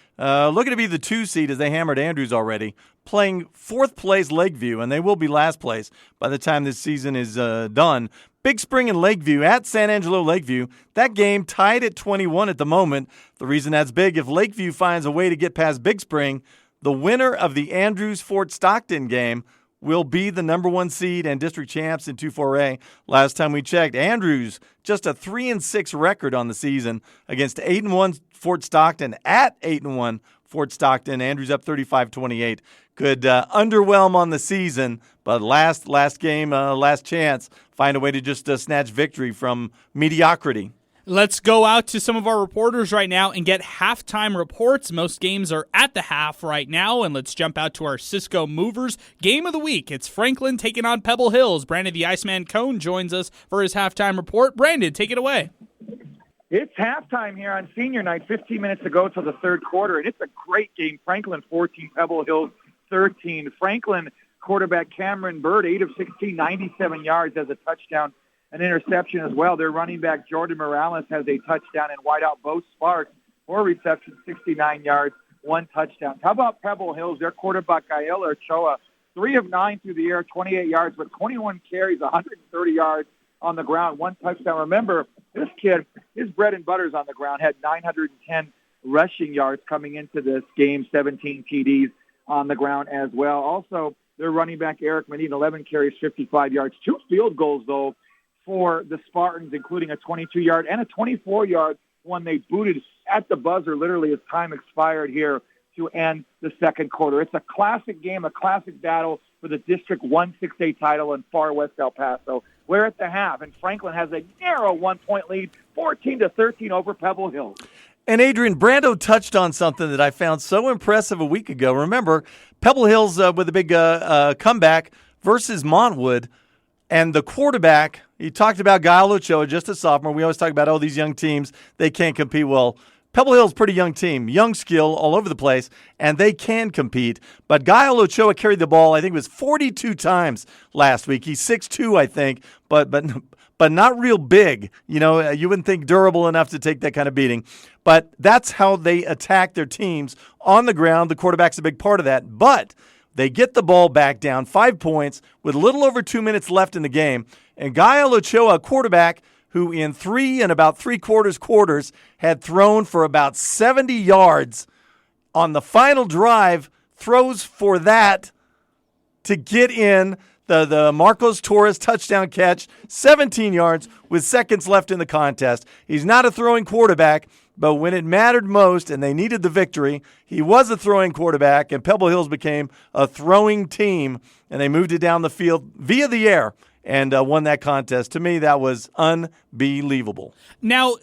looking to be the 2 seed as they hammered Andrews already, playing 4th place Lakeview, and they will be last place by the time this season is done. Big Spring and Lakeview at San Angelo Lakeview. That game tied at 21 at the moment. The reason that's big, if Lakeview finds a way to get past Big Spring, the winner of the Andrews-Fort Stockton game will be the number 1 seed and district champs in 2-4A. Last time we checked, Andrews just a 3-6 record on the season against 8-1 Fort Stockton at 8-1 Fort Stockton. Andrews up 35-28. Could underwhelm on the season, but last game, last chance, find a way to just snatch victory from mediocrity. Let's go out to some of our reporters right now and get halftime reports. Most games are at the half right now, and let's jump out to our Cisco Movers game of the week. It's Franklin taking on Pebble Hills. Brandon the Iceman Cone joins us for his halftime report. Brandon, take it away. It's halftime here on senior night, 15 minutes to go till the third quarter, and it's a great game. Franklin 14, Pebble Hills 13. Franklin quarterback Cameron Bird, 8 of 16, 97 yards, has a touchdown. An interception as well. Their running back, Jordan Morales, has a touchdown, and wideout Bo Sparks, 4 receptions, 69 yards, 1 touchdown. How about Pebble Hills? Their quarterback, Gael Ochoa, 3 of 9 through the air, 28 yards, but 21 carries, 130 yards on the ground, 1 touchdown. Remember, this kid, his bread and butter is on the ground, had 910 rushing yards coming into this game, 17 TDs on the ground as well. Also, their running back, Eric Medina, 11 carries, 55 yards, 2 field goals, though, for the Spartans, including a 22-yard and a 24-yard one they booted at the buzzer literally as time expired here to end the second quarter. It's a classic game, a classic battle for the District 1-6A title in far west El Paso. We're at the half, and Franklin has a narrow 1-point lead, 14-13 over Pebble Hills. And Adrian, Brando touched on something that I found so impressive a week ago. Remember, Pebble Hills with a big comeback versus Montwood. And the quarterback, he talked about Gael Ochoa, just a sophomore. We always talk about, these young teams, they can't compete. Well, Pebble Hill's a pretty young team, young skill all over the place, and they can compete. But Gael Ochoa carried the ball, I think it was 42 times last week. He's 6'2", I think, but not real big. You know, you wouldn't think durable enough to take that kind of beating. But that's how they attack their teams on the ground. The quarterback's a big part of that. But they get the ball back down 5 points with a little over 2 minutes left in the game. And Gael Ochoa, a quarterback who in 3 and about 3/4 quarters had thrown for about 70 yards on the final drive, throws for that to get in the Marcos Torres touchdown catch, 17 yards with seconds left in the contest. He's not a throwing quarterback, but when it mattered most and they needed the victory, he was a throwing quarterback, and Pebble Hills became a throwing team, and they moved it down the field via the air and won that contest. To me, that was unbelievable. Now,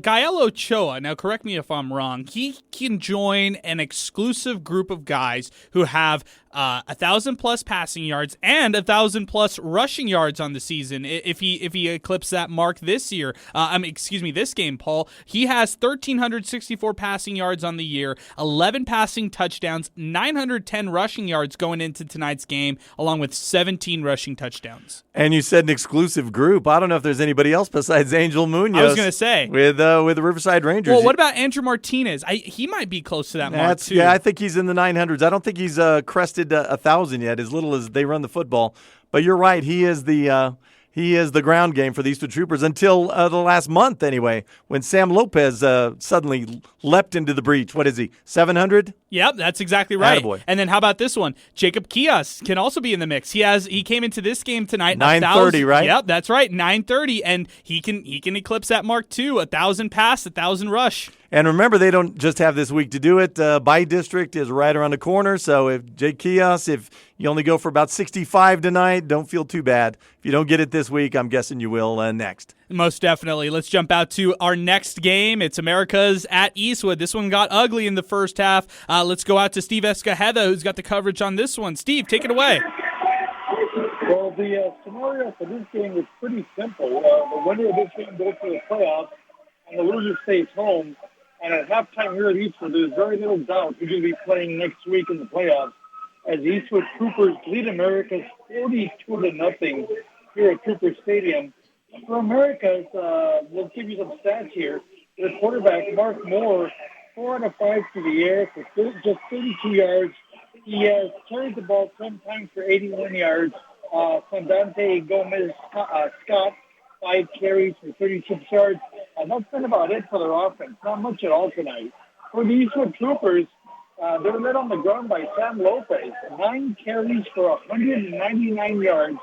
Gael Ochoa, now correct me if I'm wrong, he can join an exclusive group of guys who have 1,000+ passing yards and 1,000+ rushing yards on the season. If he eclipsed that mark this year, this game, Paul, he has 1,364 passing yards on the year, 11 passing touchdowns, 910 rushing yards going into tonight's game, along with 17 rushing touchdowns. And you said an exclusive group. I don't know if there's anybody else besides Angel Munoz. I was going to say with the Riverside Rangers. Well, what about Andrew Martinez? He might be close to that mark too. Yeah, I think he's in the 900s. I don't think he's crested 1,000 yet, as little as they run the football. But you're right. He is the he is the ground game for the Eastwood Troopers until the last month anyway, when Sam Lopez suddenly leapt into the breach. What is he, 700? Yep, that's exactly right. Attaboy. And then how about this one? Jacob Kios can also be in the mix. He came into this game tonight 930, right? Yep, that's right, 930, and he can eclipse that mark too. 1,000 pass, 1,000 rush. And remember, they don't just have this week to do it. By district is right around the corner. So if Jake Kios, if you only go for about 65 tonight, don't feel too bad. If you don't get it this week, I'm guessing you will next. Most definitely. Let's jump out to our next game. It's America's at Eastwood. This one got ugly in the first half. Let's go out to Steve Escajeda, who's got the coverage on this one. Steve, take it away. Well, the scenario for this game is pretty simple. The winner of this game goes to the playoffs, and the loser stays home. And at halftime here at Eastwood, there's very little doubt who's going to be playing next week in the playoffs, as the Eastwood Troopers lead Americas 42-0 here at Trooper Stadium. For Americas, we'll give you some stats here. The quarterback, Mark Moore, 4 out of 5 to the air for just 32 yards. He has carried the ball 10 times for 81 yards. Sandante Gomez Scott, 5 carries for 36 yards. And that's been about it for their offense. Not much at all tonight. For the Eastwood Troopers, they were led on the ground by Sam Lopez. 9 carries for 199 yards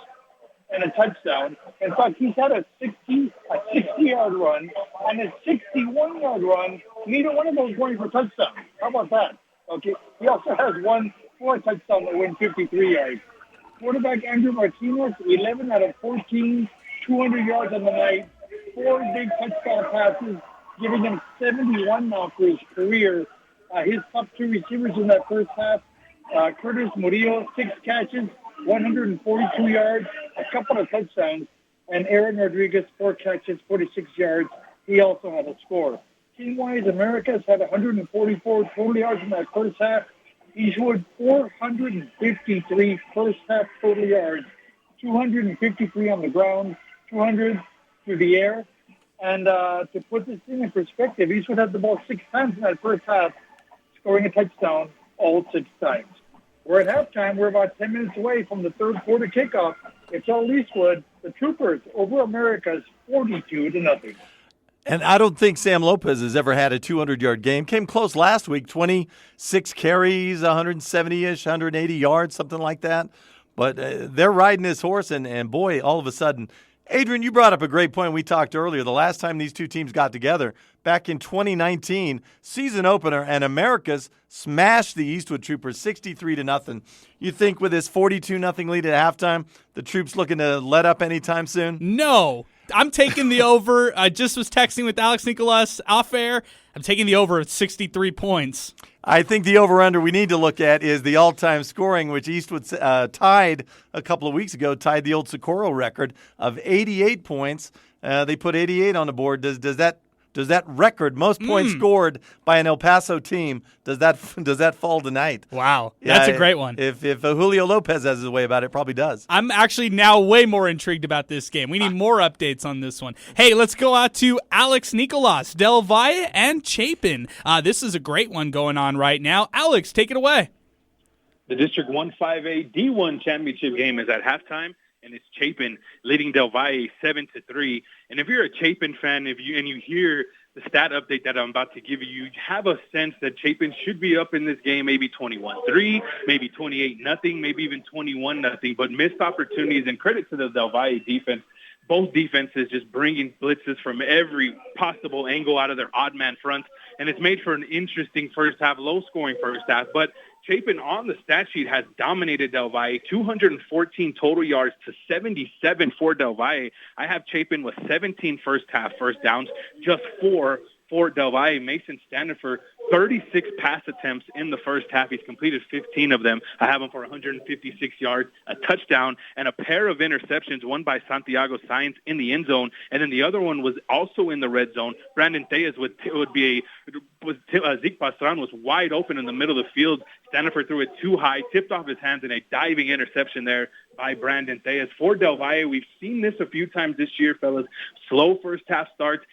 and a touchdown. In fact, he's had a 60-yard run and a 61-yard run. Neither one of those going for touchdowns. How about that? Okay. He also has one for a touchdown that went 53 yards. Quarterback Andrew Martinez, 11 out of 14, 200 yards on the night. 4 big touchdown passes, giving him 71 now for his career. His top 2 receivers in that first half, Curtis Murillo, 6 catches, 142 yards, a couple of touchdowns, and Aaron Rodriguez, 4 catches, 46 yards. He also had a score. Team-wise, Americas had 144 total yards in that first half. Eastwood, 453 first half total yards, 253 on the ground, 200 through the air. And to put this thing in perspective, Eastwood had the ball 6 times in that first half, scoring a touchdown all 6 times. We're at halftime. We're about 10 minutes away from the third quarter kickoff. It's all Eastwood, the Troopers, over Americas, 42-0. And I don't think Sam Lopez has ever had a 200-yard game. Came close last week, 26 carries, 170-ish, 180 yards, something like that. But they're riding this horse, and boy, all of a sudden – Adrian, you brought up a great point. We talked earlier. The last time these two teams got together, back in 2019, season opener, and Americas smashed the Eastwood Troopers 63-0. You think with this 42-0 lead at halftime, the Troops looking to let up anytime soon? No. I'm taking the over. I just was texting with Alex Nicolas off air. I'm taking the over at 63 points. I think the over-under we need to look at is the all-time scoring, which Eastwood tied a couple of weeks ago, tied the old Socorro record of 88 points. They put 88 on the board. Does that record, most points scored by an El Paso team, does that fall tonight? Wow, that's a great one. If Julio Lopez has his way about it, probably does. I'm actually now way more intrigued about this game. We need more updates on this one. Hey, let's go out to Alex Nicolas, Del Valle, and Chapin. This is a great one going on right now. Alex, take it away. The District 1-5A D1 championship game is at halftime, and it's Chapin leading Del Valle 7-3. And if you're a Chapin fan, and you hear the stat update that I'm about to give you, you have a sense that Chapin should be up in this game, maybe 21-3, maybe 28-0, maybe even 21-0. But missed opportunities, and credit to the Del Valle defense. Both defenses just bringing blitzes from every possible angle out of their odd man fronts, and it's made for an interesting first half, low-scoring first half. But Chapin on the stat sheet has dominated Del Valle, 214 total yards to 77 for Del Valle. I have Chapin with 17 first half first downs, just 4 for Del Valle. Mason Standifer, 36 pass attempts in the first half. He's completed 15 of them. I have him for 156 yards, a touchdown, and a pair of interceptions, one by Santiago Sainz in the end zone, and then the other one was also in the red zone. Brandon Tellez Zeke Pastran was wide open in the middle of the field. Standifer threw it too high, tipped off his hands, and a diving interception there by Brandon Tellez. For Del Valle, we've seen this a few times this year, fellas. Slow first half starts.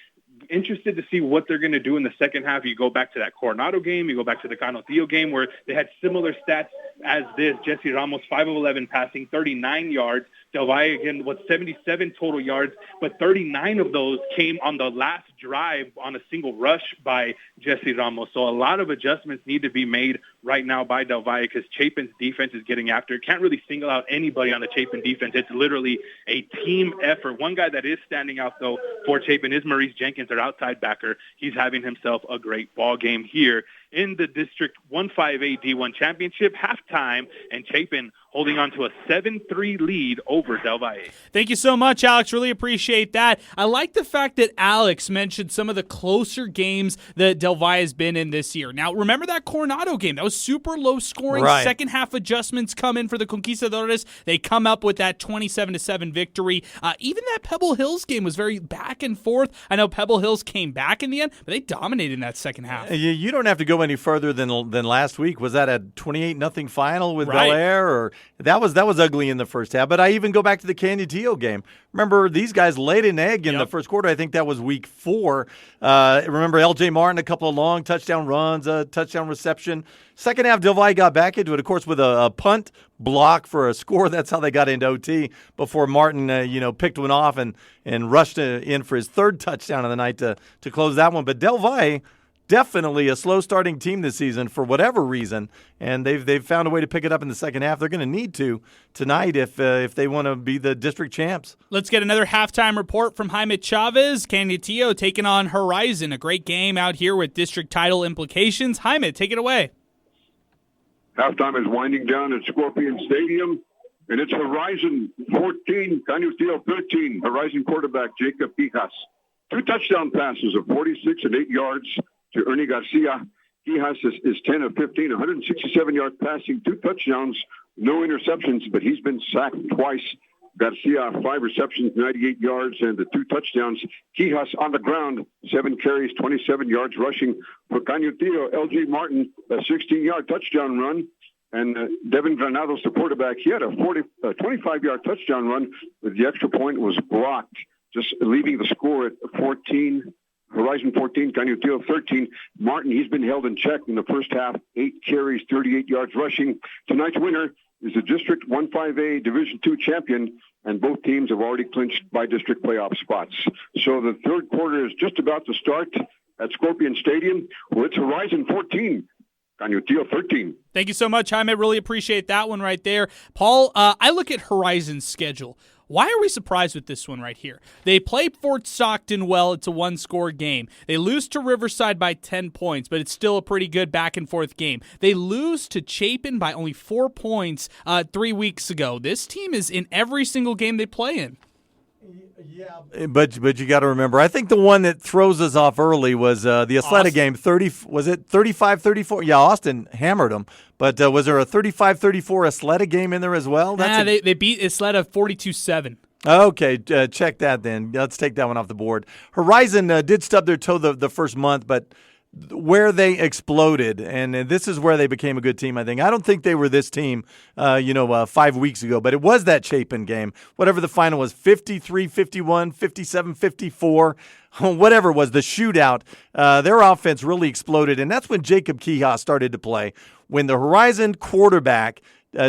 Interested to see what they're going to do in the second half. You go back to that Coronado game, you go back to the Canotillo game where they had similar stats as this. Jesse Ramos, 5 of 11 passing, 39 yards, Del Valle, again, with 77 total yards, but 39 of those came on the last drive on a single rush by Jesse Ramos. So a lot of adjustments need to be made right now by Del Valle because Chapin's defense is getting after it. Can't really single out anybody on the Chapin defense. It's literally a team effort. One guy that is standing out, though, for Chapin is Maurice Jenkins, their outside backer. He's having himself a great ball game here in the District 1-5A D1 Championship halftime, and Chapin holding on to a 7-3 lead over Del Valle. Thank you so much, Alex. Really appreciate that. I like the fact that Alex mentioned some of the closer games that Del Valle has been in this year. Now, remember that Coronado game? That was super low scoring. Right. Second half adjustments come in for the Conquistadores. They come up with that 27-7 victory. Even that Pebble Hills game was very back and forth. I know Pebble Hills came back in the end, but they dominated in that second half. You don't have to go any further than last week. Was that a 28-0 final with Bel Air? Or that was ugly in the first half. But I even go back to the Canutillo game. Remember, these guys laid an egg in the first quarter. I think that was week 4. Remember, L.J. Martin, a couple of long touchdown runs, a touchdown reception. Second half, Del Valle got back into it, of course, with a punt block for a score. That's how they got into OT before Martin, picked one off and rushed in for his third touchdown of the night to close that one. But Del Valle, definitely a slow starting team this season for whatever reason, and they've found a way to pick it up in the second half. They're going to need to tonight if they want to be the district champs. Let's get another halftime report from Jaime Chavez. Canutillo taking on Horizon. A great game out here with district title implications. Jaime, take it away. Halftime is winding down at Scorpion Stadium, and it's Horizon 14, Canutillo 13. Horizon quarterback Jacob Quijas. 2 touchdown passes of 46 and 8 yards to Ernie Garcia. Quijas is 10 of 15, 167-yard passing, 2 touchdowns, no interceptions, but he's been sacked twice. Garcia, 5 receptions, 98 yards, and the 2 touchdowns. Quijas on the ground, 7 carries, 27 yards rushing. For Canutillo, L.J. Martin, a 16-yard touchdown run. And Devin Granados, the quarterback, he had a 25-yard touchdown run, but the extra point was blocked, just leaving the score at 14. Horizon 14, Canutillo 13. Martin, he's been held in check in the first half, 8 carries, 38 yards rushing. Tonight's winner is the District 1-5A Division II champion, and both teams have already clinched by district playoff spots. So the third quarter is just about to start at Scorpion Stadium, where it's Horizon 14, Canutillo 13. Thank you so much, Jaime. Really appreciate that one right there. Paul, I look at Horizon's schedule. Why are we surprised with this one right here? They play Fort Stockton well. It's a 1-score game. They lose to Riverside by 10 points, but it's still a pretty good back-and-forth game. They lose to Chapin by only 4 points 3 weeks ago. This team is in every single game they play in. Yeah, but you got to remember, I think the one that throws us off early was the Isleta game. 30 was it 35-34? Yeah, Austin hammered them. But was there a 35-34 Isleta game in there as well? They beat Isleta 42-7. Okay, check that then. Let's take that one off the board. Horizon did stub their toe the first month, but where they exploded, and this is where they became a good team, I think. I don't think they were this team, 5 weeks ago, but it was that Chapin game. Whatever the final was, 53-51, 57-54, whatever it was, the shootout, their offense really exploded, and that's when Jacob Quijas started to play. When the Horizon quarterback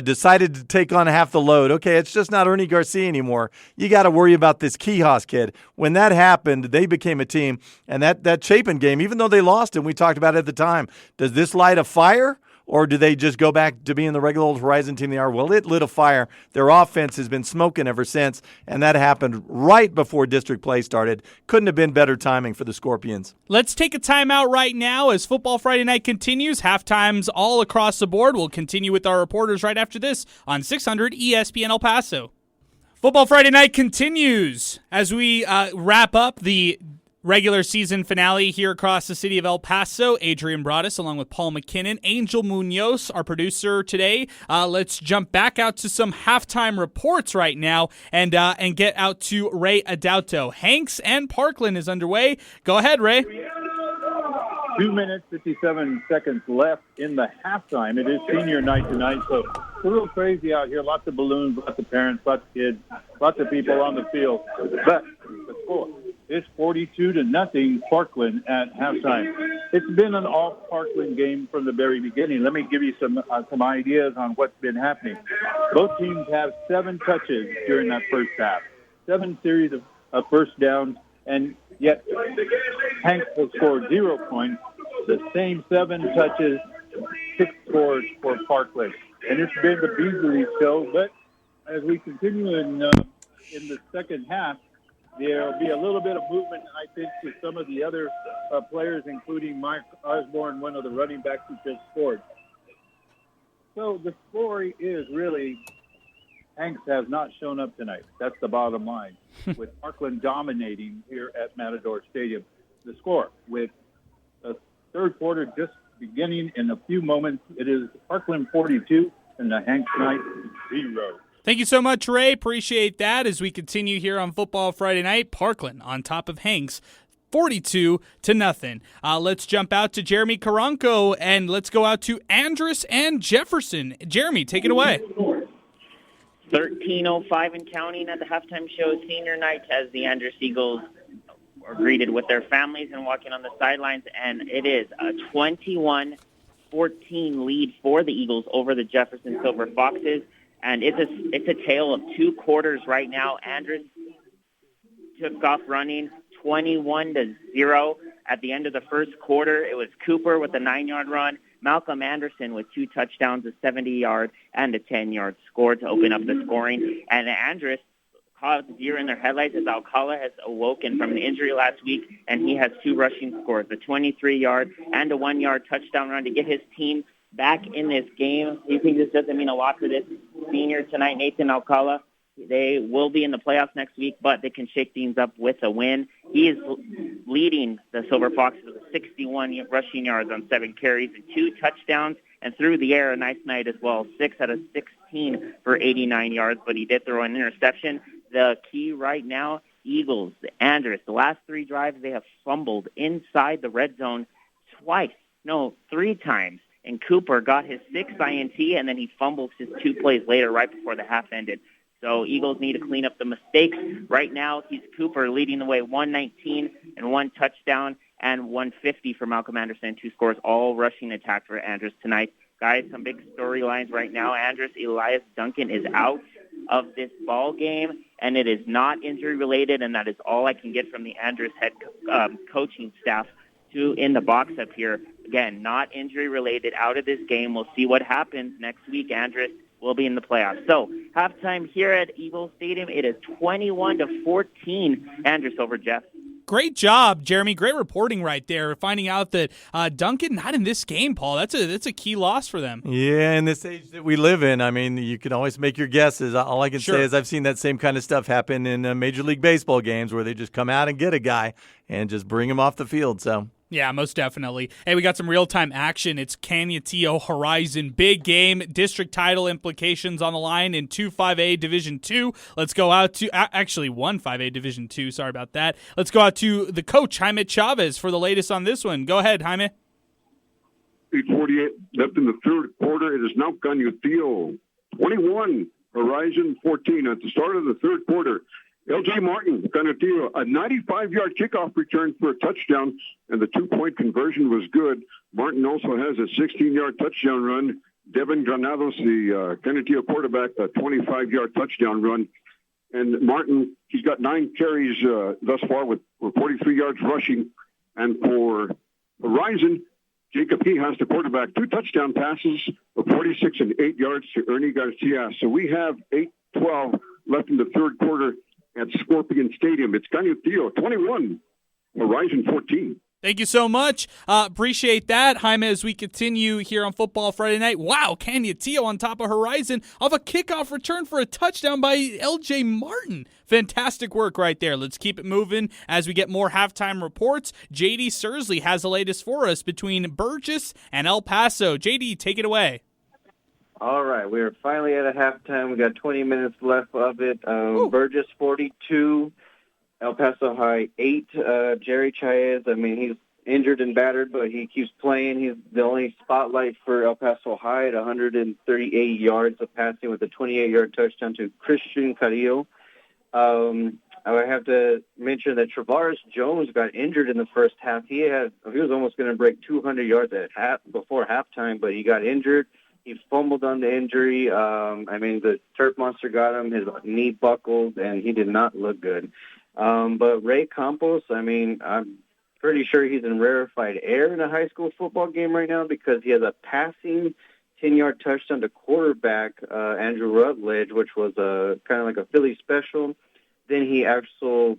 decided to take on half the load. Okay, it's just not Ernie Garcia anymore. You got to worry about this Quijas kid. When that happened, they became a team. And that Chapin game, even though they lost, and we talked about it at the time, does this light a fire? Or do they just go back to being the regular old Horizon team they are? Well, it lit a fire. Their offense has been smoking ever since, and that happened right before district play started. Couldn't have been better timing for the Scorpions. Let's take a timeout right now as Football Friday Night continues. Halftimes all across the board. We'll continue with our reporters right after this on 600 ESPN El Paso. Football Friday Night continues as we wrap up the regular season finale here across the city of El Paso. Adrian Broaddus along with Paul MacKinnon. Angel Munoz, our producer today. Let's jump back out to some halftime reports right now and get out to Ray Adauto. Hanks and Parkland is underway. Go ahead, Ray. 2 minutes, 57 seconds left in the halftime. It is senior night tonight, so it's a little crazy out here. Lots of balloons, lots of parents, lots of kids, lots of people on the field. But the score is 42-0 Parkland at halftime. it's been an all-Parkland game from the very beginning. Let me give you some ideas on what's been happening. Both teams have 7 touches during that first half, 7 series of first downs, and yet Hanks has scored 0 points. The same 7 touches, 6 scores for Parkland. And it's been the Beasley show, but as we continue in the second half, there will be a little bit of movement, I think, to some of the other players, including Mike Osborne, one of the running backs who just scored. So the story is really Hanks has not shown up tonight. That's the bottom line. With Parkland dominating here at Matador Stadium. The score, with the third quarter just beginning in a few moments, it is Parkland 42 and the Hanks Knights 0. Thank you so much, Ray. Appreciate that as we continue here on Football Friday Night. Parkland on top of Hanks, 42-0. Let's jump out to Jeremy Karanko, and let's go out to Andrus and Jefferson. Jeremy, take it away. 13:05 and counting at the halftime show senior night as the Andrus Eagles are greeted with their families and walking on the sidelines, and it is a 21-14 lead for the Eagles over the Jefferson Silver Foxes. And it's a tale of 2 quarters right now. Andrus took off running 21-0 at the end of the first quarter. It was Cooper with a 9-yard run, Malcolm Anderson with 2 touchdowns, a 70-yard and a 10-yard score to open up the scoring. And Andrus caught the deer in their headlights as Alcala has awoken from an injury last week, and he has 2 rushing scores, a 23-yard and a 1-yard touchdown run to get his team back in this game. You think this doesn't mean a lot for this senior tonight, Nathan Alcala? They will be in the playoffs next week, but they can shake things up with a win. He is leading the Silver Foxes with 61 rushing yards on 7 carries and 2 touchdowns, and through the air, a nice night as well, 6 out of 16 for 89 yards, but he did throw an interception. The key right now, Eagles, Andrus, the last 3 drives, they have fumbled inside the red zone 3 times. And Cooper got his 6th INT, and then he fumbles his 2 plays later right before the half ended. So Eagles need to clean up the mistakes. Right now, he's Cooper leading the way, 119 and 1 touchdown and 150 for Malcolm Anderson, 2 scores, all rushing attack for Andrus tonight. Guys, some big storylines right now. Andrus Elias Duncan is out of this ball game, and it is not injury-related, and that is all I can get from the Andrus head coaching staff in the box up here. Again, not injury-related, out of this game. We'll see what happens next week. Andrus will be in the playoffs. So, halftime here at Eagle Stadium, it is 21-14, Andrus over Jeff. Great job, Jeremy. Great reporting right there. Finding out that Duncan not in this game, Paul. That's a key loss for them. Yeah, in this age that we live in, I mean, you can always make your guesses. All I can say is I've seen that same kind of stuff happen in Major League Baseball games where they just come out and get a guy and just bring him off the field. So. Yeah, most definitely. Hey, we got some real-time action. It's Canutillo Horizon. Big game, district title implications on the line in 2-5A Division 2. Let's go out to, actually 1-5A Division 2, sorry about that. Let's go out to the coach, Jaime Chavez, for the latest on this one. Go ahead, Jaime. 8:48 left in the third quarter. It is now Canutillo 21, Horizon 14. At the start of the third quarter, L.J. Martin, Canutillo, a 95-yard kickoff return for a touchdown, and the 2-point conversion was good. Martin also has a 16-yard touchdown run. Devin Granados, the Canutillo quarterback, a 25-yard touchdown run. And Martin, he's got 9 carries thus far with 43 yards rushing. And for Horizon, Jacob Hihas, the quarterback, 2 touchdown passes of 46 and 8 yards to Ernie Garcia. So we have 8:12 left in the third quarter at Scorpion Stadium. It's Canutillo 21, Horizon 14. Thank you so much. Appreciate that, Jaime, as we continue here on Football Friday Night. Wow, Canutillo on top of Horizon off a kickoff return for a touchdown by L.J. Martin. Fantastic work right there. Let's keep it moving as we get more halftime reports. J.D. Sursley has the latest for us between Burgess and El Paso. J.D., take it away. All right, we're finally at a halftime. We got 20 minutes left of it. Burgess 42, El Paso High 8. Jerry Chaez, I mean, he's injured and battered, but he keeps playing. He's the only spotlight for El Paso High at 138 yards of passing with a 28-yard touchdown to Christian Carrillo. I would have to mention that Travaris Jones got injured in the first half. He was almost going to break 200 yards before halftime, but he got injured. He fumbled on the injury. The turf monster got him. His knee buckled, and he did not look good. But Ray Campos, I'm pretty sure he's in rarefied air in a high school football game right now because he has a passing 10-yard touchdown to quarterback Andrew Rutledge, which was kind of like a Philly special. Then he also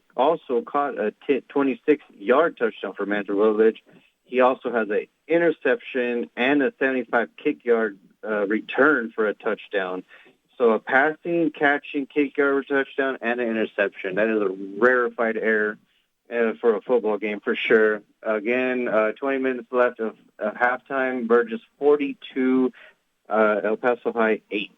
caught a 26-yard touchdown from Andrew Rutledge. He also has an interception and a 75 kick yard return for a touchdown. So a passing, catching, kick yard touchdown, and an interception. That is a rarefied air for a football game for sure. Again, 20 minutes left of halftime. Burgess 42, El Paso High 8.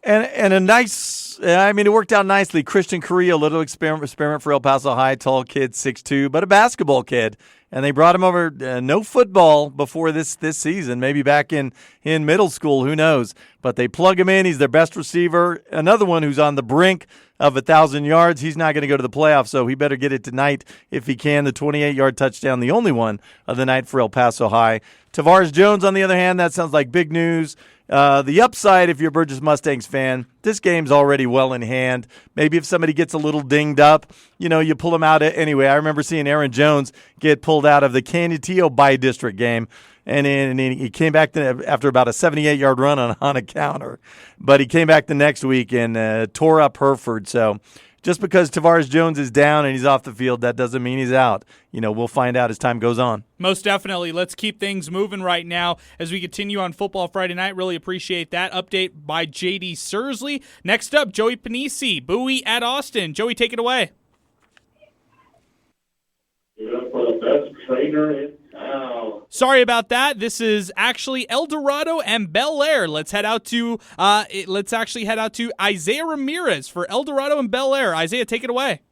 And a nice, it worked out nicely. Christian Correa, a little experiment for El Paso High, tall kid, 6'2", but a basketball kid. And they brought him over, no football before this season, maybe back in middle school, who knows. But they plug him in. He's their best receiver. Another one who's on the brink of 1,000 yards. He's not going to go to the playoffs, so he better get it tonight if he can. The 28-yard touchdown, the only one of the night for El Paso High. Travaris Jones, on the other hand, that sounds like big news. The upside, if you're a Burgess Mustangs fan, this game's already well in hand. Maybe if somebody gets a little dinged up, you pull him out anyway. I remember seeing Aaron Jones get pulled out of the Canutillo by-district game, and he came back after about a 78-yard run on a counter. But he came back the next week and tore up Hereford. So just because Travaris Jones is down and he's off the field, that doesn't mean he's out. We'll find out as time goes on. Most definitely. Let's keep things moving right now as we continue on Football Friday Night. Really appreciate that update by J.D. Sursley. Next up, Joey Panisi, Bowie at Austin. Joey, take it away. For the best trainer in town. Sorry about that. This is actually El Dorado and Bel Air. Let's head out to Isaiah Ramirez for El Dorado and Bel Air. Isaiah, take it away.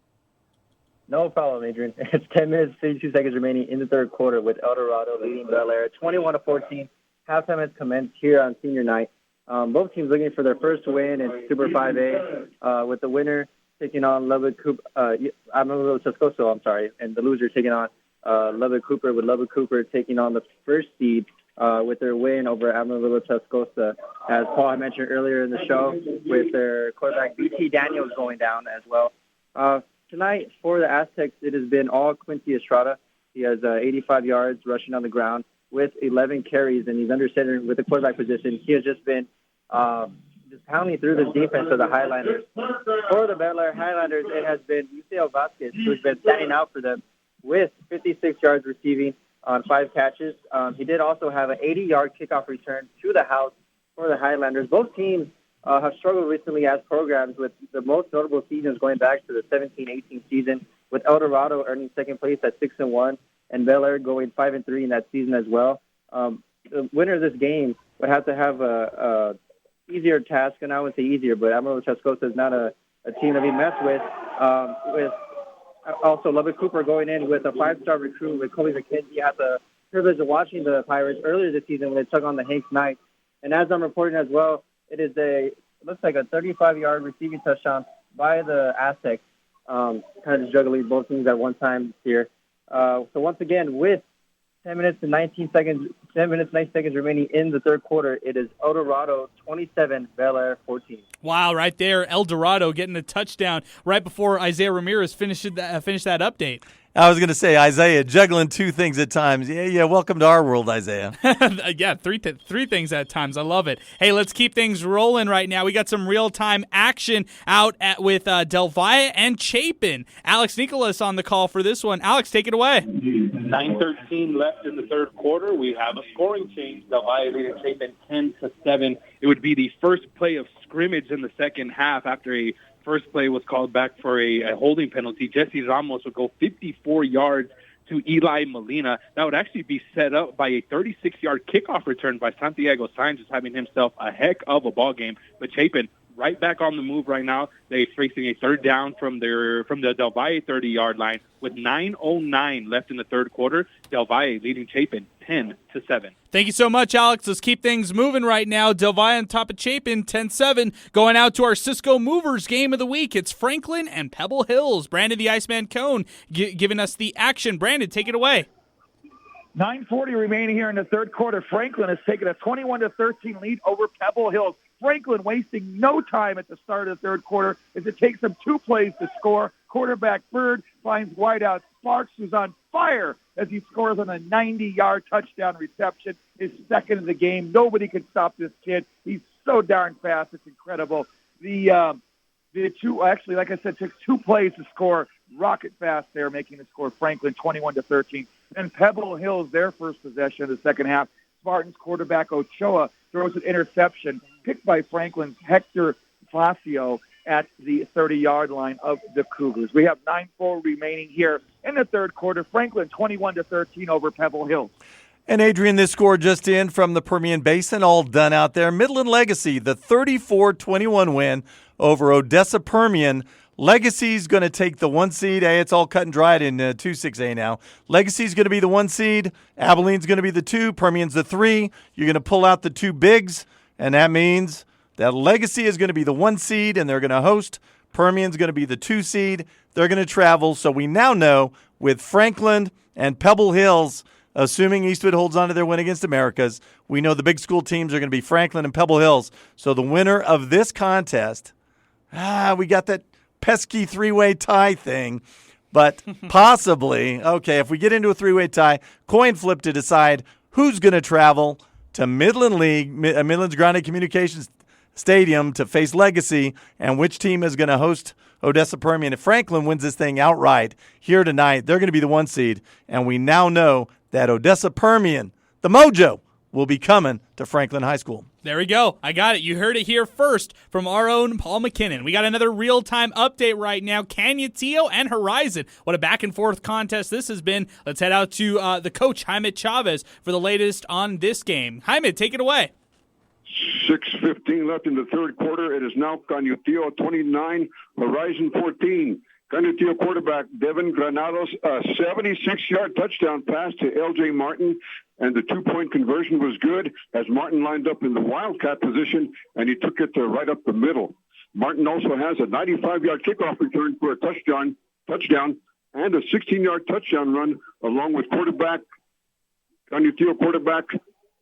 No problem, Adrian. It's 10 minutes, 52 seconds remaining in the third quarter with El Dorado leading Bel Air 21-14. Halftime has commenced here on senior night. Both teams looking for their first win in Super 5A, with the winner taking on Lubbock Cooper, Chascoso, and the loser taking on Lubbock Cooper, with Lubbock Cooper taking on the first seed with their win over Amarillo Chascosa. As Paul had mentioned earlier in the show, with their quarterback BT Daniels going down as well. Tonight, for the Aztecs, it has been all Quincy Estrada. He has 85 yards rushing on the ground with 11 carries, and he's under center with the quarterback position. He has just been just pounding through the defense of the Highlanders. For the Bel Air Highlanders, it has been Yuseo Vasquez who's been standing out for them with 56 yards receiving on 5 catches. He did also have an 80-yard kickoff return to the house for the Highlanders. Both teams have struggled recently as programs, with the most notable seasons going back to the 17-18 season, with El Dorado earning second place at 6-1 and Bel Air going 5-3 in that season as well. The winner of this game would have to have a easier task, and I wouldn't say easier, but Amarillo Chascosa is not a team to be messed with also Lubbock Cooper going in with a 5-star recruit with Colby McKenzie. He had the privilege of watching the Pirates earlier this season when they took on the Hanks Knights. And as I'm reporting as well, it looks like a 35-yard receiving touchdown by the Aztecs, kind of just juggling both teams at one time here. So once again, with 10 minutes 19 seconds remaining in the third quarter, it is El Dorado 27, Bel Air 14. Wow, right there, El Dorado getting a touchdown right before Isaiah Ramirez finished that update. I was going to say, Isaiah, juggling 2 things at times. Yeah, welcome to our world, Isaiah. Yeah, three things at times. I love it. Hey, let's keep things rolling right now. We got some real-time action out with Del Valle and Chapin. Alex Nicholas on the call for this one. Alex, take it away. 9:13 left in the third quarter. We have a scoring change. Del Valle leading Chapin 10-7. It would be the first play of scrimmage in the second half after a first play was called back for a holding penalty. Jesse Ramos would go 54 yards to Eli Molina. That would actually be set up by a 36-yard kickoff return by Santiago Sainz, just having himself a heck of a ball game. But Chapin right back on the move right now. They're facing a third down from the Del Valle 30-yard line with 9:09 left in the third quarter. Del Valle leading Chapin 10-7. Thank you so much, Alex. Let's keep things moving right now. Delvi on top of Chapin, 10-7. Going out to our Cisco Movers game of the week. It's Franklin and Pebble Hills. Brandon the Iceman Cone giving us the action. Brandon, take it away. 9:40 remaining here in the third quarter. Franklin has taken a 21-13 lead over Pebble Hills. Franklin wasting no time at the start of the third quarter as it takes them 2 plays to score. Quarterback Bird finds wideout Sparks, who's on fire as he scores on a 90-yard touchdown reception, his second of the game. Nobody can stop this kid. He's so darn fast. It's incredible. The two, actually, like I said, took 2 plays to score. Rocket fast there, making the score Franklin 21-13. And Pebble Hills, their first possession of the second half. Spartans quarterback Ochoa throws an interception picked by Franklin's Hector Facio at the 30-yard line of the Cougars. We have 9:4 remaining here in the third quarter. Franklin 21-13 over Pebble Hills. And Adrian, this score just in from the Permian Basin, all done out there. Midland Legacy, the 34-21 win over Odessa Permian. Legacy's going to take the 1 seed. Hey, it's all cut and dried in 2-6A now. Legacy's going to be the 1 seed. Abilene's going to be the 2. Permian's the 3. You're going to pull out the 2 bigs, and that means that Legacy is going to be the 1 seed, and they're going to host. Permian's going to be the 2 seed. They're going to travel. So we now know with Franklin and Pebble Hills, assuming Eastwood holds on to their win against Americas, we know the big school teams are going to be Franklin and Pebble Hills. So the winner of this contest, we got that pesky 3-way tie thing, but possibly, okay, if we get into a 3-way tie, coin flip to decide who's going to travel to Midland League, Midland's Grande Communications Stadium to face Legacy, and which team is going to host Odessa Permian. If Franklin wins this thing outright here tonight, they're going to be the 1 seed, and we now know that Odessa Permian, the Mojo, will be coming to Franklin High School. There we go. I got it. You heard it here first from our own Paul MacKinnon. We got another real-time update right now. Canutillo and Horizon. What a back-and-forth contest this has been. Let's head out to the coach, Jaime Chavez, for the latest on this game. Jaime, take it away. 6:15 left in the third quarter. It is now Canutillo 29, Horizon 14. Canutillo quarterback Devin Granados, a 76-yard touchdown pass to L.J. Martin, and the 2-point conversion was good as Martin lined up in the wildcat position, and he took it right up the middle. Martin also has a 95-yard kickoff return for a touchdown, and a 16-yard touchdown run, along with Canutillo quarterback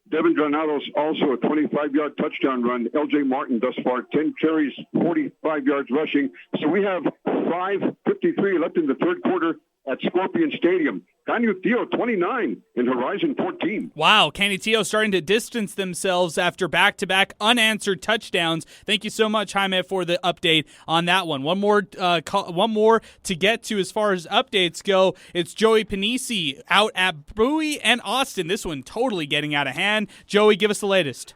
Devin Granados, also a 25-yard touchdown run. L.J. Martin thus far, 10 carries, 45 yards rushing. So we have 5:53 left in the third quarter at Scorpion Stadium. Canutillo 29 and Horizon 14. Wow, Canutillo starting to distance themselves after back-to-back unanswered touchdowns. Thank you so much, Jaime, for the update on that one. One more to get to as far as updates go. It's Joey Panisi out at Bowie and Austin. This one totally getting out of hand. Joey, give us the latest.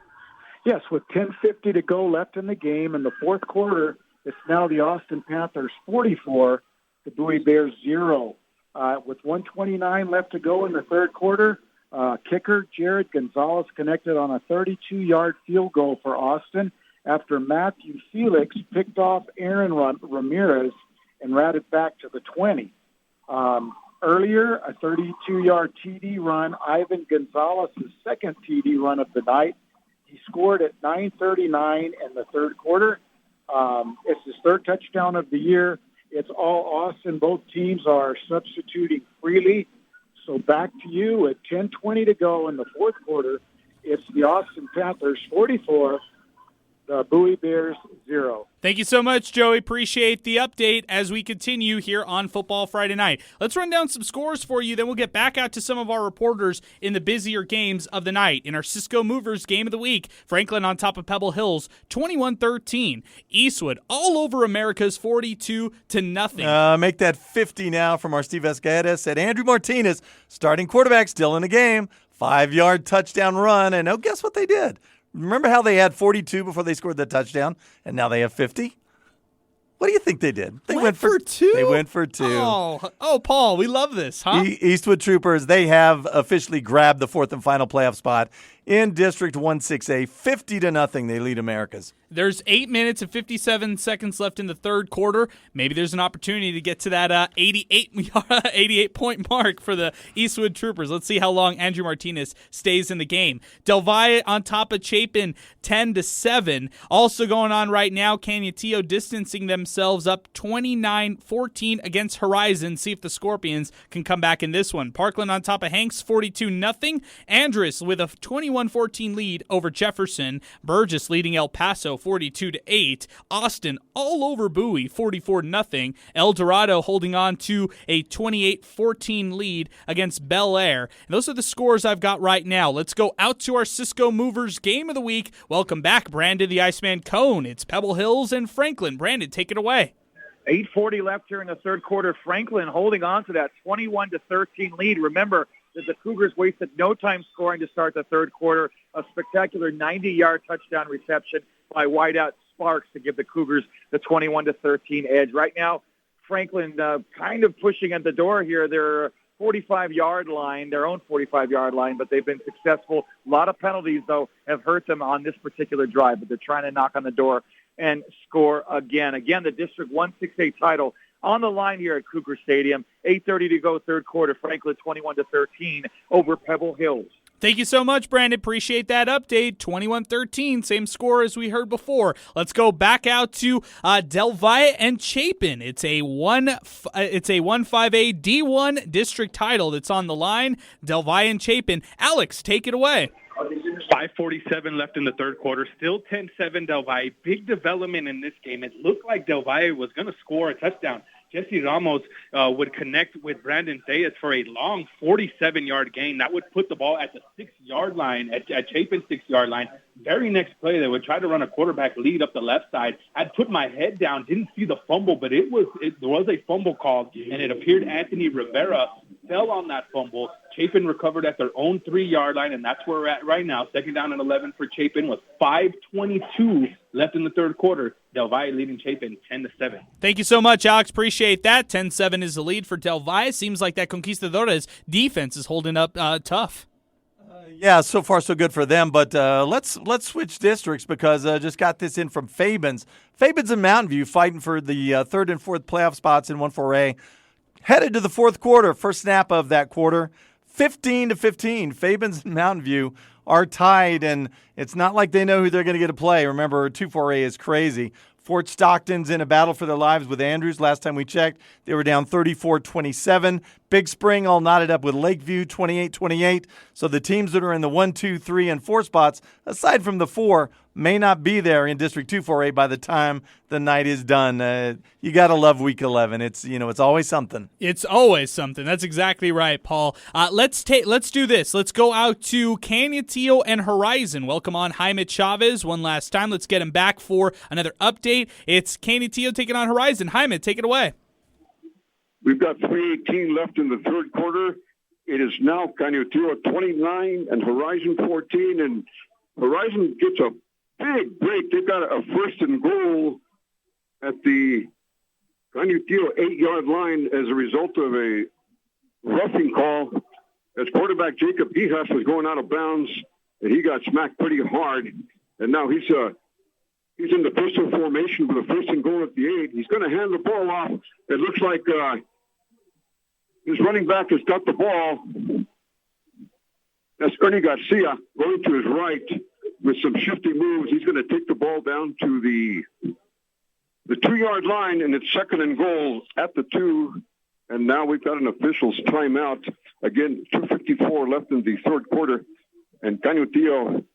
Yes, with 10:50 to go left in the game in the fourth quarter, it's now the Austin Panthers 44, the Bowie Bears 0. With 1:29 left to go in the third quarter, kicker Jared Gonzalez connected on a 32-yard field goal for Austin after Matthew Felix picked off Aaron Ramirez and routed back to the 20. Earlier, a 32-yard TD run, Ivan Gonzalez's second TD run of the night. He scored at 9:39 in the third quarter. It's his third touchdown of the year. It's all Austin. Both teams are substituting freely. So back to you at 10:20 to go in the fourth quarter. It's the Austin Panthers 44, the Bowie Bears 0. Thank you so much, Joey. Appreciate the update as we continue here on Football Friday Night. Let's run down some scores for you, then we'll get back out to some of our reporters in the busier games of the night. In our Cisco Movers game of the week, Franklin on top of Pebble Hills, 21-13. Eastwood all over America's 42-0. Make that 50 now from our Steve Escaeta. Said Andrew Martinez, starting quarterback, still in the game. 5-yard touchdown run, and guess what they did? Remember how they had 42 before they scored the touchdown, and now they have 50? What do you think they did? They went for 2? They went for 2. Oh, Paul, we love this, huh? Eastwood Troopers, they have officially grabbed the fourth and final playoff spot in District 16A. 50-0, they lead Americas. There's 8 minutes and 57 seconds left in the third quarter. Maybe there's an opportunity to get to that 88-point mark for the Eastwood Troopers. Let's see how long Andrew Martinez stays in the game. Del Valle on top of Chapin, 10-7. Also going on right now, Canutillo distancing themselves up 29-14 against Horizon. See if the Scorpions can come back in this one. Parkland on top of Hanks, 42-0. Andrus with a 21-14 lead over Jefferson. Burgess leading El Paso, 42-8. Austin all over Bowie, 44-0. El Dorado holding on to a 28-14 lead against Bel Air. And those are the scores I've got right now. Let's go out to our Cisco Movers Game of the Week. Welcome back, Brandon the Iceman Cone. It's Pebble Hills and Franklin. Brandon, take it away. 8:40 left here in the third quarter. Franklin holding on to that 21-13 lead. Remember that the Cougars wasted no time scoring to start the third quarter. A spectacular 90-yard touchdown reception by wideout Sparks to give the Cougars the 21-13 edge. Right now, Franklin kind of pushing at the door here. They're 45-yard line, their own 45-yard line, but they've been successful. A lot of penalties, though, have hurt them on this particular drive, but they're trying to knock on the door and score again. Again, the District 168 title on the line here at Cougar Stadium. 8:30 to go, third quarter. Franklin 21-13 over Pebble Hills. Thank you so much, Brandon. Appreciate that update. 21-13, same score as we heard before. Let's go back out to Del Valle and Chapin. It's a 1-5A D1 district title that's on the line. Del Valle and Chapin. Alex, take it away. 5:47 left in the third quarter. Still 10-7 Del Valle. Big development in this game. It looked like Del Valle was going to score a touchdown. Jesse Ramos would connect with Brandon Zayas for a long 47-yard gain. That would put the ball at the 6-yard line, at Chapin's 6-yard line. Very next play, they would try to run a quarterback lead up the left side. I'd put my head down, didn't see the fumble, but there was a fumble called, and it appeared Anthony Rivera fell on that fumble. Chapin recovered at their own 3-yard line, and that's where we're at right now. Second down and 11 for Chapin with 5:22 left in the third quarter. Del Valle leading Chapin 10-7. Thank you so much, Alex. Appreciate that. 10-7 is the lead for Del Valle. Seems like that Conquistadores defense is holding up tough. Yeah, so far so good for them. But let's switch districts because just got this in from Fabens. Fabens and Mountain View fighting for the third and fourth playoff spots in 1-4A. Headed to the fourth quarter, first snap of that quarter, 15-15. Fabens and Mountain View are tied, and it's not like they know who they're going to get to play. Remember, 2-4A is crazy. Fort Stockton's in a battle for their lives with Andrews. Last time we checked, they were down 34-27. Big Spring all knotted up with Lakeview 28-28. So the teams that are in the 1, 2, 3, and 4 spots, aside from the 4, may not be there in District 2-4A by the time the night is done. You got to love Week 11. It's always something. It's always something. That's exactly right, Paul. Let's do this. Let's go out to Canutillo and Horizon. Welcome on Jaime Chavez one last time. Let's get him back for another update. It's Canutillo taking on Horizon. Jaime, take it away. We've got 3:18 left in the third quarter. It is now Canutillo 29 and Horizon 14, and Horizon gets a big break. They've got a first and goal at the Canutillo 8-yard line as a result of a roughing call. As quarterback Jacob Hijas was going out of bounds, and he got smacked pretty hard. And now he's in the pistol formation with a first and goal at the 8. He's going to hand the ball off. It looks like his running back has got the ball. That's Ernie Garcia going to his right with some shifty moves. He's going to take the ball down to the 2-yard line, and it's second and goal at the 2. And now we've got an official's timeout. Again, 2:54 left in the third quarter. And Canutillo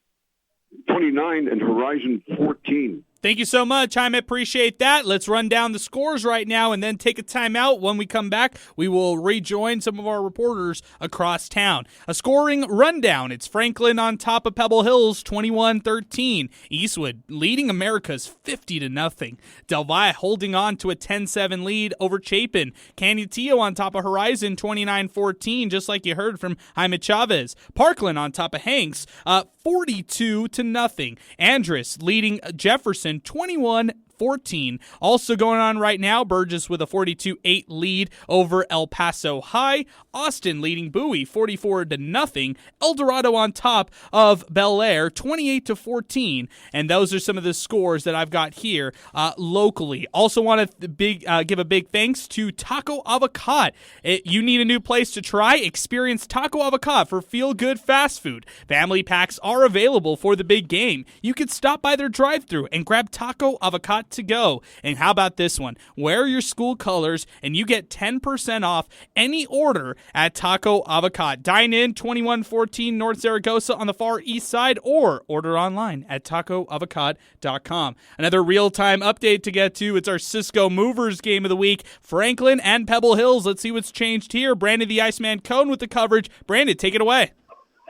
29 and Horizon 14. Thank you so much, Jaime. Appreciate that. Let's run down the scores right now and then take a timeout. When we come back, we will rejoin some of our reporters across town. A scoring rundown. It's Franklin on top of Pebble Hills, 21-13. Eastwood leading Americas 50-0. Del Valle holding on to a 10-7 lead over Chapin. Canutillo on top of Horizon, 29-14, just like you heard from Jaime Chavez. Parkland on top of Hanks, 42-0. Andrus leading Jefferson, 21-14. 14. Also going on right now, Burgess with a 42-8 lead over El Paso High. Austin leading Bowie 44-0. El Dorado on top of Bel Air 28-14. And those are some of the scores that I've got here locally. Also want to give a big thanks to Taco Avocado. You need a new place to try? Experience Taco Avocado for feel-good fast food. Family packs are available for the big game. You could stop by their drive-thru and grab Taco Avocado to go. And how about this one? Wear your school colors and you get 10% off any order at Taco Avocado. Dine in 2114 North Zaragoza on the far east side or order online at tacoavocado.com. Another real-time update to get to. It's our Cisco Movers game of the week. Franklin and Pebble Hills. Let's see what's changed here. Brandon the Iceman Cone with the coverage. Brandon, take it away.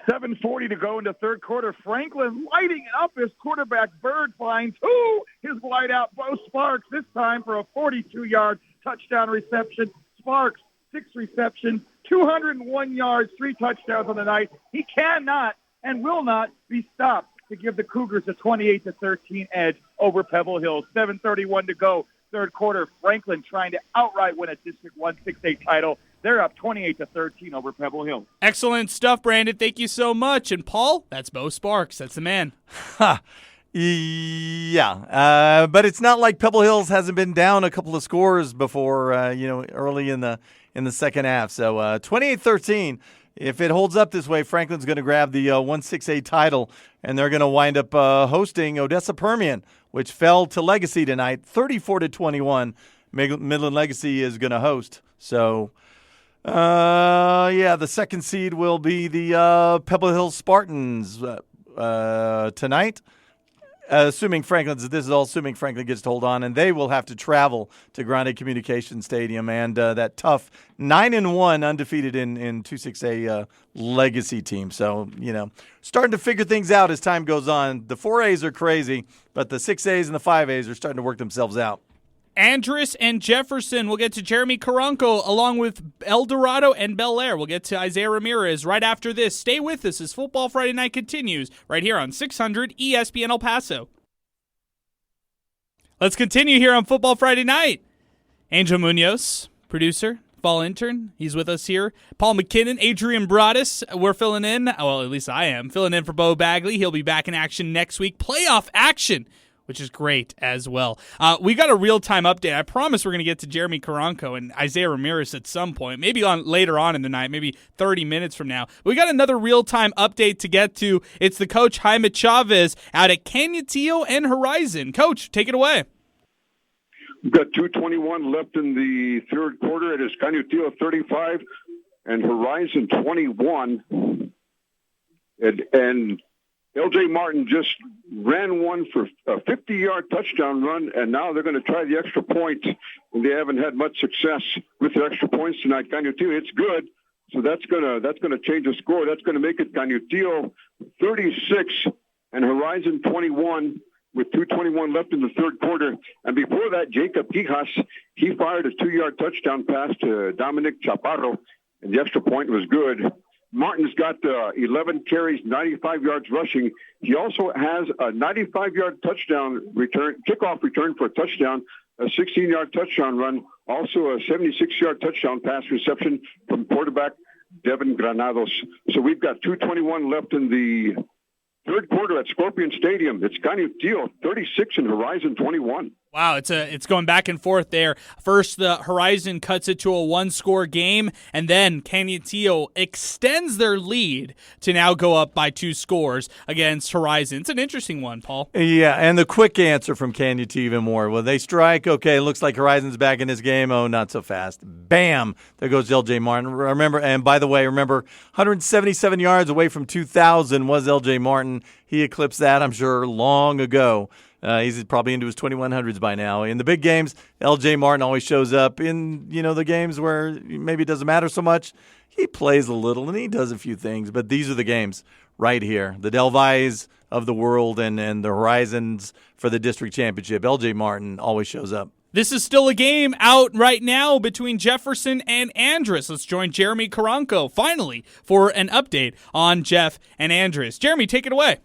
7:40 to go into third quarter. Franklin lighting it up. His quarterback, Bird, finds his wideout, Bo Sparks, this time for a 42-yard touchdown reception. Sparks, 6 receptions, 201 yards, 3 touchdowns on the night. He cannot and will not be stopped to give the Cougars a 28-13 edge over Pebble Hills. 7:31 to go. Third quarter, Franklin trying to outright win a District 1 6A title. They're up 28-13 over Pebble Hill. Excellent stuff, Brandon. Thank you so much. And Paul, that's Bo Sparks. That's the man. Yeah, but it's not like Pebble Hills hasn't been down a couple of scores before, early in the second half. So 28-13. If it holds up this way, Franklin's going to grab the 1-6A title, and they're going to wind up hosting Odessa Permian, which fell to Legacy tonight, 34-21. Midland Legacy is going to host. So, the second seed will be the Pebble Hills Spartans tonight. Assuming Franklin gets to hold on, and they will have to travel to Grande Communication Stadium and that tough 9-1 undefeated in 2-6A Legacy team. So, starting to figure things out as time goes on. The 4As are crazy, but the 6As and the 5As are starting to work themselves out. Andress and Jefferson. We'll get to Jeremy Caranco along with El Dorado and Bel Air. We'll get to Isaiah Ramirez right after this. Stay with us as Football Friday Night continues right here on 600 ESPN El Paso. Let's continue here on Football Friday Night. Angel Munoz, producer, fall intern. He's with us here. Paul MacKinnon, Adrian Broaddus. We're filling in. Well, at least I am. Filling in for Bo Bagley. He'll be back in action next week. Playoff action, which is great as well. We got a real-time update. I promise we're going to get to Jeremy Caranco and Isaiah Ramirez at some point, maybe later on in the night, maybe 30 minutes from now. We got another real-time update to get to. It's the coach, Jaime Chavez, out at Canutillo and Horizon. Coach, take it away. We've got 2:21 left in the third quarter. It is Canutillo 35 and Horizon 21. And LJ Martin just ran one for a 50-yard touchdown run, and now they're going to try the extra point. And they haven't had much success with the extra points tonight. Canutillo, it's good, so that's gonna change the score. That's going to make it Canutillo 36 and Horizon 21 with 2:21 left in the third quarter. And before that, Jacob Quijas, he fired a 2-yard touchdown pass to Dominic Chaparro, and the extra point was good. Martin's got 11 carries, 95 yards rushing. He also has a 95-yard kickoff return for a touchdown, a 16-yard touchdown run, also a 76-yard touchdown pass reception from quarterback Devin Granados. So we've got 2:21 left in the third quarter at Scorpion Stadium. It's Canutillo 36 and Horizon 21. Wow, it's going back and forth there. First, the Horizon cuts it to a 1-score game, and then Canutillo extends their lead to now go up by 2 scores against Horizon. It's an interesting one, Paul. Yeah, and the quick answer from Canutillo even more. Well, they strike. Okay, looks like Horizon's back in this game. Oh, not so fast. Bam! There goes L.J. Martin. Remember, 177 yards away from 2,000 was L.J. Martin. He eclipsed that, I'm sure, long ago. He's probably into his 2100s by now. In the big games, L.J. Martin always shows up. In the games where maybe it doesn't matter so much, he plays a little and he does a few things. But these are the games right here. The Del Valles of the world and the Horizons for the district championship. L.J. Martin always shows up. This is still a game out right now between Jefferson and Andress. Let's join Jeremy Caranco, finally, for an update on Jeff and Andress. Jeremy, take it away.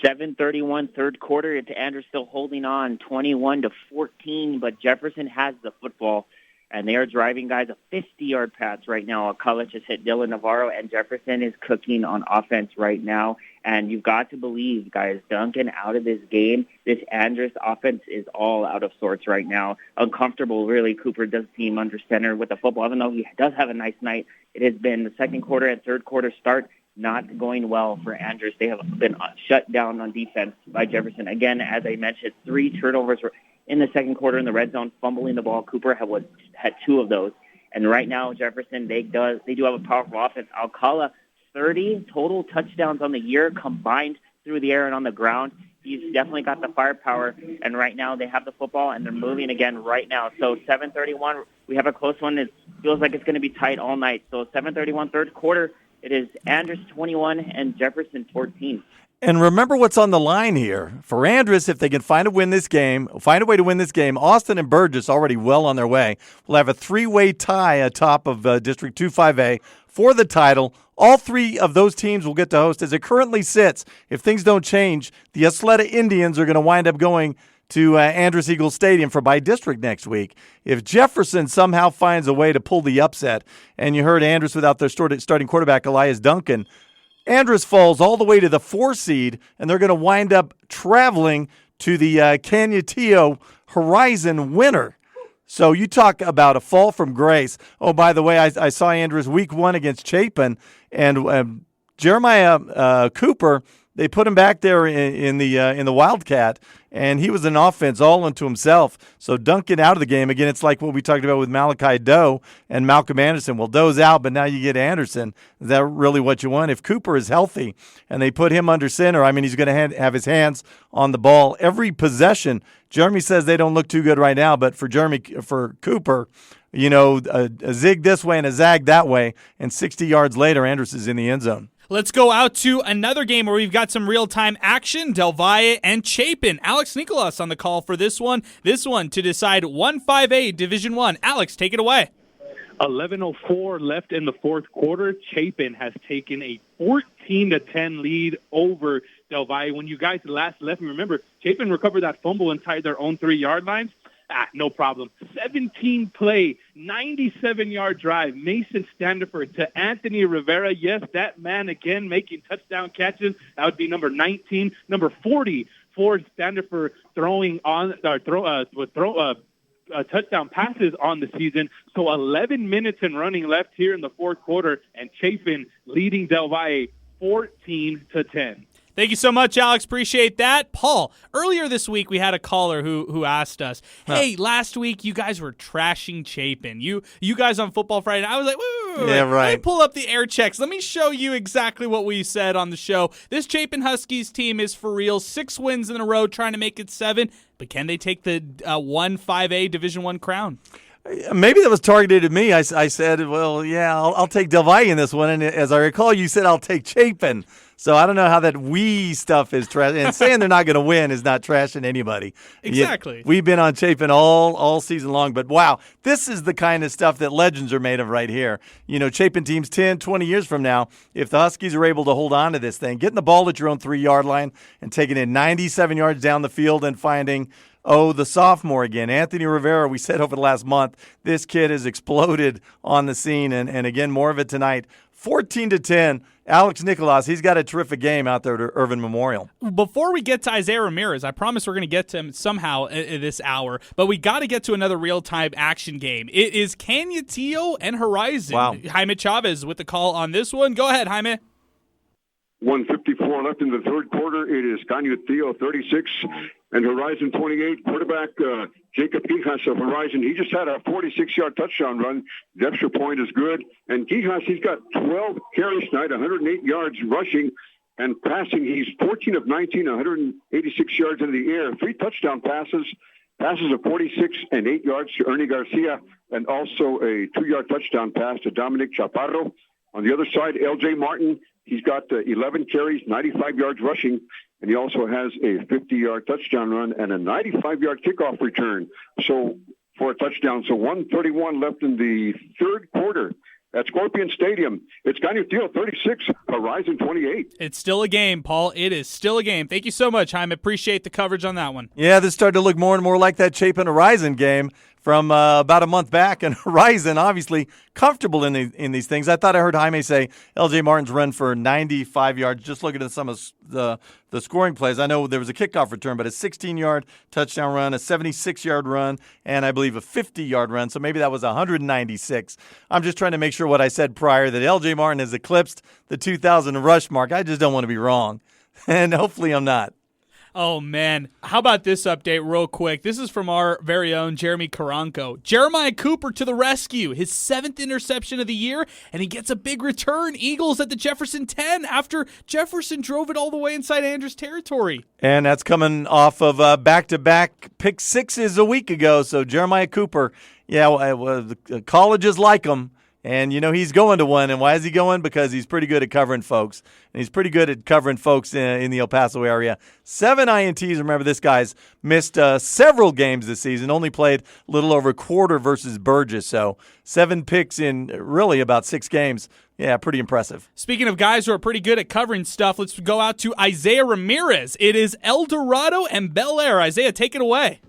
7:31 third quarter. It's Andrews still holding on 21-14, but Jefferson has the football, and they are driving, guys, a 50-yard pass right now. Alcala just hit Dylan Navarro, and Jefferson is cooking on offense right now. And you've got to believe, guys, Duncan out of this game. This Andrews offense is all out of sorts right now. Uncomfortable, really. Cooper does seem under center with the football, even though he does have a nice night. It has been the second quarter and third quarter start not going well for Andrews. They have been shut down on defense by Jefferson. Again, as I mentioned, 3 turnovers in the second quarter in the red zone, fumbling the ball. Cooper had 2 of those. And right now, Jefferson, they do have a powerful offense. Alcala, 30 total touchdowns on the year combined through the air and on the ground. He's definitely got the firepower. And right now, they have the football, and they're moving again right now. So 7:31, we have a close one. It feels like it's going to be tight all night. So 7:31 third quarter, it is Andrews 21 and Jefferson 14. And remember what's on the line here. For Andrews, if they can find a way to win this game, Austin and Burgess already well on their way. We'll have a 3-way tie atop of District 2-5A for the title. All 3 of those teams will get to host. As it currently sits, if things don't change, the Ysleta Indians are going to wind up going to Andrews Eagle Stadium for by-district next week. If Jefferson somehow finds a way to pull the upset, and you heard Andrews without their starting quarterback, Elias Duncan, Andrews falls all the way to the 4 seed, and they're going to wind up traveling to the Canutillo Horizon winner. So you talk about a fall from grace. Oh, by the way, I saw Andrews week 1 against Chapin, and Jeremiah Cooper, they put him back there in the Wildcat, and he was an offense all unto himself. So Duncan out of the game. Again, it's like what we talked about with Malachi Doe and Malcolm Anderson. Well, Doe's out, but now you get Anderson. Is that really what you want? If Cooper is healthy and they put him under center, I mean, he's going to have his hands on the ball every possession. Jeremy says they don't look too good right now, but for Cooper, you know, a zig this way and a zag that way, and 60 yards later, Andrews is in the end zone. Let's go out to another game where we've got some real-time action. Del Valle and Chapin. Alex Nicolas on the call for this one. This one to decide 1-5A Division I. Alex, take it away. 11:04 left in the fourth quarter. Chapin has taken a 14-10 lead over Del Valle. When you guys last left me, remember, Chapin recovered that fumble inside their own 3-yard lines. No problem. 17-play, 97-yard drive. Mason Standiford to Anthony Rivera. Yes, that man again making touchdown catches. That would be number 19. Number 40 for Standiford throwing on touchdown passes on the season. So 11 minutes and running left here in the fourth quarter, and Chapin leading Del Valle 14-10. Thank you so much, Alex. Appreciate that. Paul, earlier this week we had a caller who asked us, hey, last week you guys were trashing Chapin. You guys on Football Friday. I was like, wait. Yeah, right. Let me pull up the air checks. Let me show you exactly what we said on the show. This Chapin Huskies team is for real. 6 wins in a row, trying to make it 7. But can they take the 1-5A Division I crown? Maybe that was targeted at me. I said, well, yeah, I'll take Del Valle in this one. And as I recall, you said I'll take Chapin. So I don't know how that we stuff is trash. And saying they're not going to win is not trashing anybody. Exactly. We've been on Chapin all season long. But, wow, this is the kind of stuff that legends are made of right here. You know, Chapin teams 10, 20 years from now, if the Huskies are able to hold on to this thing, getting the ball at your own 3-yard line and taking it 97 yards down the field and finding – the sophomore again, Anthony Rivera. We said over the last month, this kid has exploded on the scene, and again, more of it tonight. 14-10, Alex Nicolas, he's got a terrific game out there at Irvin Memorial. Before we get to Isaiah Ramirez, I promise we're going to get to him somehow this hour, but we got to get to another real-time action game. It is Canutillo and Horizon. Wow. Jaime Chavez with the call on this one. Go ahead, Jaime. 1:54 left in the third quarter. It is Canutillo 36 and Horizon 28. Quarterback Jacob Quijas of Horizon. He just had a 46-yard touchdown run. The extra point is good. And Quijas, he's got 12 carries tonight, 108 yards rushing and passing. He's 14 of 19, 186 yards in the air. 3 touchdown passes of 46 and 8 yards to Ernie Garcia, and also a 2-yard touchdown pass to Dominic Chaparro. On the other side, L.J. Martin. He's got 11 carries, 95 yards rushing, and he also has a 50-yard touchdown run and a 95-yard kickoff return. So for a touchdown. So 1:31 left in the third quarter at Scorpion Stadium. It's Guiney Field 36, Horizon 28. It's still a game, Paul. It is still a game. Thank you so much, Jaime. Appreciate the coverage on that one. Yeah, this started to look more and more like that Chapin Horizon game from about a month back, and Horizon obviously comfortable in these things. I thought I heard Jaime say L.J. Martin's run for 95 yards. Just looking at some of the scoring plays, I know there was a kickoff return, but a 16-yard touchdown run, a 76-yard run, and I believe a 50-yard run, so maybe that was 196. I'm just trying to make sure what I said prior, that L.J. Martin has eclipsed the 2,000 rush mark. I just don't want to be wrong, and hopefully I'm not. Oh, man. How about this update real quick? This is from our very own Jeremy Karanko. Jeremiah Cooper to the rescue. His 7th interception of the year, and he gets a big return. Eagles at the Jefferson 10 after Jefferson drove it all the way inside Andrews territory. And that's coming off of back-to-back pick sixes a week ago. So Jeremiah Cooper, the colleges like him. And, he's going to one. And why is he going? Because he's pretty good at covering folks. And he's pretty good at covering folks in the El Paso area. 7 INTs. Remember, this guy's missed several games this season. Only played a little over a quarter versus Burgess. So 7 picks in really about 6 games. Yeah, pretty impressive. Speaking of guys who are pretty good at covering stuff, let's go out to Isaiah Ramirez. It is El Dorado and Bel Air. Isaiah, take it away.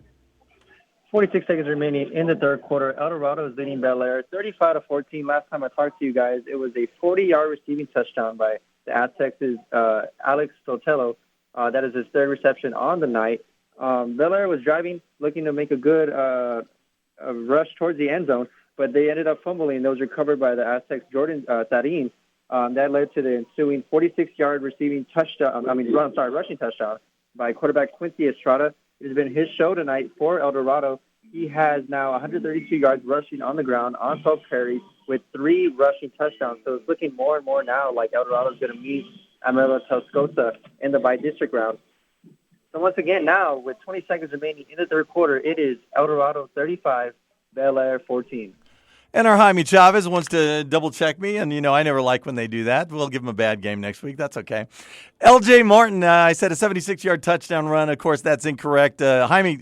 46 seconds remaining in the third quarter. El Dorado is leading Bel Air 35-14. Last time I talked to you guys, it was a 40-yard receiving touchdown by the Aztecs' Alex Sotelo. That is his 3rd reception on the night. Bel Air was driving, looking to make a good rush towards the end zone, but they ended up fumbling. Those recovered by the Aztecs' Jordan Sarin. That led to the ensuing 46-yard rushing touchdown by quarterback Quincy Estrada. It has been his show tonight for El Dorado. He has now 132 yards rushing on the ground on 12 carries with 3 rushing touchdowns. So it's looking more and more now like El Dorado is going to meet Amarillo Tascosa in the by-district round. So once again now, with 20 seconds remaining in the third quarter, it is El Dorado 35, Bel Air 14. And our Jaime Chavez wants to double-check me, and, I never like when they do that. We'll give him a bad game next week. That's okay. L.J. Martin, I said a 76-yard touchdown run. Of course, that's incorrect. Jaime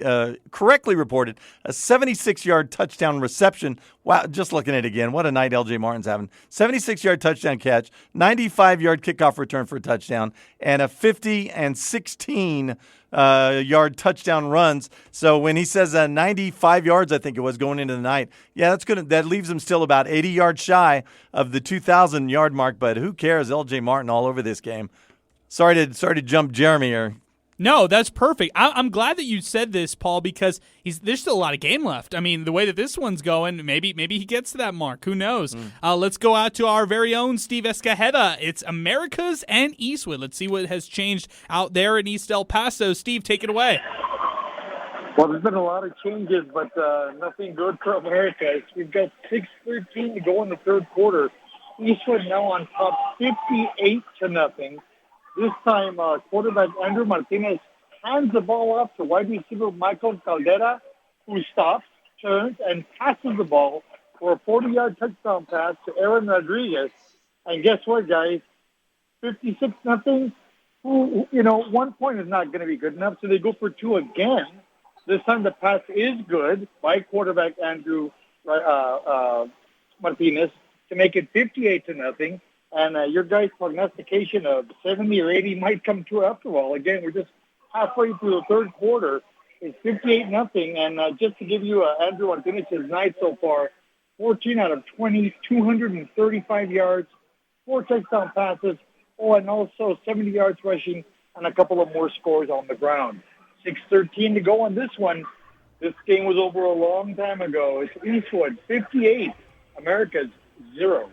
correctly reported a 76-yard touchdown reception. Wow, just looking at it again, what a night L.J. Martin's having. 76-yard touchdown catch, 95-yard kickoff return for a touchdown, and a 50 and 16 yard touchdown runs. So when he says 95 yards, I think it was going into the night, that's good. That leaves him still about 80 yards shy of the 2,000 yard mark. But who cares? L.J. Martin all over this game. Sorry to jump Jeremy here. No, that's perfect. I'm glad that you said this, Paul, because there's still a lot of game left. I mean, the way that this one's going, maybe he gets to that mark. Who knows? Let's go out to our very own Steve Escajeda. It's Americas and Eastwood. Let's see what has changed out there in East El Paso. Steve, take it away. Well, there's been a lot of changes, but nothing good for Americas. We've got 6:13 to go in the third quarter. Eastwood now on top 58-0. This time, quarterback Andrew Martinez hands the ball off to wide receiver Michael Caldera, who stops, turns, and passes the ball for a 40-yard touchdown pass to Aaron Rodriguez. And guess what, guys? 56-0. 1 point is not going to be good enough, so they go for 2 again. This time the pass is good by quarterback Andrew Martinez to make it 58-0. And your guys' prognostication of 70 or 80 might come true after all. Again, we're just halfway through the third quarter. It's 58-0. And just to give you Andrew Martinez's night so far, 14 out of 20, 235 yards, 4 touchdown passes, and also 70 yards rushing, and a couple of more scores on the ground. 6:13 to go on this one. This game was over a long time ago. It's Eastwood 58, America's 0.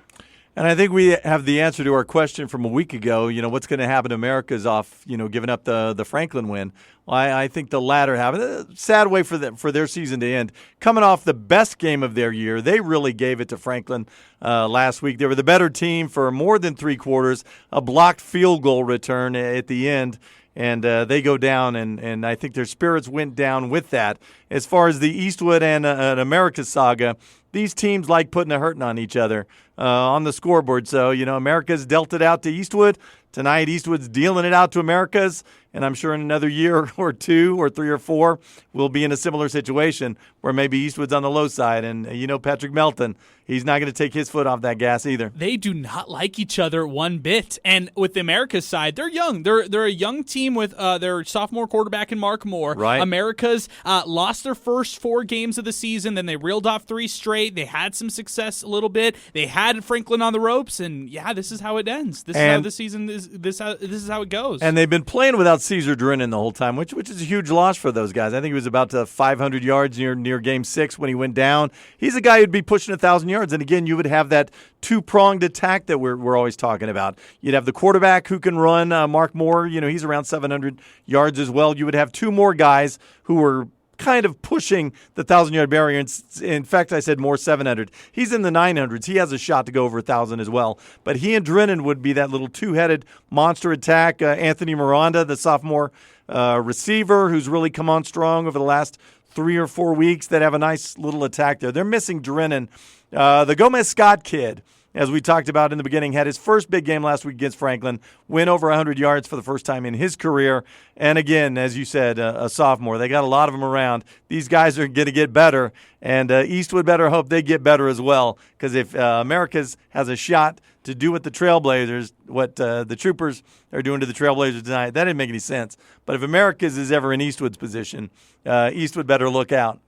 And I think we have the answer to our question from a week ago. What's going to happen to America's off, giving up the Franklin win. Well, I think the latter happened. A sad way for their season to end. Coming off the best game of their year, they really gave it to Franklin last week. They were the better team for more than 3 quarters, a blocked field goal return at the end. And they go down, and I think their spirits went down with that. As far as the Eastwood and America saga, these teams like putting a hurting on each other. on the scoreboard. So, America's dealt it out to Eastwood. Tonight, Eastwood's dealing it out to America's, and I'm sure in another year or 2 or 3 or 4, we'll be in a similar situation where maybe Eastwood's on the low side. And, Patrick Melton, he's not going to take his foot off that gas either. They do not like each other one bit. And with the America's side, they're young. They're a young team with their sophomore quarterback in Mark Moore. Right. America's lost their first 4 games of the season. Then they reeled off 3 straight. They had some success a little bit. They had Franklin on the ropes. And, this is how it ends. This is how the season is. This is how it goes. And they've been playing without Caesar Drennan the whole time, which is a huge loss for those guys. I think he was about 500 yards near Game 6 when he went down. He's a guy who'd be pushing 1,000 yards. And again, you would have that 2-pronged attack that we're always talking about. You'd have the quarterback who can run, Mark Moore. He's around 700 yards as well. You would have 2 more guys who were kind of pushing the 1,000-yard barrier. In fact, I said more 700. He's in the 900s. He has a shot to go over 1,000 as well. But he and Drennan would be that little 2-headed monster attack. Anthony Miranda, the sophomore receiver, who's really come on strong over the last 3 or 4 weeks, that have a nice little attack there. They're missing Drennan. The Gomez Scott kid, as we talked about in the beginning, had his first big game last week against Franklin, went over 100 yards for the first time in his career. And again, as you said, a sophomore. They got a lot of them around. These guys are going to get better, and Eastwood better hope they get better as well, because if America's has a shot to do what the Trailblazers, what the Troopers are doing to the Trailblazers tonight, that didn't make any sense. But if America's is ever in Eastwood's position, Eastwood better look out.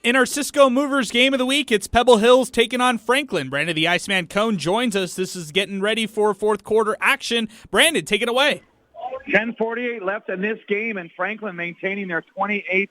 In our Cisco Movers game of the week, it's Pebble Hills taking on Franklin. Brandon the Iceman Cone joins us. This is getting ready for fourth quarter action. Brandon, take it away. 10:48 left in this game, and Franklin maintaining their 28-13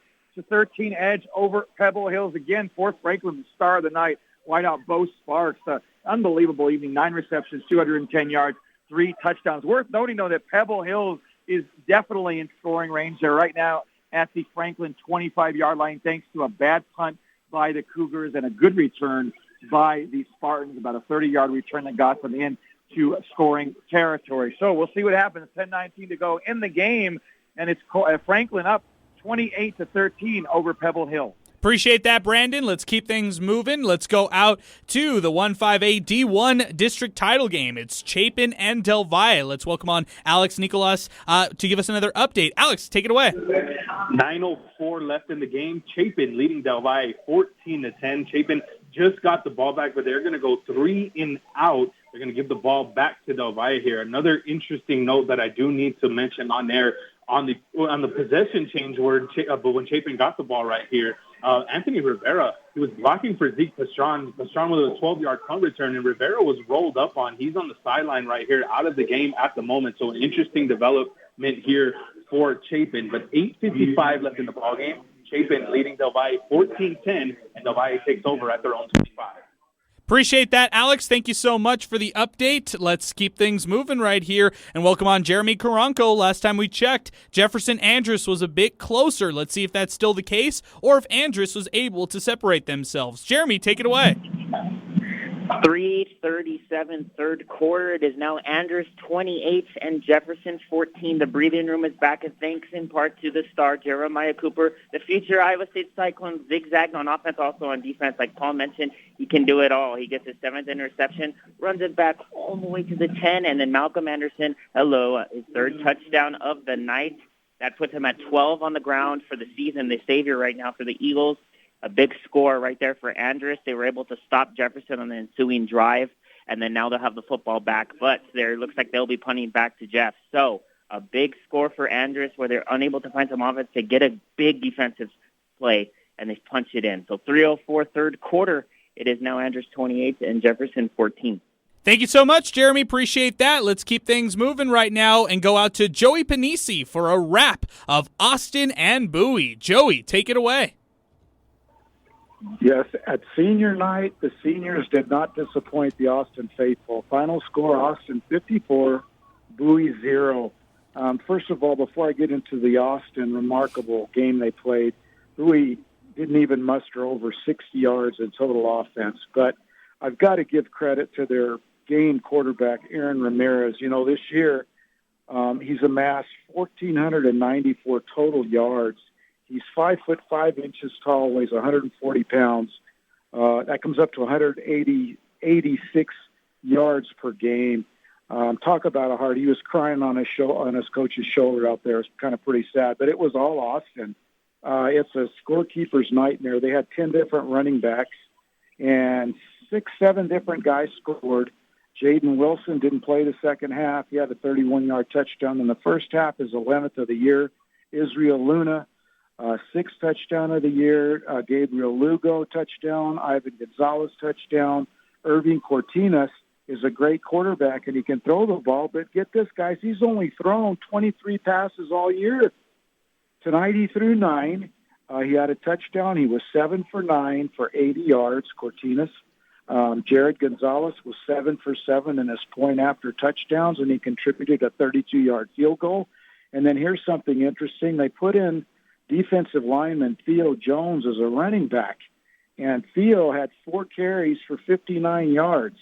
edge over Pebble Hills. Again, for Franklin, the star of the night, wideout Bo Sparks. Unbelievable evening, 9 receptions, 210 yards, 3 touchdowns. Worth noting, though, that Pebble Hills is definitely in scoring range. They're right now at the Franklin 25-yard line, thanks to a bad punt by the Cougars and a good return by the Spartans, about a 30-yard return that got them into scoring territory. So we'll see what happens. 10:19 to go in the game, and it's Franklin up 28-13 over Pebble Hill. Appreciate that, Brandon. Let's keep things moving. Let's go out to the 1-5A D1 district title game. It's Chapin and Del Valle. Let's welcome on Alex Nicolas to give us another update. Alex, take it away. 9:04 left in the game. Chapin leading Del Valle 14-10. Chapin just got the ball back, but they're going to go 3 and out. They're going to give the ball back to Del Valle here. Another interesting note that I do need to mention on there, on the possession change word, but when Chapin got the ball right here, Anthony Rivera, he was blocking for Zeke Pastron. Pastron with a 12-yard punt return, and Rivera was rolled up on. He's on the sideline right here, out of the game at the moment. So an interesting development here for Chapin. But 8:55 left in the ballgame. Chapin leading Del Valle 14-10, and Del Valle takes over at their own 25. Appreciate that, Alex. Thank you so much for the update. Let's keep things moving right here and welcome on Jeremy Karanko. Last time we checked, Jefferson Andrus was a bit closer. Let's see if that's still the case or if Andrus was able to separate themselves. Jeremy, take it away. 3:37 third quarter. It is now Andrus 28 and Jefferson 14. The breathing room is back, and thanks in part to the star, Jeremiah Cooper. The future Iowa State Cyclones zigzagging on offense, also on defense. Like Paul mentioned, he can do it all. He gets his 7th interception, runs it back all the way to the 10, and then Malcolm Anderson, his 3rd touchdown of the night. That puts him at 12 on the ground for the season, the savior right now for the Eagles. A big score right there for Andrus. They were able to stop Jefferson on the ensuing drive, and then now they'll have the football back. But there looks like they'll be punting back to Jeff. So a big score for Andrus where they're unable to find some offense to get a big defensive play, and they punch it in. So 3:04 third quarter. It is now Andrus 28 and Jefferson 14. Thank you so much, Jeremy. Appreciate that. Let's keep things moving right now and go out to Joey Panisi for a wrap of Austin and Bowie. Joey, take it away. Yes, at senior night, the seniors did not disappoint the Austin faithful. Final score, Austin 54, Bowie 0. First of all, before I get into the Austin remarkable game they played, Bowie didn't even muster over 60 yards in total offense. But I've got to give credit to their game quarterback, Aaron Ramirez. This year he's amassed 1,494 total yards. He's 5'5" tall, weighs 140 pounds. That comes up to 186 yards per game. Talk about a heart. He was crying on his coach's shoulder out there. It's kind of pretty sad, but it was all Austin. It's a scorekeeper's nightmare. They had 10 different running backs, and 6-7 different guys scored. Jaden Wilson didn't play the second half. He had a 31-yard touchdown in the first half, his 11th of the year. Israel Luna, 6th touchdown of the year. Gabriel Lugo, touchdown. Ivan Gonzalez, touchdown. Irving Cortinas is a great quarterback, and he can throw the ball. But get this, guys, he's only thrown 23 passes all year. Tonight he threw 9. He had a touchdown. He was 7 for 9 for 80 yards, Cortinas. Jared Gonzalez was 7 for 7 in his point-after touchdowns, and he contributed a 32-yard field goal. And then here's something interesting. They put in defensive lineman Theo Jones as a running back, and Theo had 4 carries for 59 yards.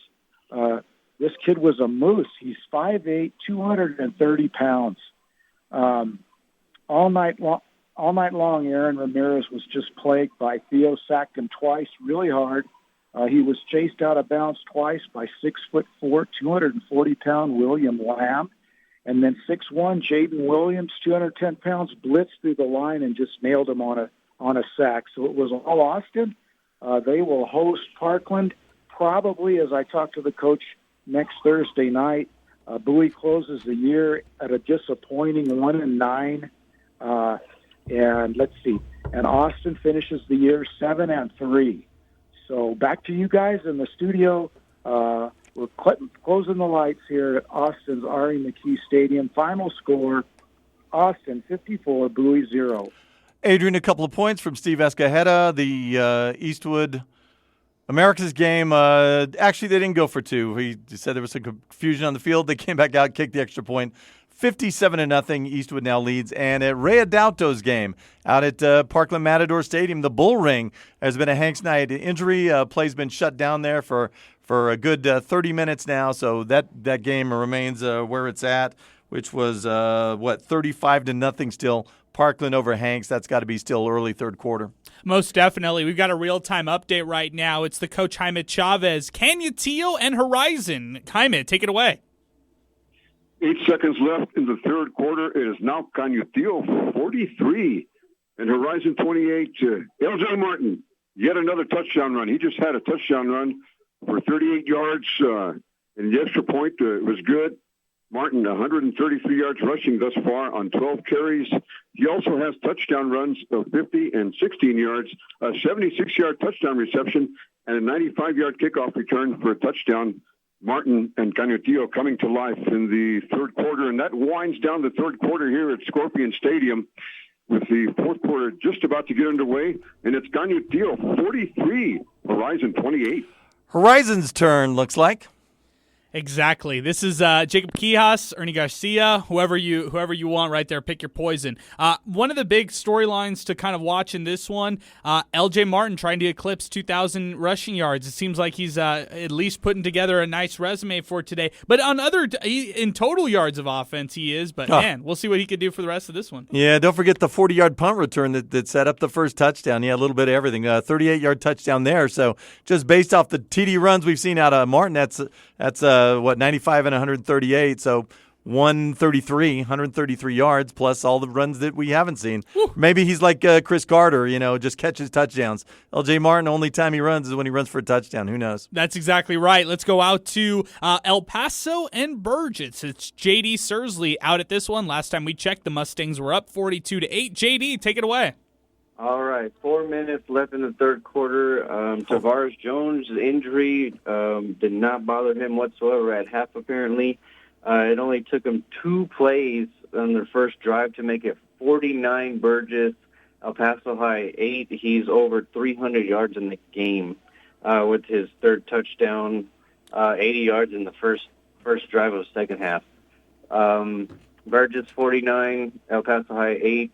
This kid was a moose. He's 5'8", 230 pounds. All night long, Aaron Ramirez was just plagued by Theo. Sacked him twice really hard. He was chased out of bounds twice by 6'4", 240-pound William Lamb. And then 6'1", Jaden Williams, 210 pounds, blitzed through the line and just nailed him on a sack. So it was all Austin. They will host Parkland probably, as I talk to the coach, next Thursday night. Bowie closes the year at a disappointing 1-9. And let's see. And Austin finishes the year 7-3. So back to you guys in the studio. We're closing the lights here at Austin's R.E. McKee Stadium. Final score, Austin 54, Bowie 0. Adrian, a couple of points from Steve Escajeda. The Eastwood America's game, actually they didn't go for 2. He said there was some confusion on the field. They came back out, kicked the extra point. 57-0, Eastwood now leads. And at Ray Adauto's game out at Parkland Matador Stadium, the Bull Ring has been a Hanks Knight injury. Play's been shut down there for a good 30 minutes now. So that game remains where it's at, which was, 35-0 still. Parkland over Hanks. That's got to be still early third quarter. Most definitely. We've got a real-time update right now. It's the coach Jaime Chavez, Canutillo, and Horizon. Jaime, take it away. 8 seconds left in the third quarter. It is now Canutillo 43 and Horizon 28. LJ Martin, yet another touchdown run. He just had a touchdown run for 38 yards, and the extra point was good. Martin, 133 yards rushing thus far on 12 carries. He also has touchdown runs of 50 and 16 yards, a 76-yard touchdown reception, and a 95-yard kickoff return for a touchdown. Martin and Canutillo coming to life in the third quarter, and that winds down the third quarter here at Scorpion Stadium with the fourth quarter just about to get underway, and it's Canutillo 43, Horizon 28. Horizon's turn, looks like. Exactly. This is Jacob Quijas, Ernie Garcia, whoever you want right there. Pick your poison. One of the big storylines to kind of watch in this one, LJ Martin trying to eclipse 2,000 rushing yards. It seems like he's at least putting together a nice resume for today. But on in total yards of offense, he is. But man, we'll see what he could do for the rest of this one. Yeah, don't forget the 40-yard punt return that set up the first touchdown. Yeah, a little bit of everything. 38-yard touchdown there. So just based off the TD runs we've seen out of Martin, that's 95 and 138, so 133 yards, plus all the runs that we haven't seen. Woo. Maybe he's like Chris Carter, just catches touchdowns. LJ Martin, only time he runs is when he runs for a touchdown. Who knows? That's exactly right. Let's go out to El Paso and Burgess. It's J.D. Sursley out at this one. Last time we checked, the Mustangs were up 42-8. J.D., take it away. All right, 4 minutes left in the third quarter. Tavares Jones' injury did not bother him whatsoever at half, apparently. It only took him 2 plays on their first drive to make it 49 Burgess, El Paso High 8. He's over 300 yards in the game with his third touchdown, 80 yards in the first drive of the second half. Burgess 49, El Paso High 8.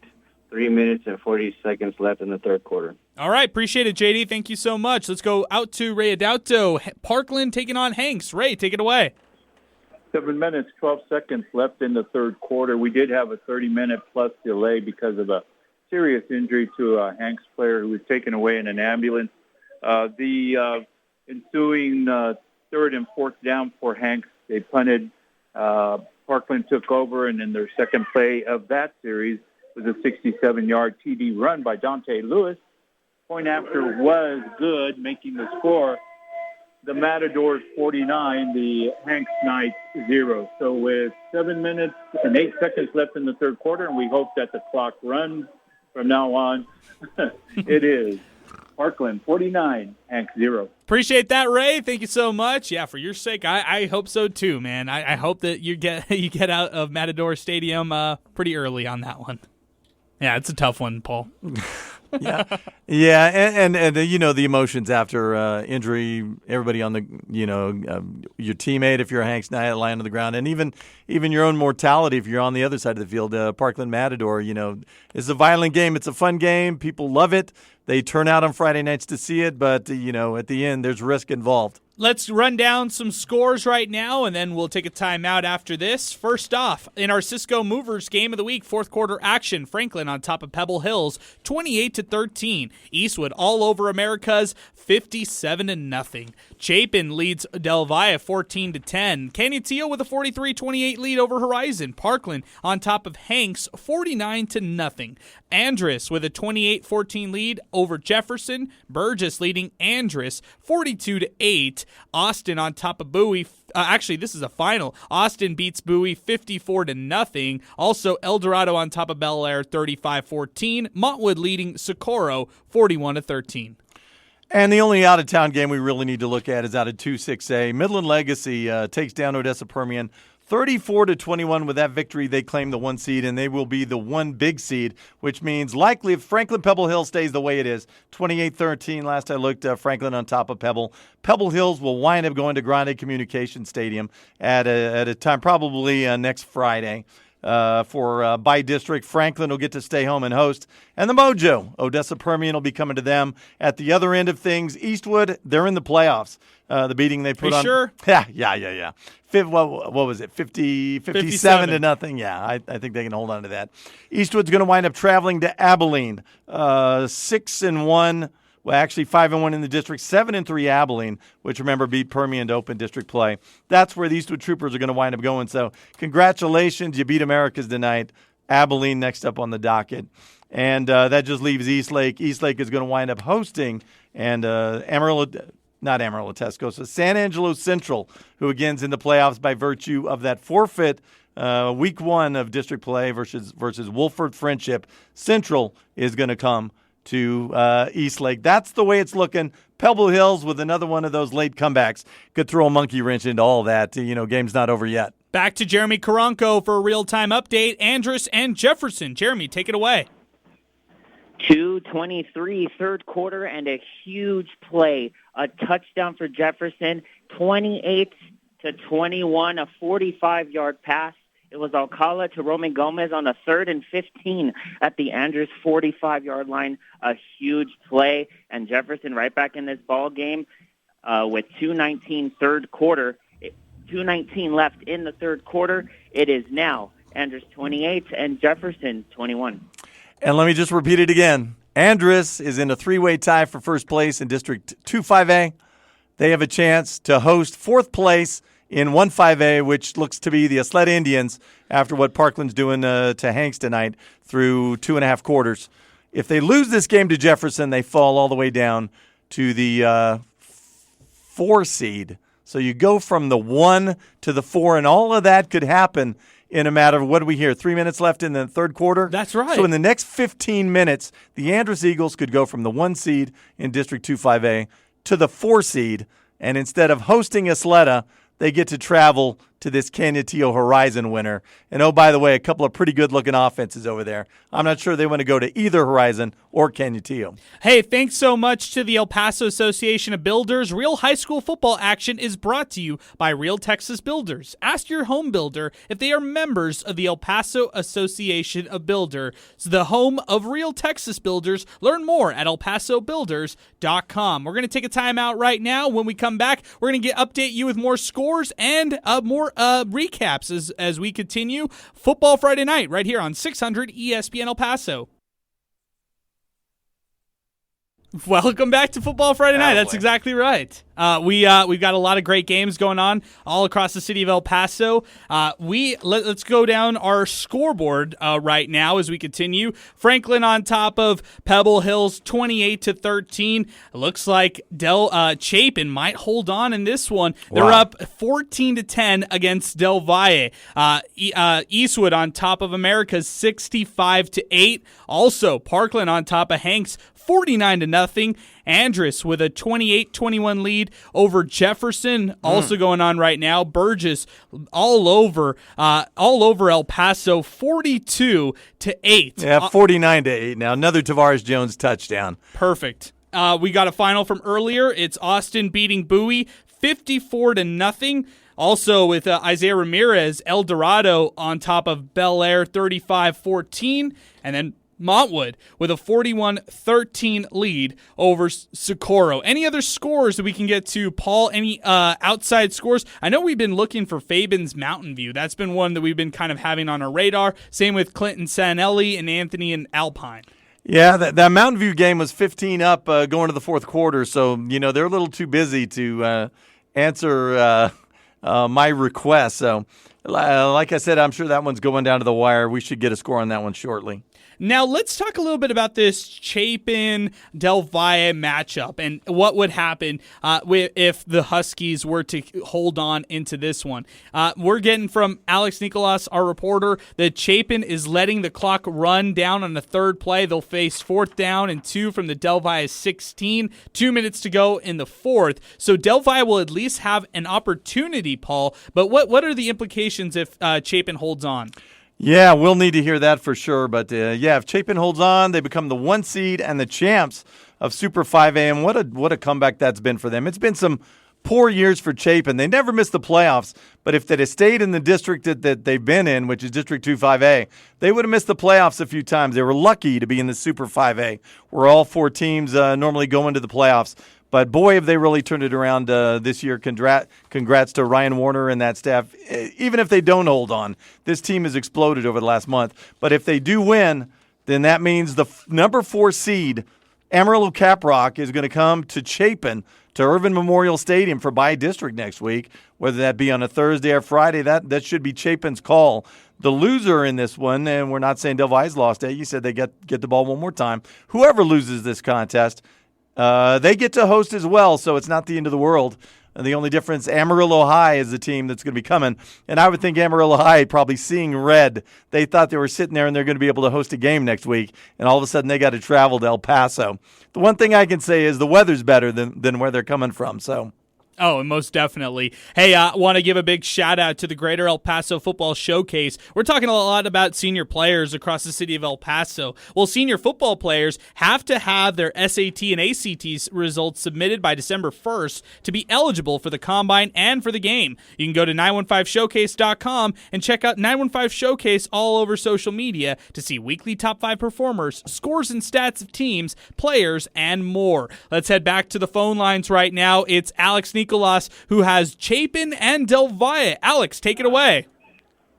3 minutes and 40 seconds left in the third quarter. All right, appreciate it, JD. Thank you so much. Let's go out to Ray Adauto. Parkland taking on Hanks. Ray, take it away. 7 minutes, 12 seconds left in the third quarter. We did have a 30-minute plus delay because of a serious injury to a Hanks player who was taken away in an ambulance. The ensuing third and fourth down for Hanks. They punted. Parkland took over, and then their second play of that series was a 67-yard TD run by Dante Lewis. Point after was good, making the score the Matadors 49, the Hanks Knights 0. So with 7 minutes and 8 seconds left in the third quarter, and we hope that the clock runs from now on, it is Parkland 49, Hanks 0. Appreciate that, Ray. Thank you so much. Yeah, for your sake, I hope so too, man. I hope that you get out of Matador Stadium pretty early on that one. Yeah, it's a tough one, Paul. Yeah, and the emotions after injury, everybody on the your teammate if you're a Hanks Knight lying on the ground, and even your own mortality if you're on the other side of the field. Parkland Matador, it's a violent game. It's a fun game. People love it. They turn out on Friday nights to see it, but at the end there's risk involved. Let's run down some scores right now, and then we'll take a timeout after this. First off, in our Cisco Movers Game of the Week, fourth quarter action, Franklin on top of Pebble Hills, 28-13. Eastwood all over Americas, 57-0. Chapin leads Del Valle 14-10. Canutillo with a 43-28 lead over Horizon. Parkland on top of Hanks, 49-0. Andress with a 28-14 lead over Jefferson. Burgess leading Andress, 42-8. Austin on top of Bowie. Actually, this is a final. Austin beats Bowie 54-0. Also, El Dorado on top of Bel Air 35-14. Montwood leading Socorro 41-13. And the only out-of-town game we really need to look at is out of 2-6A. Midland Legacy takes down Odessa Permian 34-21. With that victory, they claim the 1 seed, and they will be the 1 big seed, which means likely if Franklin Pebble Hill stays the way it is, 28-13. Last I looked, Franklin on top of Pebble. Pebble Hills will wind up going to Grande Communication Stadium at a time probably next Friday. For by district. Franklin will get to stay home and host. And the Mojo, Odessa Permian, will be coming to them. At the other end of things, Eastwood, they're in the playoffs. The beating they put on. Sure? Yeah. What was it? 57-0. Yeah, I think they can hold on to that. Eastwood's going to wind up traveling to Abilene. 6-1. Well, actually 5-1 in the district, 7-3 Abilene, which remember beat Permian to open district play. That's where the Eastwood Troopers are going to wind up going. So congratulations, you beat Americas tonight. Abilene next up on the docket. And that just leaves Eastlake. Eastlake is going to wind up hosting and Tascosa, San Angelo Central, who again is in the playoffs by virtue of that forfeit week 1 of district play versus Wolford Friendship. Central is going to come to Eastlake. That's the way it's looking. Pebble Hills with another one of those late comebacks could throw a monkey wrench into all that. Game's not over yet. Back to Jeremy Karanko for a real-time update. Andress and Jefferson. Jeremy, take it away. 2:23 third quarter and a huge play. A touchdown for Jefferson, 28-21, a 45-yard pass. It was Alcala to Roman Gomez on a 3rd and 15 at the Andrews 45-yard line. A huge play, and Jefferson right back in this ball game with 2:19 third quarter. 2:19 left in the third quarter. It is now Andrews 28 and Jefferson 21. And let me just repeat it again. Andress is in a 3-way tie for first place in District 2-5A. They have a chance to host 4th place in 1-5A, which looks to be the Asleta Indians after what Parkland's doing to Hanks tonight through 2.5 quarters. If they lose this game to Jefferson, they fall all the way down to the 4 seed. So you go from the 1 to the 4, and all of that could happen in a matter of, what do we hear, 3 minutes left in the third quarter? That's right. So in the next 15 minutes, the Andress Eagles could go from the 1 seed in District 2-5A to the 4 seed, and instead of hosting Asleta, they get to travel to this Canutillo Horizon winner. And oh, by the way, a couple of pretty good-looking offenses over there. I'm not sure they want to go to either Horizon or Canutillo. Hey, thanks so much to the El Paso Association of Builders. Real high school football action is brought to you by Real Texas Builders. Ask your home builder if they are members of the El Paso Association of Builders, the home of Real Texas Builders. Learn more at elpasobuilders.com. We're going to take a timeout right now. When we come back, we're going to update you with more scores and more recaps as we continue Football Friday night right here on 600 ESPN El Paso. Welcome back to Football Friday Night. That's exactly right. We've got a lot of great games going on all across the city of El Paso. Let's go down our scoreboard right now as we continue. Franklin on top of Pebble Hills, 28-13. It looks like Chapin might hold on in this one. They're up 14-10 against Del Valle. Eastwood on top of America's 65-8. Also, Parkland on top of Hanks, 49-0. Andrus with a 28-21 lead over Jefferson. Also going on right now. Burgess all over El Paso, 42-8. Yeah, 49-8 now. Another Tavares Jones touchdown. Perfect. We got a final from earlier. It's Austin beating Bowie, 54-0. Also with Isaiah Ramirez, El Dorado on top of Bel Air, 35-14. And then Montwood with a 41-13 lead over Socorro. Any other scores that we can get to, Paul? Any outside scores? I know we've been looking for Fabens Mountain View. That's been one that we've been kind of having on our radar. Same with Clinton Sanelli and Anthony and Alpine. Yeah, that Mountain View game was 15 up going to the fourth quarter, so they're a little too busy to answer my request. So, like I said, I'm sure that one's going down to the wire. We should get a score on that one shortly. Now, let's talk a little bit about this Chapin-Del Valle matchup and what would happen if the Huskies were to hold on into this one. We're getting from Alex Nicolas, our reporter, that Chapin is letting the clock run down on the third play. They'll face 4th down and 2 from the Del Valle 16. 2 minutes to go in the 4th. So Del Valle will at least have an opportunity, Paul. But what are the implications if Chapin holds on? Yeah, we'll need to hear that for sure. But, if Chapin holds on, they become the 1 seed and the champs of Super 5A. And what a comeback that's been for them. It's been some poor years for Chapin. They never missed the playoffs. But if they'd have stayed in the district that they've been in, which is District 2 5A, they would have missed the playoffs a few times. They were lucky to be in the Super 5A, where all 4 teams normally go into the playoffs. But, boy, have they really turned it around this year. Congrats to Ryan Warner and that staff. Even if they don't hold on, this team has exploded over the last month. But if they do win, then that means the number 4 seed, Amarillo Caprock, is going to come to Chapin, to Irvin Memorial Stadium for bi-district next week, whether that be on a Thursday or Friday. That should be Chapin's call. The loser in this one, and we're not saying Del Valle's lost it. You said they get the ball one more time. Whoever loses this contest, they get to host as well, so it's not the end of the world. And the only difference, Amarillo High is the team that's going to be coming. And I would think Amarillo High probably seeing red. They thought they were sitting there and they're going to be able to host a game next week. And all of a sudden they got to travel to El Paso. The one thing I can say is the weather's better than where they're coming from. So. Oh, and most definitely. Hey, I want to give a big shout out to the Greater El Paso Football Showcase. We're talking a lot about senior players across the city of El Paso. Well, senior football players have to have their SAT and ACT results submitted by December 1st to be eligible for the Combine and for the game. You can go to 915showcase.com and check out 915 Showcase all over social media to see weekly top 5 performers, scores and stats of teams, players, and more. Let's head back to the phone lines right now. It's Alex Nicolas, who has Chapin and Del Valle. Alex, take it away.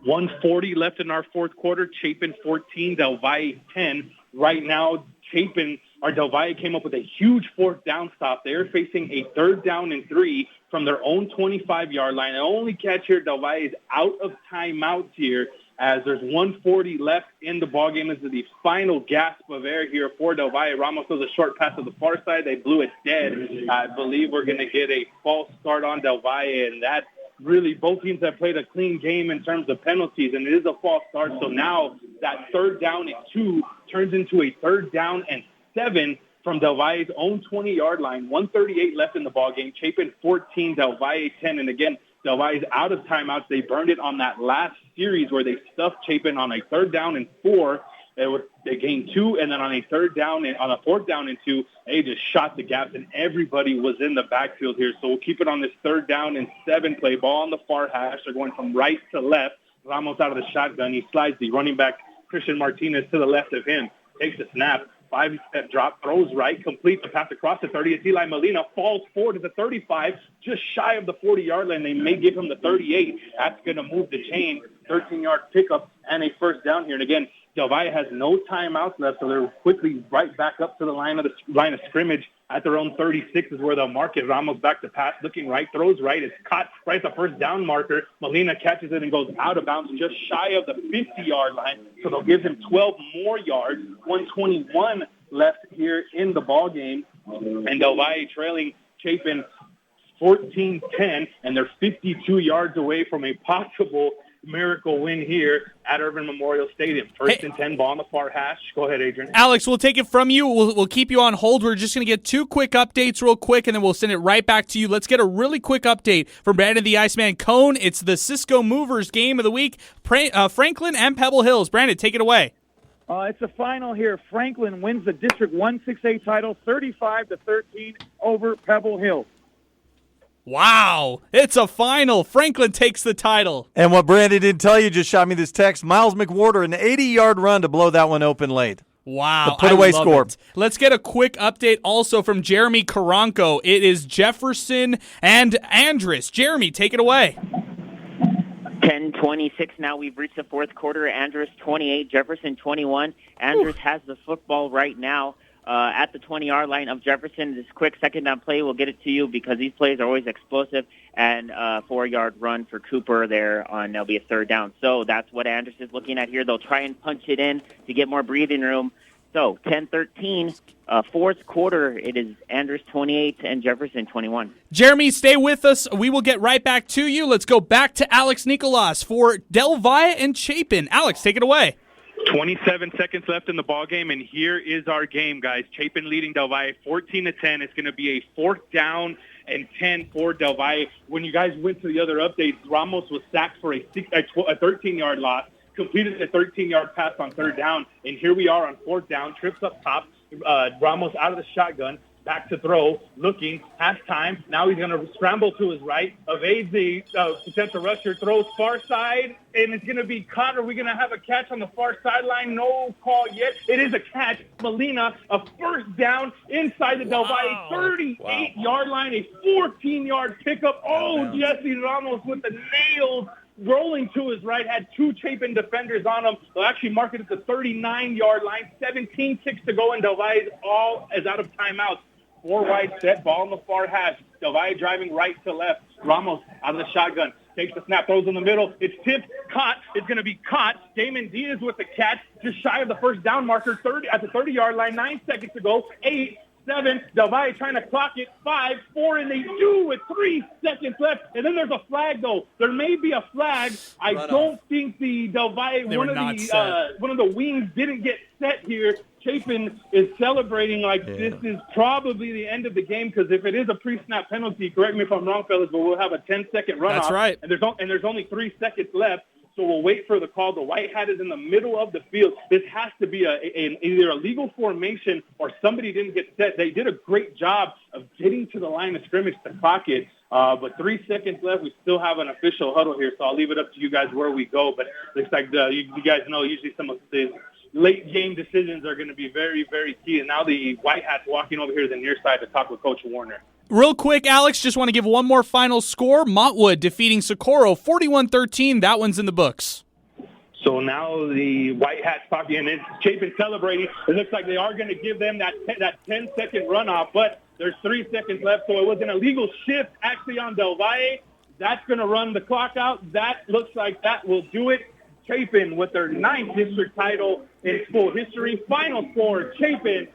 1:40 left in our fourth quarter. Chapin 14, Del Valle 10. Right now, Del Valle came up with a huge 4th down stop. They're facing a 3rd down and 3 from their own 25-yard line. The only catch here, Del Valle is out of timeouts here, as there's 1:40 left in the ballgame. This is the final gasp of air here for Del Valle. Ramos does a short pass to the far side. They blew it dead. I believe we're going to get a false start on Del Valle, and that really, both teams have played a clean game in terms of penalties, and it is a false start. So now that 3rd down and 2 turns into a 3rd down and 7 from Del Valle's own 20-yard line. 1:38 left in the ballgame. Chapin 14, Del Valle 10, and again, Del Valle's out of timeouts. They burned it on that last series where they stuffed Chapin on a 3rd down and 4. They gained 2, and then on a 4th down and 2, they just shot the gaps, and everybody was in the backfield here. So we'll keep it on this 3rd down and 7 play. Ball on the far hash. They're going from right to left. Ramos out of the shotgun. He slides the running back, Christian Martinez, to the left of him. Takes the snap. 5-step drop, throws right, completes the pass across the 30. It's Eli Molina, falls forward to the 35, just shy of the 40-yard line. They may give him the 38. That's going to move the chain. 13-yard pickup and a 1st down here. And again, Del Valle has no timeouts left, so they're quickly right back up to the line of scrimmage at their own 36 is where they'll mark it. Ramos back to pass, looking right, throws right. It's caught right at the first down marker. Molina catches it and goes out of bounds just shy of the 50-yard line, so they'll give him 12 more yards. 1:21 left here in the ball game, and Del Valle trailing Chapin 14-10, and they're 52 yards away from a possible miracle win here at Urban Memorial Stadium. First and 10, ball on the far hash. Go ahead, Adrian. Alex, we'll take it from you. We'll keep you on hold. We're just going to get 2 quick updates real quick, and then we'll send it right back to you. Let's get a really quick update from Brandon the Iceman Cone. It's the Cisco Movers game of the week. Franklin and Pebble Hills. Brandon, take it away. It's a final here. Franklin wins the District 1-6A title 35-13 over Pebble Hill. Wow, it's a final. Franklin takes the title. And what Brandon didn't tell you, just shot me this text. Miles McWhorter, an 80-yard run to blow that one open late. Wow. The put-away score. It. Let's get a quick update also from Jeremy Karanko. It is Jefferson and Andrus. Jeremy, take it away. 10:26 now. We've reached the fourth quarter. Andrus 28, Jefferson 21. Andrus has the football right now. At the 20-yard line of Jefferson. This quick second down play, we'll get it to you because these plays are always explosive, and 4-yard run for Cooper there on that'll be a third down. So that's what Andrus is looking at here. They'll try and punch it in to get more breathing room. So 10-13, fourth quarter, it is Andrus 28 and Jefferson 21. Jeremy, stay with us. We will get right back to you. Let's go back to Alex Nicolas for Del Valle and Chapin. Alex, take it away. 27 seconds left in the ball game, and here is our game, guys. Chapin leading Del Valle 14-10. It's going to be a 4th down and 10 for Del Valle. When you guys went to the other updates, Ramos was sacked for a 13-yard loss, completed a 13-yard pass on 3rd down, and here we are on 4th down, trips up top, Ramos out of the shotgun, back to throw, looking, has time. Now he's going to scramble to his right, evades the potential rusher, throws far side, and it's going to be caught. Are we going to have a catch on the far sideline? No call yet. It is a catch. Molina, a 1st down inside the Del Valle 38-yard line, a 14-yard pickup. Oh, Jesse Ramos with the nails. Rolling to his right, had 2 Chapin defenders on him. They'll actually mark it at the 39-yard line. 17-6 to go, and Del Valle all is out of timeouts. 4 wide set, ball in the far hash. Del Valle driving right to left. Ramos out of the shotgun. Takes the snap, throws in the middle. It's tipped, caught. It's going to be caught. Damon Diaz with the catch, just shy of the first down marker. 30 at the 30-yard line. 9 seconds to go. 8, 7. Del Valle trying to clock it. 5, 4, and they do with 3 seconds left. And then there's a flag, though. There may be a flag. I don't think the Del Valle, one of the wings didn't get set here. Chapin is celebrating like this is probably the end of the game, because if it is a pre-snap penalty, correct me if I'm wrong, fellas, but we'll have a 10-second runoff. That's right. And there's only 3 seconds left, so we'll wait for the call. The white hat is in the middle of the field. This has to be either a legal formation or somebody didn't get set. They did a great job of getting to the line of scrimmage to clock it. But 3 seconds left. We still have an official huddle here, so I'll leave it up to you guys where we go. But it looks like you guys know usually some of the late game decisions are going to be very, very key. And now the white hat's walking over here to the near side to talk with Coach Warner. Real quick, Alex, just want to give one more final score. Montwood defeating Socorro 41-13. That one's in the books. So now the white hat's talking, and it's Chapin celebrating. It looks like they are going to give them that 10-second runoff, but there's 3 seconds left, so it was an illegal shift actually on Del Valle. That's going to run the clock out. That looks like that will do it. Chapin with their 9th district title in school history. Final score, Chapin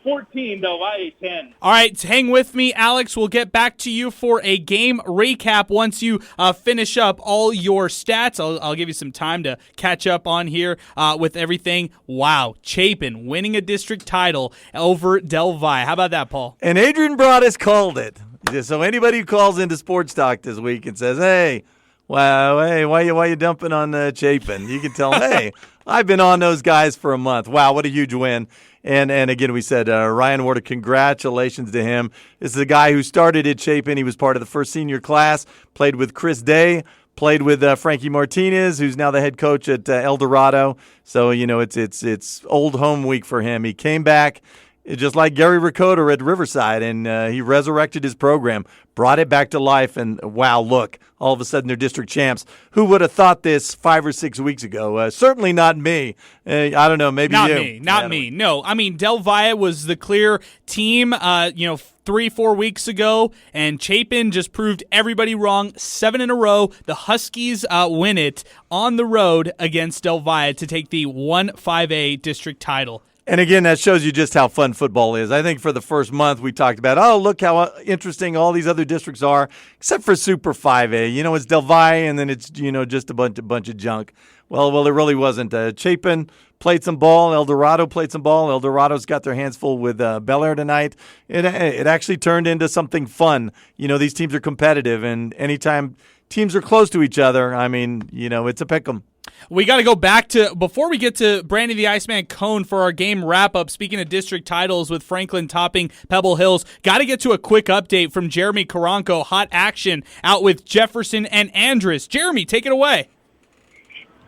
14, Del Valle 10. All right, hang with me, Alex. We'll get back to you for a game recap once you finish up all your stats. I'll give you some time to catch up on here with everything. Wow, Chapin winning a district title over Del Valle. How about that, Paul? And Adrian Broaddus called it. So anybody who calls into Sports Talk this week and says, hey, why you dumping on Chapin? You can tell, hey, I've been on those guys for a month. Wow, what a huge win. And again, we said, Ryan Warder, congratulations to him. This is a guy who started at Chapin. He was part of the first senior class, played with Chris Day, played with Frankie Martinez, who's now the head coach at El Dorado. So, it's old home week for him. He came back Just like Gary Ricotta at Riverside, and he resurrected his program, brought it back to life, and wow, look, all of a sudden they're district champs. Who would have thought this 5 or 6 weeks ago? Certainly not me. I don't know, maybe you. Not me. No, I mean, Del Valle was the clear team, 3-4 weeks ago, and Chapin just proved everybody wrong. 7 in a row. The Huskies win it on the road against Del Valle to take the 1-5A district title. And again, that shows you just how fun football is. I think for the first month we talked about, look how interesting all these other districts are, except for Super 5A. It's Del Valle, and then it's just a bunch of junk. Well, it really wasn't. Chapin played some ball. El Dorado played some ball. El Dorado's got their hands full with Bel Air tonight. It actually turned into something fun. These teams are competitive, and anytime teams are close to each other, it's a pick 'em. We got to go back to, before we get to Brandy the Iceman Cone for our game wrap-up, speaking of district titles with Franklin topping Pebble Hills, got to get to a quick update from Jeremy Karanko. Hot action out with Jefferson and Andress. Jeremy, take it away.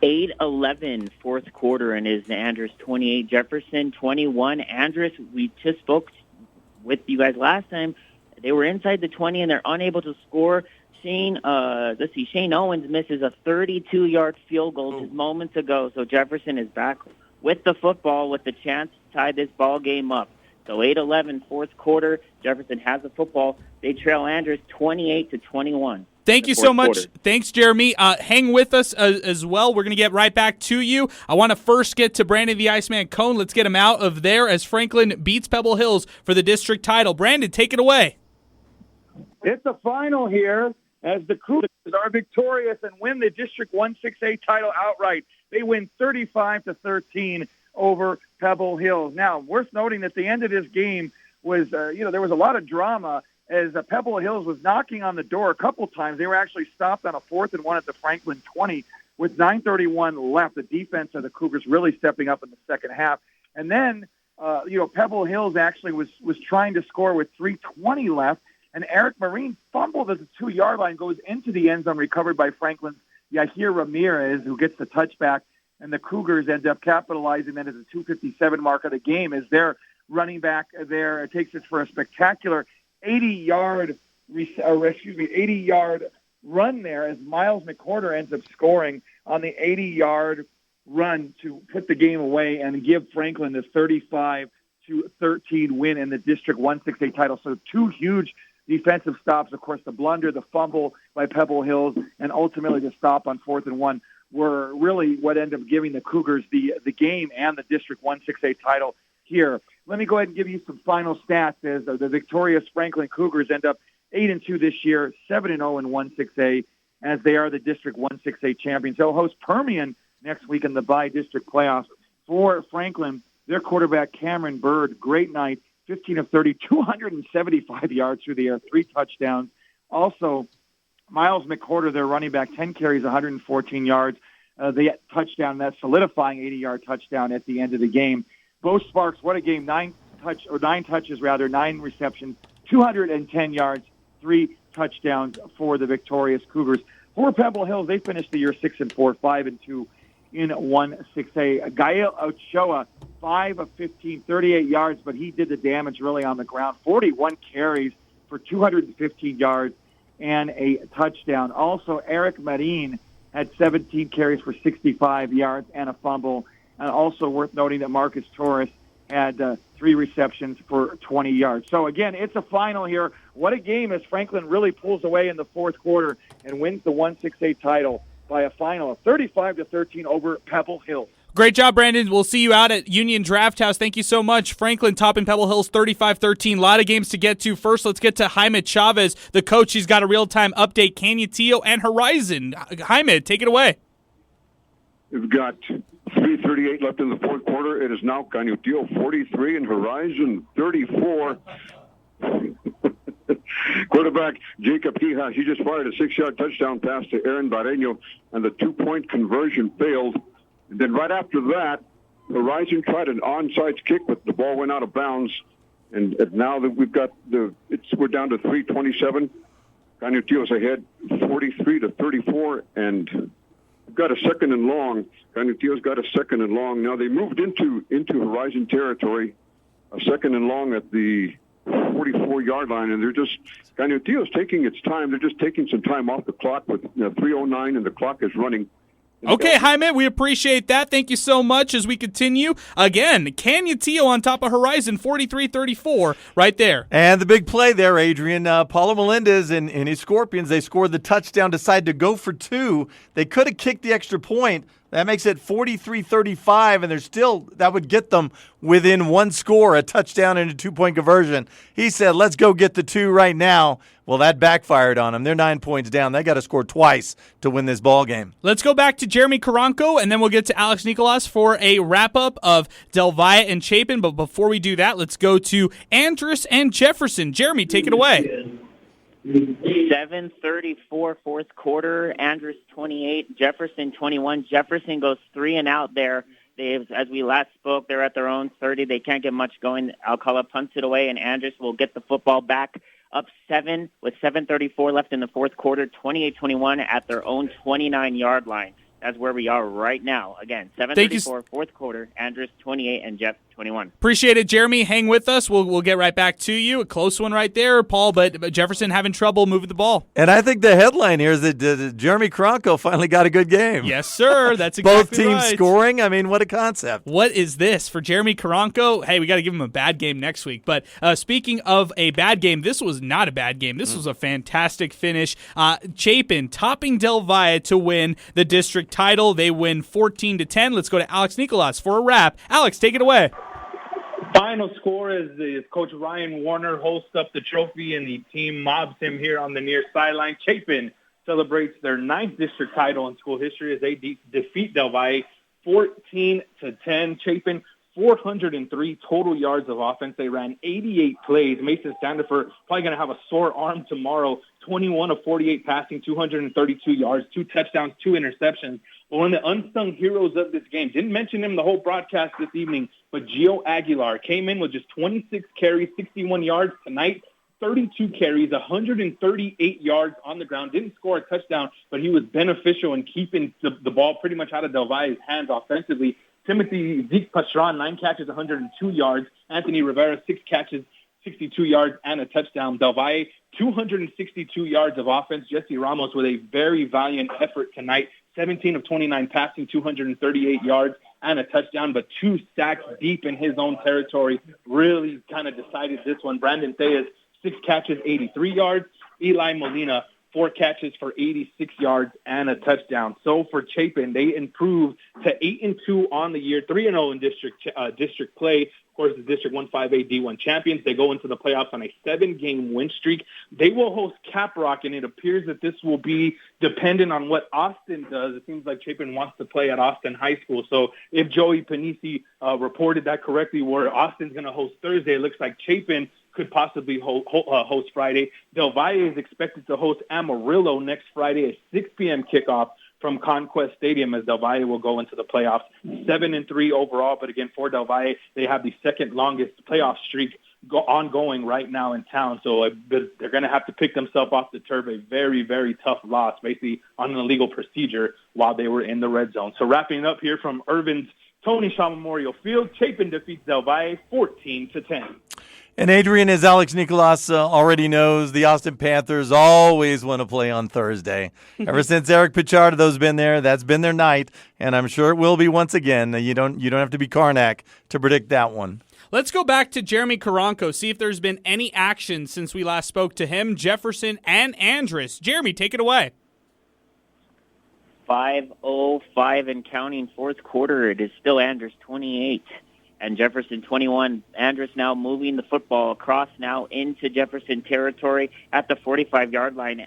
8-11 fourth quarter, and is Andress 28, Jefferson 21. Andress, we just spoke with you guys last time. They were inside the 20, and they're unable to score. Shane Owens misses a 32-yard field goal just moments ago, so Jefferson is back with the football with the chance to tie this ball game up. So 8-11 fourth quarter, Jefferson has the football. They trail Andress 28-21. Thank you so much. Thanks, Jeremy. Hang with us as well. We're going to get right back to you. I want to first get to Brandon the Iceman Cone. Let's get him out of there as Franklin beats Pebble Hills for the district title. Brandon, take it away. It's a final here, as the Cougars are victorious and win the District 1-6A title outright. They win 35-13 over Pebble Hills. Now, worth noting that the end of this game was, there was a lot of drama as Pebble Hills was knocking on the door a couple times. They were actually stopped on a 4th and 1 at the Franklin 20 with 9:31 left. The defense of the Cougars really stepping up in the second half. And then, Pebble Hills actually was trying to score with 3:20 left. And Eric Marine fumbled at the 2-yard line, goes into the end zone, recovered by Franklin's Yahir Ramirez, who gets the touchback. And the Cougars end up capitalizing then at the 2:57 mark of the game as their running back there takes it for a spectacular 80-yard run there as Miles McCorder ends up scoring on the 80-yard run to put the game away and give Franklin the 35-13 win in the District 1-6A title. So 2 huge defensive stops, of course, the blunder, the fumble by Pebble Hills, and ultimately the stop on 4th and 1 were really what ended up giving the Cougars the game and the District 1-6A title here. Let me go ahead and give you some final stats as the victorious Franklin Cougars end up 8-2 this year, 7-0 in 1-6A, as they are the District 1-6A champions. They'll host Permian next week in the bi-district playoffs. For Franklin, their quarterback Cameron Bird, great night, 15 of 30, 275 yards through the air, 3 touchdowns. Also, Miles McCorder, their running back, 10 carries, 114 yards. The touchdown, that solidifying 80-yard touchdown at the end of the game. Bo Sparks, what a game, 9 touches, 9 receptions, 210 yards, 3 touchdowns for the victorious Cougars. For Pebble Hills, they finished the year 6-4, 5-2 in 1-6A. Gael Ochoa, 5 of 15, 38 yards, but he did the damage really on the ground. 41 carries for 215 yards and a touchdown. Also, Eric Marin had 17 carries for 65 yards and a fumble. And also worth noting that Marcus Torres had 3 receptions for 20 yards. So, again, it's a final here. What a game as Franklin really pulls away in the fourth quarter and wins the 1-6A title by a final of 35-13 over Pebble Hills. Great job, Brandon. We'll see you out at Union Draft House. Thank you so much. Franklin topping Pebble Hills 35-13. A lot of games to get to. First, let's get to Jaime Chavez, the coach. He's got a real-time update. Canutillo and Horizon. Jaime, take it away. We've got 3:38 left in the fourth quarter. It is now Canutillo 43 and Horizon 34. Quarterback Jacob Hijas, he just fired a 6-yard touchdown pass to Aaron Barreño, and the 2-point conversion failed. And then right after that, Horizon tried an onside kick, but the ball went out of bounds. And now that we've got we're down to 3:27. Canutillo's ahead 43-34, and we've got a second and long. Canutillo's got a second and long. Now they moved into Horizon territory. second and long at the 44-yard line, and they're just Canutillo's taking its time. They're just taking some time off the clock with 3:09, and the clock is running. Okay, Jaime, we appreciate that. Thank you so much as we continue. Again, Canutillo on top of Horizon, 43-34 right there. And the big play there, Adrian. Paulo Melendez and his Scorpions, they scored the touchdown, decided to go for two. They could have kicked the extra point. That makes it 43-35, and that would get them within one score, a touchdown and a 2-point conversion. He said, let's go get the two right now. Well, that backfired on them. They're 9 points down. They got to score twice to win this ball game. Let's go back to Jeremy Karanko, and then we'll get to Alex Nicolas for a wrap-up of Del Valle and Chapin. But before we do that, let's go to Andrus and Jefferson. Jeremy, take it away. 7:34 fourth quarter. Andrus 28, Jefferson 21. Jefferson goes 3 and out there. As we last spoke, they're at their own 30. They can't get much going. Alcala punts it away, and Andrus will get the football back up 7 with 7:34 left in the fourth quarter, 28-21 at their own 29-yard line. That's where we are right now. Again, 7:34 fourth quarter, Andrus 28 and Jeff 21. Appreciate it, Jeremy. Hang with us. We'll get right back to you. A close one right there, Paul, but Jefferson having trouble moving the ball. And I think the headline here is that Jeremy Karanko finally got a good game. Yes, sir. That's exactly Both teams right. scoring. I mean, what a concept. What is this for Jeremy Karanko? Hey, we got to give him a bad game next week. But speaking of a bad game, this was not a bad game. This was a fantastic finish. Chapin topping Del Valle to win the district title. They win 14-10. Let's go to Alex Nicolas for a wrap. Alex, take it away. Final score is Coach Ryan Warner hosts up the trophy, and the team mobs him here on the near sideline. Chapin celebrates their 9th district title in school history as they defeat Del Valle 14-10. Chapin, 403 total yards of offense. They ran 88 plays. Mason Sandifer probably going to have a sore arm tomorrow. 21 of 48 passing, 232 yards, 2 touchdowns, 2 interceptions. But one of the unsung heroes of this game, didn't mention him the whole broadcast this evening, but Gio Aguilar came in with just 26 carries, 61 yards tonight, 32 carries, 138 yards on the ground. Didn't score a touchdown, but he was beneficial in keeping the ball pretty much out of Del Valle's hands offensively. Timothy Zeke Pastron, 9 catches, 102 yards. Anthony Rivera, 6 catches, 62 yards, and a touchdown. Del Valle, 262 yards of offense. Jesse Ramos with a very valiant effort tonight. 17 of 29 passing, 238 yards, and a touchdown, but 2 sacks deep in his own territory. Really kind of decided this one. Brandon Thayes, 6 catches, 83 yards. Eli Molina, 4 catches for 86 yards and a touchdown. So for Chapin, they improved to 8-2 on the year, 3-0 in district play. Of course, the District 1-5A D1 champions. They go into the playoffs on a 7-game win streak. They will host Caprock, and it appears that this will be dependent on what Austin does. It seems like Chapin wants to play at Austin High School. So if Joey Panisi reported that correctly, where Austin's going to host Thursday, it looks like Chapin could possibly host Friday. Del Valle is expected to host Amarillo next Friday at 6 p.m. kickoff from Conquest Stadium, as Del Valle will go into the playoffs. 7-3 overall, but again, for Del Valle, they have the second longest playoff streak ongoing right now in town. So they're going to have to pick themselves off the turf. A very, very tough loss, basically on an illegal procedure while they were in the red zone. So wrapping up here from Irvin's Tony Shaw Memorial Field, Chapin defeats Del Valle 14-10. And Adrian, as Alex Nicolas already knows, the Austin Panthers always want to play on Thursday. Ever since Eric Pichardo's been there, that's been their night, and I'm sure it will be once again. You don't have to be Karnak to predict that one. Let's go back to Jeremy Karanko, see if there's been any action since we last spoke to him, Jefferson and Andrus. Jeremy, take it away. 5:05 and counting fourth quarter. It is still Andrus 28 and Jefferson 21. Andrus now moving the football across now into Jefferson territory at the 45-yard line.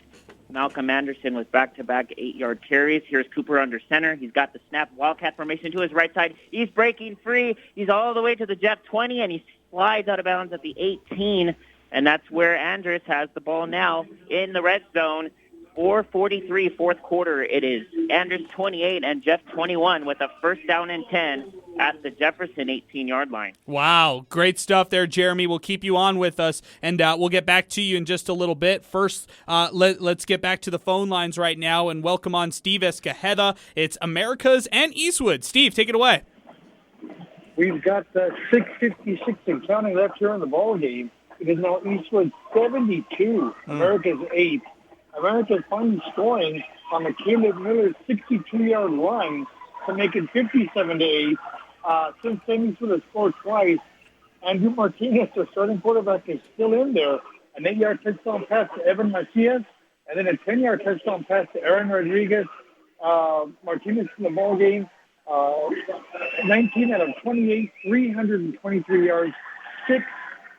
Malcolm Anderson with back-to-back 8-yard carries. Here's Cooper under center. He's got the snap wildcat formation to his right side. He's breaking free. He's all the way to the Jeff 20, and he slides out of bounds at the 18. And that's where Andrus has the ball now in the red zone. 4:43 fourth quarter. It is Andrus 28 and Jeff 21 with a first down and 10 at the Jefferson 18-yard line. Wow, great stuff there, Jeremy. We'll keep you on with us, and we'll get back to you in just a little bit. First, let's get back to the phone lines right now and welcome on Steve Escajeda. It's Americas and Eastwood. Steve, take it away. We've got 6:56 and counting left here in the ball game. It is now Eastwood 72, America's 8. America's finally scoring on the Caleb Miller's 62-yard run to make it 57-8. Since then, Eastwood has scored twice. Andrew Martinez, the starting quarterback, is still in there. An 8-yard touchdown pass to Evan Macias, and then a 10-yard touchdown pass to Aaron Rodriguez. Martinez in the ball game, 19 out of 28, 323 yards, 6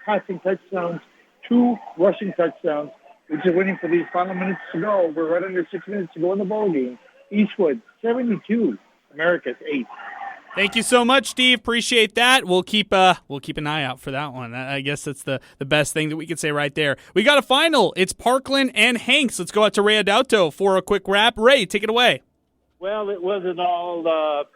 passing touchdowns, 2 rushing touchdowns, which is winning for these final minutes to go. We're right under 6 minutes to go in the ball game. Eastwood 72, America's 8. Thank you so much, Steve. Appreciate that. We'll keep an eye out for that one. I guess that's the best thing that we could say right there. We got a final. It's Parkland and Hanks. Let's go out to Ray Adauto for a quick wrap. Ray, take it away. Well, it wasn't all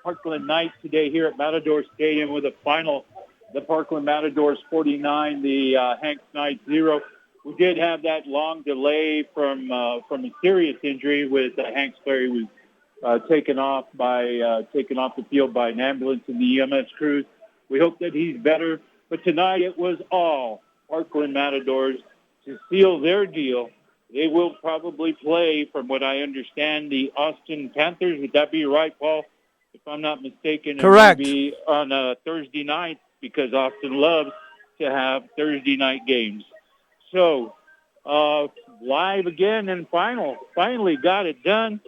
Parkland night today here at Matador Stadium with a final. The Parkland Matadors 49, the Hanks Knights 0. We did have that long delay from a serious injury with Hanks player who was taken off the field by an ambulance in the EMS crews. We hope that he's better. But tonight it was all Parkland Matadors to seal their deal. They will probably play, from what I understand, the Austin Panthers. Would that be right, Paul? If I'm not mistaken, Correct. It will be on a Thursday night because Austin loves to have Thursday night games. So, live again and finally got it done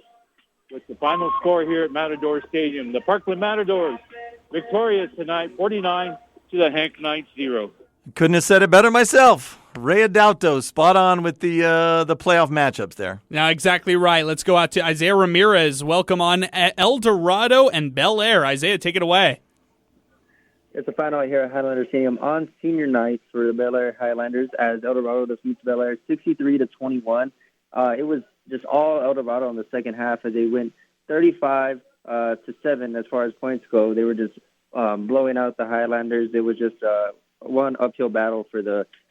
with the final score here at Matador Stadium. The Parkland Matadors victorious tonight, 49 to the Hank Knights 0. Couldn't have said it better myself. Ray Adauto, spot on with the playoff matchups there. Now, exactly right. Let's go out to Isaiah Ramirez. Welcome on El Dorado and Bel Air. Isaiah, take it away. It's a final here at Highlander Stadium on senior night for the Bel Air Highlanders as El Dorado defeats Bel Air 63-21. It was just all El Dorado in the second half as they went 35-7 as far as points go. They were just blowing out the Highlanders. It was just one uphill battle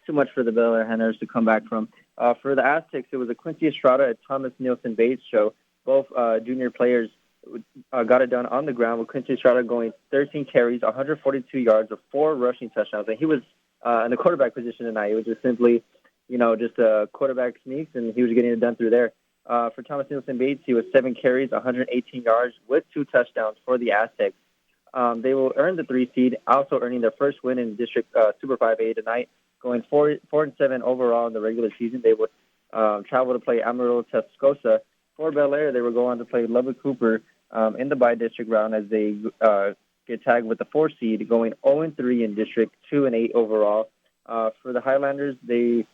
too much for the Bel Air Highlanders to come back from. For the Aztecs, it was a Quincy Estrada and Thomas Nielsen Bates show. Both junior players got it done on the ground with Quincy Estrada going 13 carries, 142 yards, with 4 rushing touchdowns. And he was in the quarterback position tonight. It was just simply, just a quarterback sneaks, and he was getting it done through there. For Thomas Nielsen Bates, he was 7 carries, 118 yards, with 2 touchdowns for the Aztecs. They will earn the 3 seed, also earning their first win in District Super 5A tonight, going 4-7 overall in the regular season. They would travel to play Amarillo Tascosa. For Bel Air, they will go on to play Lubbock Cooper in the by-district round as they get tagged with the 4 seed, going 0-3 in District 2 and 8 overall. For the Highlanders, it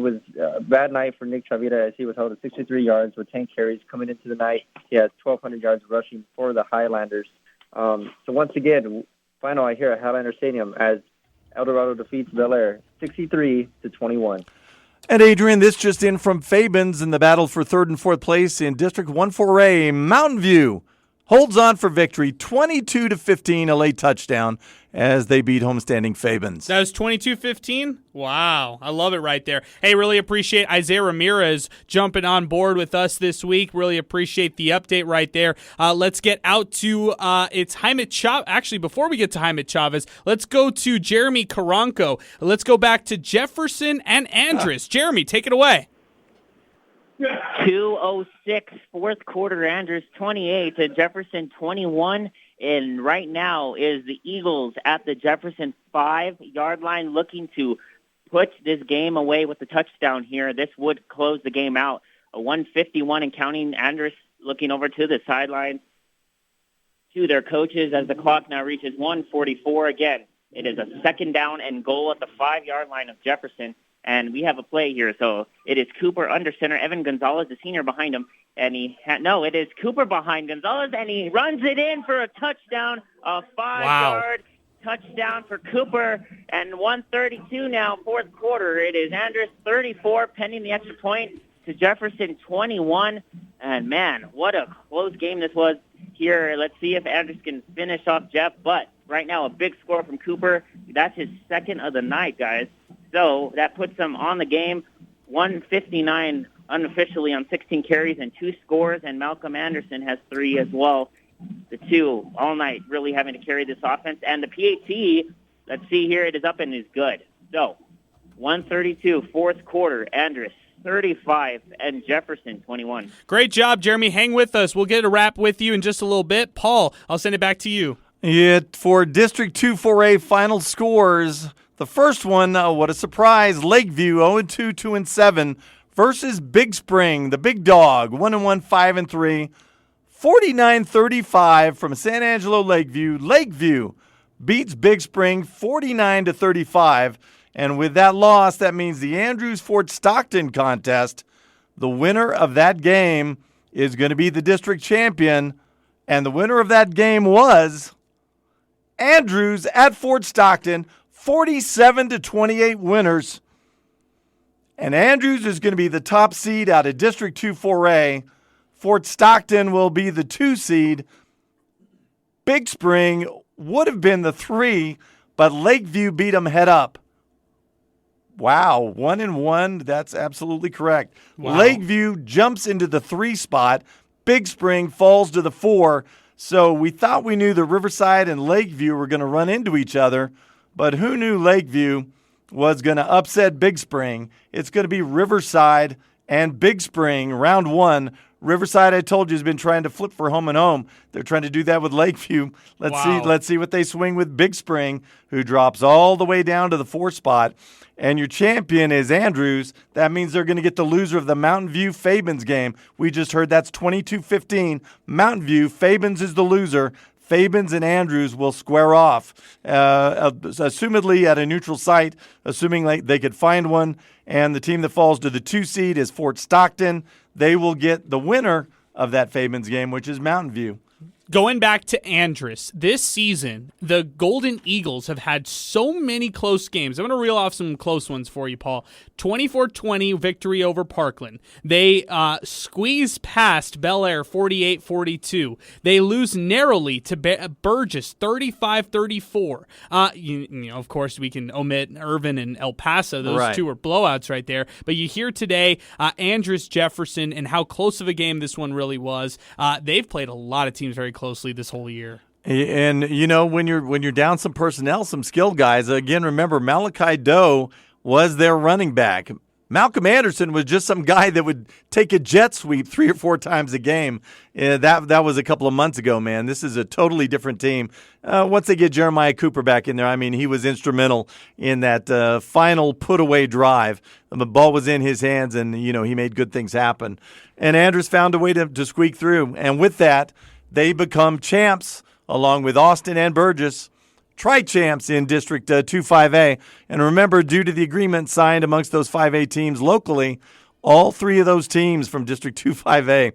was a bad night for Nick Chavira as he was held at 63 yards with 10 carries coming into the night. He had 1,200 yards rushing for the Highlanders. So once again, final I hear at Highlander Stadium as El Dorado defeats Bel Air 63-21. And Adrian, this just in from Fabens in the battle for 3rd and 4th place in District 1-4A. Mountain View holds on for victory, 22-15, a late touchdown as they beat homestanding Fabens. That was 22-15? Wow. I love it right there. Hey, really appreciate Isaiah Ramirez jumping on board with us this week. Really appreciate the update right there. Let's get out to it's Jaime Chavez. Actually, before we get to Jaime Chavez, let's go to Jeremy Karanko. Let's go back to Jefferson and Andrus. Jeremy, take it away. 2:06, fourth quarter, Andrus 28 to Jefferson 21. And right now is the Eagles at the Jefferson 5-yard line looking to put this game away with the touchdown here. This would close the game out. A 151 and counting. Andrus looking over to the sidelines to their coaches as the clock now reaches 1:44 again. It is a 2nd down and goal at the 5-yard line of Jefferson. And we have a play here. So it is Cooper under center. Evan Gonzalez, the senior, behind him. And it is Cooper behind Gonzalez, and he runs it in for a touchdown, a 5-yard touchdown for Cooper. And 1:32 now, fourth quarter. It is Andrus 34, pending the extra point, to Jefferson 21. And, man, what a close game this was here. Let's see if Andrus can finish off Jeff. But right now, a big score from Cooper. That's his 2nd of the night, guys. So that puts him on the game, 159 unofficially on 16 carries and 2 scores, and Malcolm Anderson has 3 as well. the two all night, really having to carry this offense. And the PAT, let's see here, it is up and is good. So 132, fourth quarter, Andrus 35 and Jefferson 21. Great job, Jeremy. Hang with us. We'll get a wrap with you in just a little bit. Paul, I'll send it back to you. For District 2 4A final scores, the first one, what a surprise, Lakeview 0-2, 2-7 versus Big Spring, the big dog, 1-1, 5-3, 49-35 from San Angelo Lakeview. Lakeview beats Big Spring 49-35, and with that loss, that means the Andrews-Fort Stockton contest, the winner of that game is going to be the district champion, and the winner of that game was Andrews at Fort Stockton, 47-28 winners. And Andrews is going to be the top seed out of District 2 4A. Fort Stockton will be the 2 seed. Big Spring would have been the 3, but Lakeview beat them head up. Wow, 1-1. That's absolutely correct. Wow. Lakeview jumps into the 3 spot. Big Spring falls to the 4. So we thought we knew that Riverside and Lakeview were going to run into each other, but who knew Lakeview was going to upset Big Spring? It's going to be Riverside and Big Spring, round 1. Riverside, I told you, has been trying to flip for home and home. They're trying to do that with Lakeview. Let's see what they swing with Big Spring, who drops all the way down to the 4 spot. And your champion is Andrews. That means they're going to get the loser of the Mountain View Fabens game. We just heard that's 22-15. Mountain View, Fabens is the loser. Fabens and Andrews will square off, assumedly at a neutral site, assuming they could find one. And the team that falls to the 2 seed is Fort Stockton. They will get the winner of that Fabens game, which is Mountain View. Going back to Andrus, this season, the Golden Eagles have had so many close games. I'm going to reel off some close ones for you, Paul. 24-20 victory over Parkland. They squeeze past Bel Air 48-42. They lose narrowly to Burgess 35-34. Of course, we can omit Irvin and El Paso. Those two are blowouts right there. But you hear today Andrus, Jefferson, and how close of a game this one really was. They've played a lot of teams very closely this whole year. And, when you're down some personnel, some skilled guys, again, remember, Malachi Doe was their running back. Malcolm Anderson was just some guy that would take a jet sweep 3 or 4 times a game. That was a couple of months ago, man. This is a totally different team. Once they get Jeremiah Cooper back in there, I mean, he was instrumental in that final put-away drive. The ball was in his hands, and, he made good ththings happen. And Andrews found a way to squeak through. And with that, they become champs along with Austin and Burgess, tri-champs in District 2-5A. And remember, due to the agreement signed amongst those 5A teams locally, all 3 of those teams from District 2-5A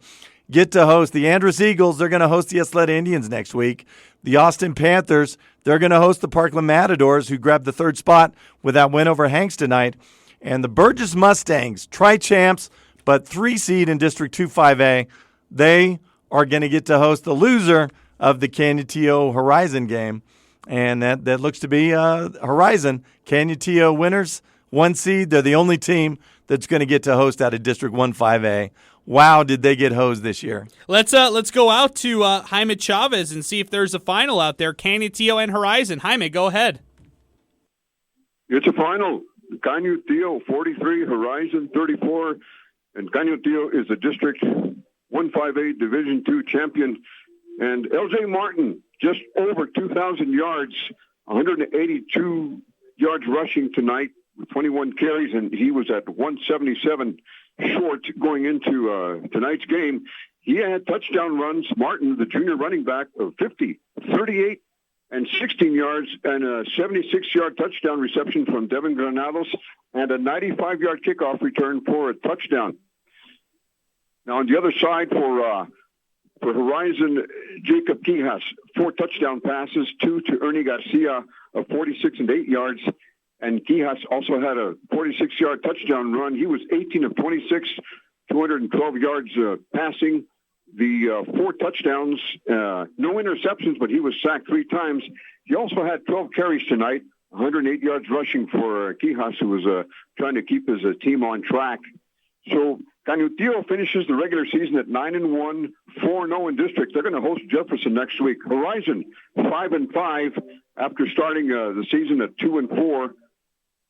get to host the Andrus Eagles. They're going to host the Ysleta Indians next week. The Austin Panthers, they're going to host the Parkland Matadors, who grabbed the 3rd spot with that win over Hanks tonight. And the Burgess Mustangs, tri-champs, but 3 seed in District 2-5A, they are going to get to host the loser of the Canutillo Horizon game. And that looks to be Horizon. Canutillo winners, 1 seed. They're the only team that's going to get to host out of District 1-5A. Wow, did they get hosed this year. Let's go out to Jaime Chavez and see if there's a final out there, Canutillo and Horizon. Jaime, go ahead. It's a final. Canutillo 43, Horizon 34, and Canutillo is the District 1-5A Division II champion. And LJ Martin, just over 2,000 yards, 182 yards rushing tonight with 21 carries, and he was at 177 short going into tonight's game. He had touchdown runs, Martin, the junior running back, of 50, 38, and 16 yards, and a 76-yard touchdown reception from Devin Granados, and a 95-yard kickoff return for a touchdown. Now, on the other side for Horizon, Jacob Quijas, 4 touchdown passes, 2 to Ernie Garcia of 46 and 8 yards. And Quijas also had a 46-yard touchdown run. He was 18 of 26, 212 yards passing. The 4 touchdowns, no interceptions, but he was sacked 3 times. He also had 12 carries tonight, 108 yards rushing for Quijas, who was trying to keep his team on track. So Canutillo finishes the regular season at 9-1, 4-0 in district. They're going to host Jefferson next week. Horizon 5-5 after starting the season at 2-4.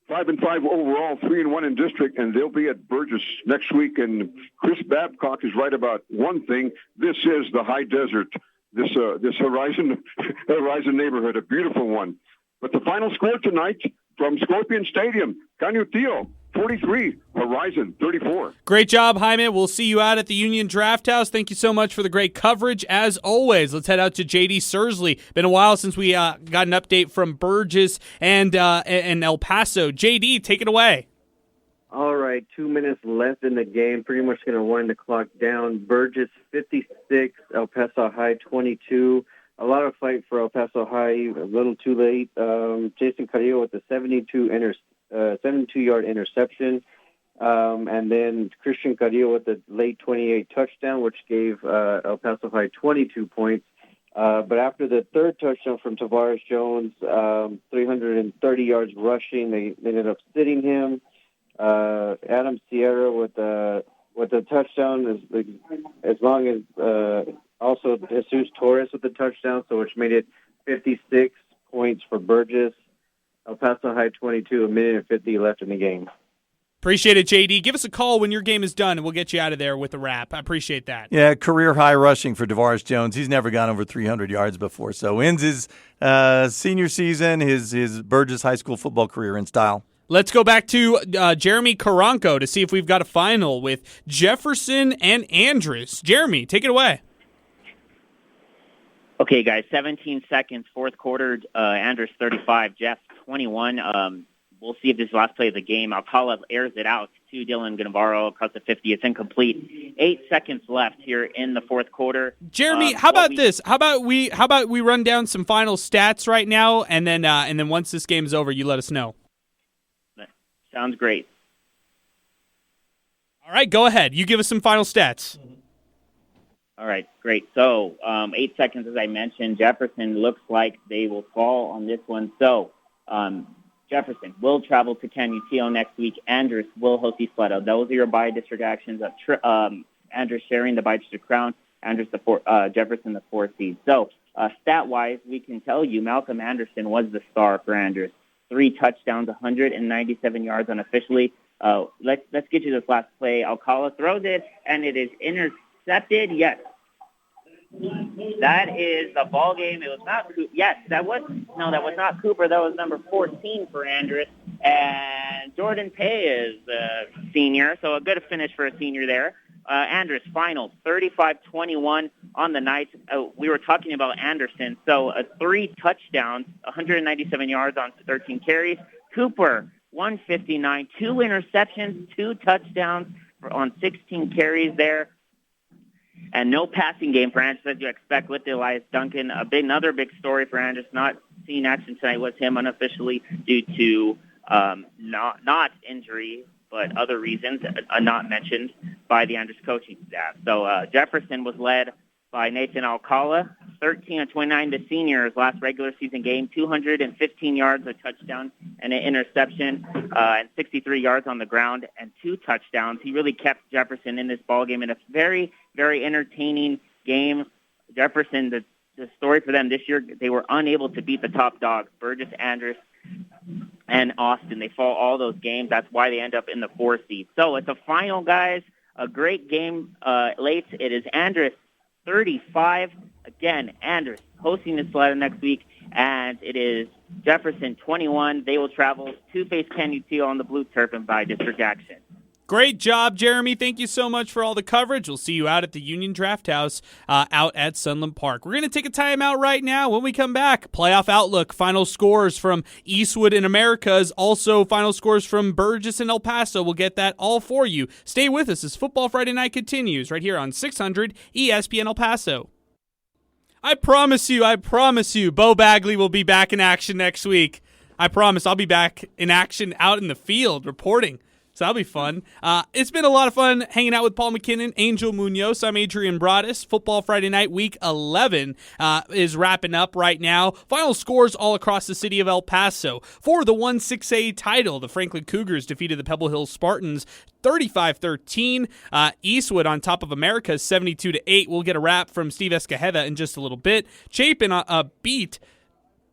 5-5 overall, 3-1 in district, and they'll be at Burgess next week. And Chris Babcock is right about one thing: this is the high desert. This Horizon neighborhood, a beautiful one. But the final score tonight from Scorpion Stadium: Canutillo 43, Horizon 34. Great job, Jaime. We'll see you out at the Union Draft House. Thank you so much for the great coverage, as always. Let's head out to J.D. Sursley. Been a while since we got an update from Burgess and El Paso. J.D., take it away. All right, 2 minutes left in the game. Pretty much going to wind the clock down. Burgess 56, El Paso High 22. A lot of fight for El Paso High. A little too late. Jason Carrillo with the 72-yard interception. And then Christian Carrillo with the late 28 touchdown, which gave El Paso High 22 points. But after the third touchdown from Tavares Jones, 330 yards rushing, they ended up sitting him. Adam Sierra with the touchdown, as long as also Jesus Torres with the touchdown, so which made it 56 points for Burgess. El Paso High 22, 1:50 left in the game. Appreciate it, JD. Give us a call when your game is done, and we'll get you out of there with a wrap. I appreciate that. Yeah, career high rushing for Tavares Jones. He's never gone over 300 yards before, so ends his senior season, his Burgess High School football career in style. Let's go back to Jeremy Karanko to see if we've got a final with Jefferson and Andrews. Jeremy, take it away. Okay, guys, 17 seconds, fourth quarter, Andrews 35, Jeff 21. We'll see if this is the last play of the game. Alcala airs it out to Dylan Navarro across the 50. It's incomplete. 8 seconds left here in the fourth quarter. Jeremy, how about this? How about we run down some final stats right now, and then once this game is over, you let us know. Sounds great. All right, go ahead. You give us some final stats. All right, great. So 8 seconds, as I mentioned. Jefferson looks like they will fall on this one. So Jefferson will travel to Canutillo next week. Andrews will host East Florida. Those are your by-district actions. Andrews sharing the by-district crown. Andrews Jefferson the 4th seed. So stat-wise, we can tell you Malcolm Anderson was the star for Andrews. 3 touchdowns, 197 yards unofficially. Let's get you this last play. Alcala throws it, and it is intercepted. Yes. That is the ball game. It was not Cooper. Yes, that was not Cooper. That was number 14 for Andrews. And Jordan Pay is the senior, so a good finish for a senior there. Andrews final 35-21 on the night. We were talking about Anderson. So 3 touchdowns, 197 yards on 13 carries. Cooper 159, 2 interceptions, 2 touchdowns on 16 carries there. And no passing game for Andrews, as you expect with Elias Duncan. Another big story for Andrews. Not seeing action tonight was him unofficially due to not injury, but other reasons not mentioned by the Andrews coaching staff. So Jefferson was led by Nathan Alcala, 13-29, the senior's last regular season game, 215 yards, a touchdown, and an interception, and 63 yards on the ground, and 2 touchdowns. He really kept Jefferson in this ball game in a very, very entertaining game. Jefferson, the story for them this year, they were unable to beat the top dogs, Burgess, Andrews, and Austin. They fall all those games. That's why they end up in the 4th seed. So it's a final, guys. A great game late. It is Andrews 35. Again, Andrews hosting this letter next week, and it is Jefferson 21. They will travel to face Canutillo on the blue turf and by district action. Great job, Jeremy. Thank you so much for all the coverage. We'll see you out at the Union Draft House out at Sunland Park. We're going to take a timeout right now. When we come back, playoff outlook, final scores from Eastwood and Americas, also final scores from Burgess and El Paso. We'll get that all for you. Stay with us as Football Friday Night continues right here on 600 ESPN El Paso. I promise you, Bo Bagley will be back in action next week. I promise I'll be back in action out in the field reporting. So that'll be fun. It's been a lot of fun hanging out with Paul MacKinnon, Angel Munoz. I'm Adrian Broaddus. Football Friday Night Week 11 is wrapping up right now. Final scores all across the city of El Paso. For the 1-6A title, the Franklin Cougars defeated the Pebble Hills Spartans 35-13. Eastwood on top of America 72-8. We'll get a wrap from Steve Escajeda in just a little bit.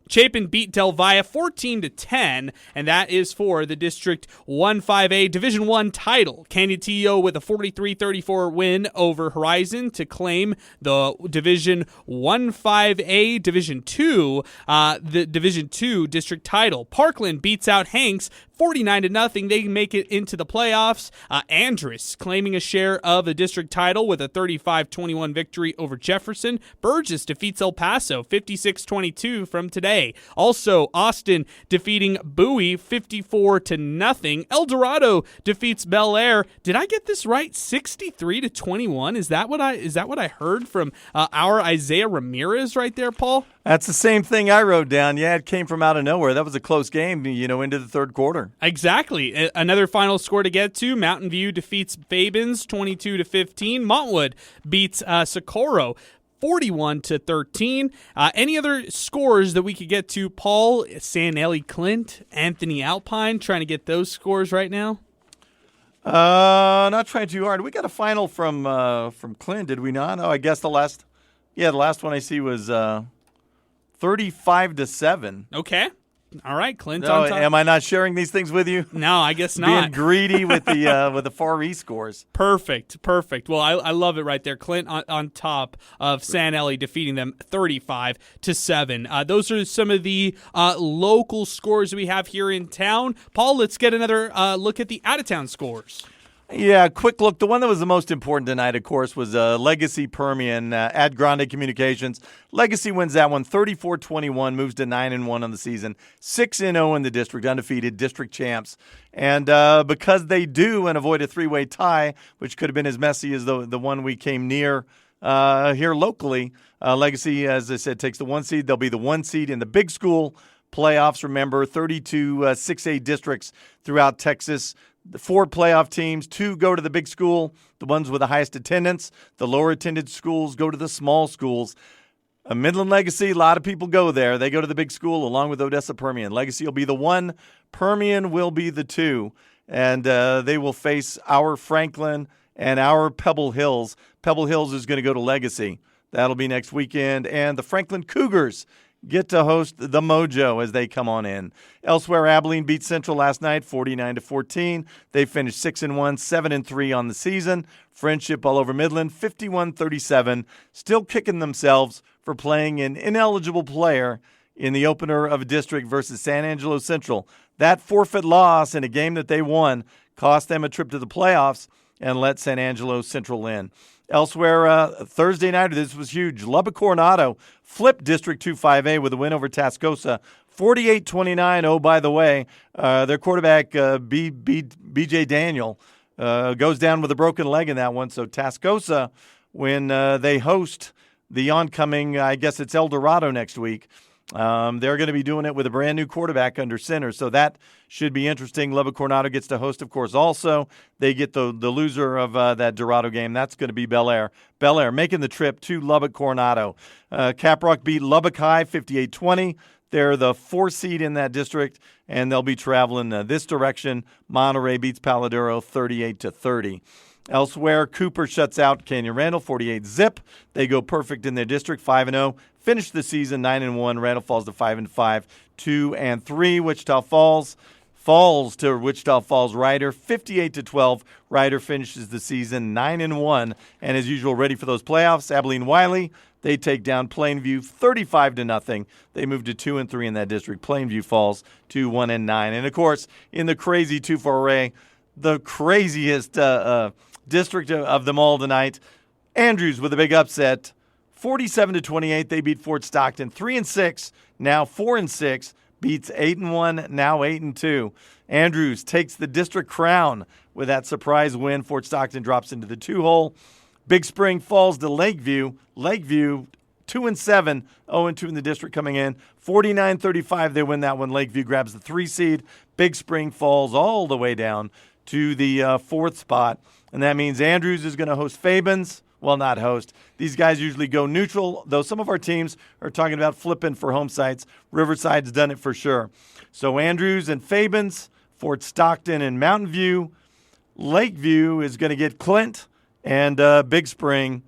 Chapin beat Del Valle 14-10, and that is for the District 1-5A Division I title. Candiatillo with a 43-34 win over Horizon to claim the Division 1-5A Division II, the Division II District title. Parkland beats out Hanks 49-0. They make it into the playoffs. Andrus claiming a share of the district title with a 35-21 victory over Jefferson. Burgess defeats El Paso 56-22 from today. Also, Austin defeating Bowie 54-0. El Dorado defeats Bel Air. Did I get this right? 63-21. Is that what I heard from our Isaiah Ramirez right there, Paul? That's the same thing I wrote down. Yeah, it came from out of nowhere. That was a close game, into the third quarter. Exactly. Another final score to get to. Mountain View defeats Fabens 22-15. Montwood beats Socorro 41-13. Any other scores that we could get to, Paul? San Eli Clint, Anthony Alpine, trying to get those scores right now? Not trying too hard. We got a final from Clint, did we not? Oh, I guess the last one I see was 35-7. Okay. All right, Clint No, on top. am I not sharing these things with you? No, I guess not. Being greedy with the Far East scores. Perfect. Well, I love it right there. Clint on top of San Eli defeating them 35-7. Those are some of the local scores we have here in town. Paul, let's get another look at the out-of-town scores. Yeah, quick look. The one that was the most important tonight, of course, was Legacy Permian at Grande Communications. Legacy wins that one 34-21, moves to 9-1 on the season, 6-0 in the district, undefeated district champs. And because they do and avoid a three-way tie, which could have been as messy as the one we came near here locally, Legacy, as I said, takes the 1 seed. They'll be the 1 seed in the big school playoffs. Remember, 32 6A districts throughout Texas. The 4 playoff teams, 2 go to the big school, the ones with the highest attendance. The lower attended schools go to the small schools. Midland Legacy, a lot of people go there. They go to the big school along with Odessa Permian. Legacy will be the 1, Permian will be the 2, and they will face our Franklin and our Pebble Hills. Pebble Hills is going to go to Legacy. That'll be next weekend, and the Franklin Cougars get to host the Mojo as they come on in. Elsewhere, Abilene beat Central last night, 49-14. They finished 6-1, 7-3 on the season. Friendship all over Midland, 51-37. Still kicking themselves for playing an ineligible player in the opener of a district versus San Angelo Central. That forfeit loss in a game that they won cost them a trip to the playoffs and let San Angelo Central in. Elsewhere, Thursday night, this was huge. Lubbock Coronado flipped District 2-5A with a win over Tascosa, 48-29. Oh, by the way, their quarterback, B.J. Daniel, goes down with a broken leg in that one. So Tascosa, when they host the oncoming, I guess it's El Dorado next week, they're going to be doing it with a brand new quarterback under center. So that should be interesting. Lubbock Coronado gets to host, of course, also. They get the loser of that Dorado game. That's going to be Bel Air. Bel Air making the trip to Lubbock Coronado. Caprock beat Lubbock High 58-20. They're the 4 seed in that district, and they'll be traveling this direction. Monterey beats Paladuro 38-30. Elsewhere, Cooper shuts out Canyon Randall 48-zip. They go perfect in their district, 5-0. Finish the season 9-1. Randall falls to 5-5, 2-3. Wichita falls to Wichita Falls Ryder 58-12. Ryder finishes the season 9-1, and as usual, ready for those playoffs. Abilene Wiley, they take down Plainview 35-0. They move to 2-3 in that district. Plainview falls to 1-9, and of course, in the crazy 2-4A, the craziest district of them all tonight, Andrews with a big upset. 47-28, they beat Fort Stockton. 3-6, now 4-6, beats 8-1, now 8-2. Andrews takes the district crown with that surprise win. Fort Stockton drops into the 2-hole. Big Spring falls to Lakeview. Lakeview 2-7, 0-2 in the district coming in. 49-35, they win that one. Lakeview grabs the 3 seed. Big Spring falls all the way down to the fourth spot. And that means Andrews is going to host Fabens. Well, not host. These guys usually go neutral, though some of our teams are talking about flipping for home sites. Riverside's done it for sure. So Andrews and Fabens, Fort Stockton and Mountain View. Lakeview is going to get Clint and Big Spring.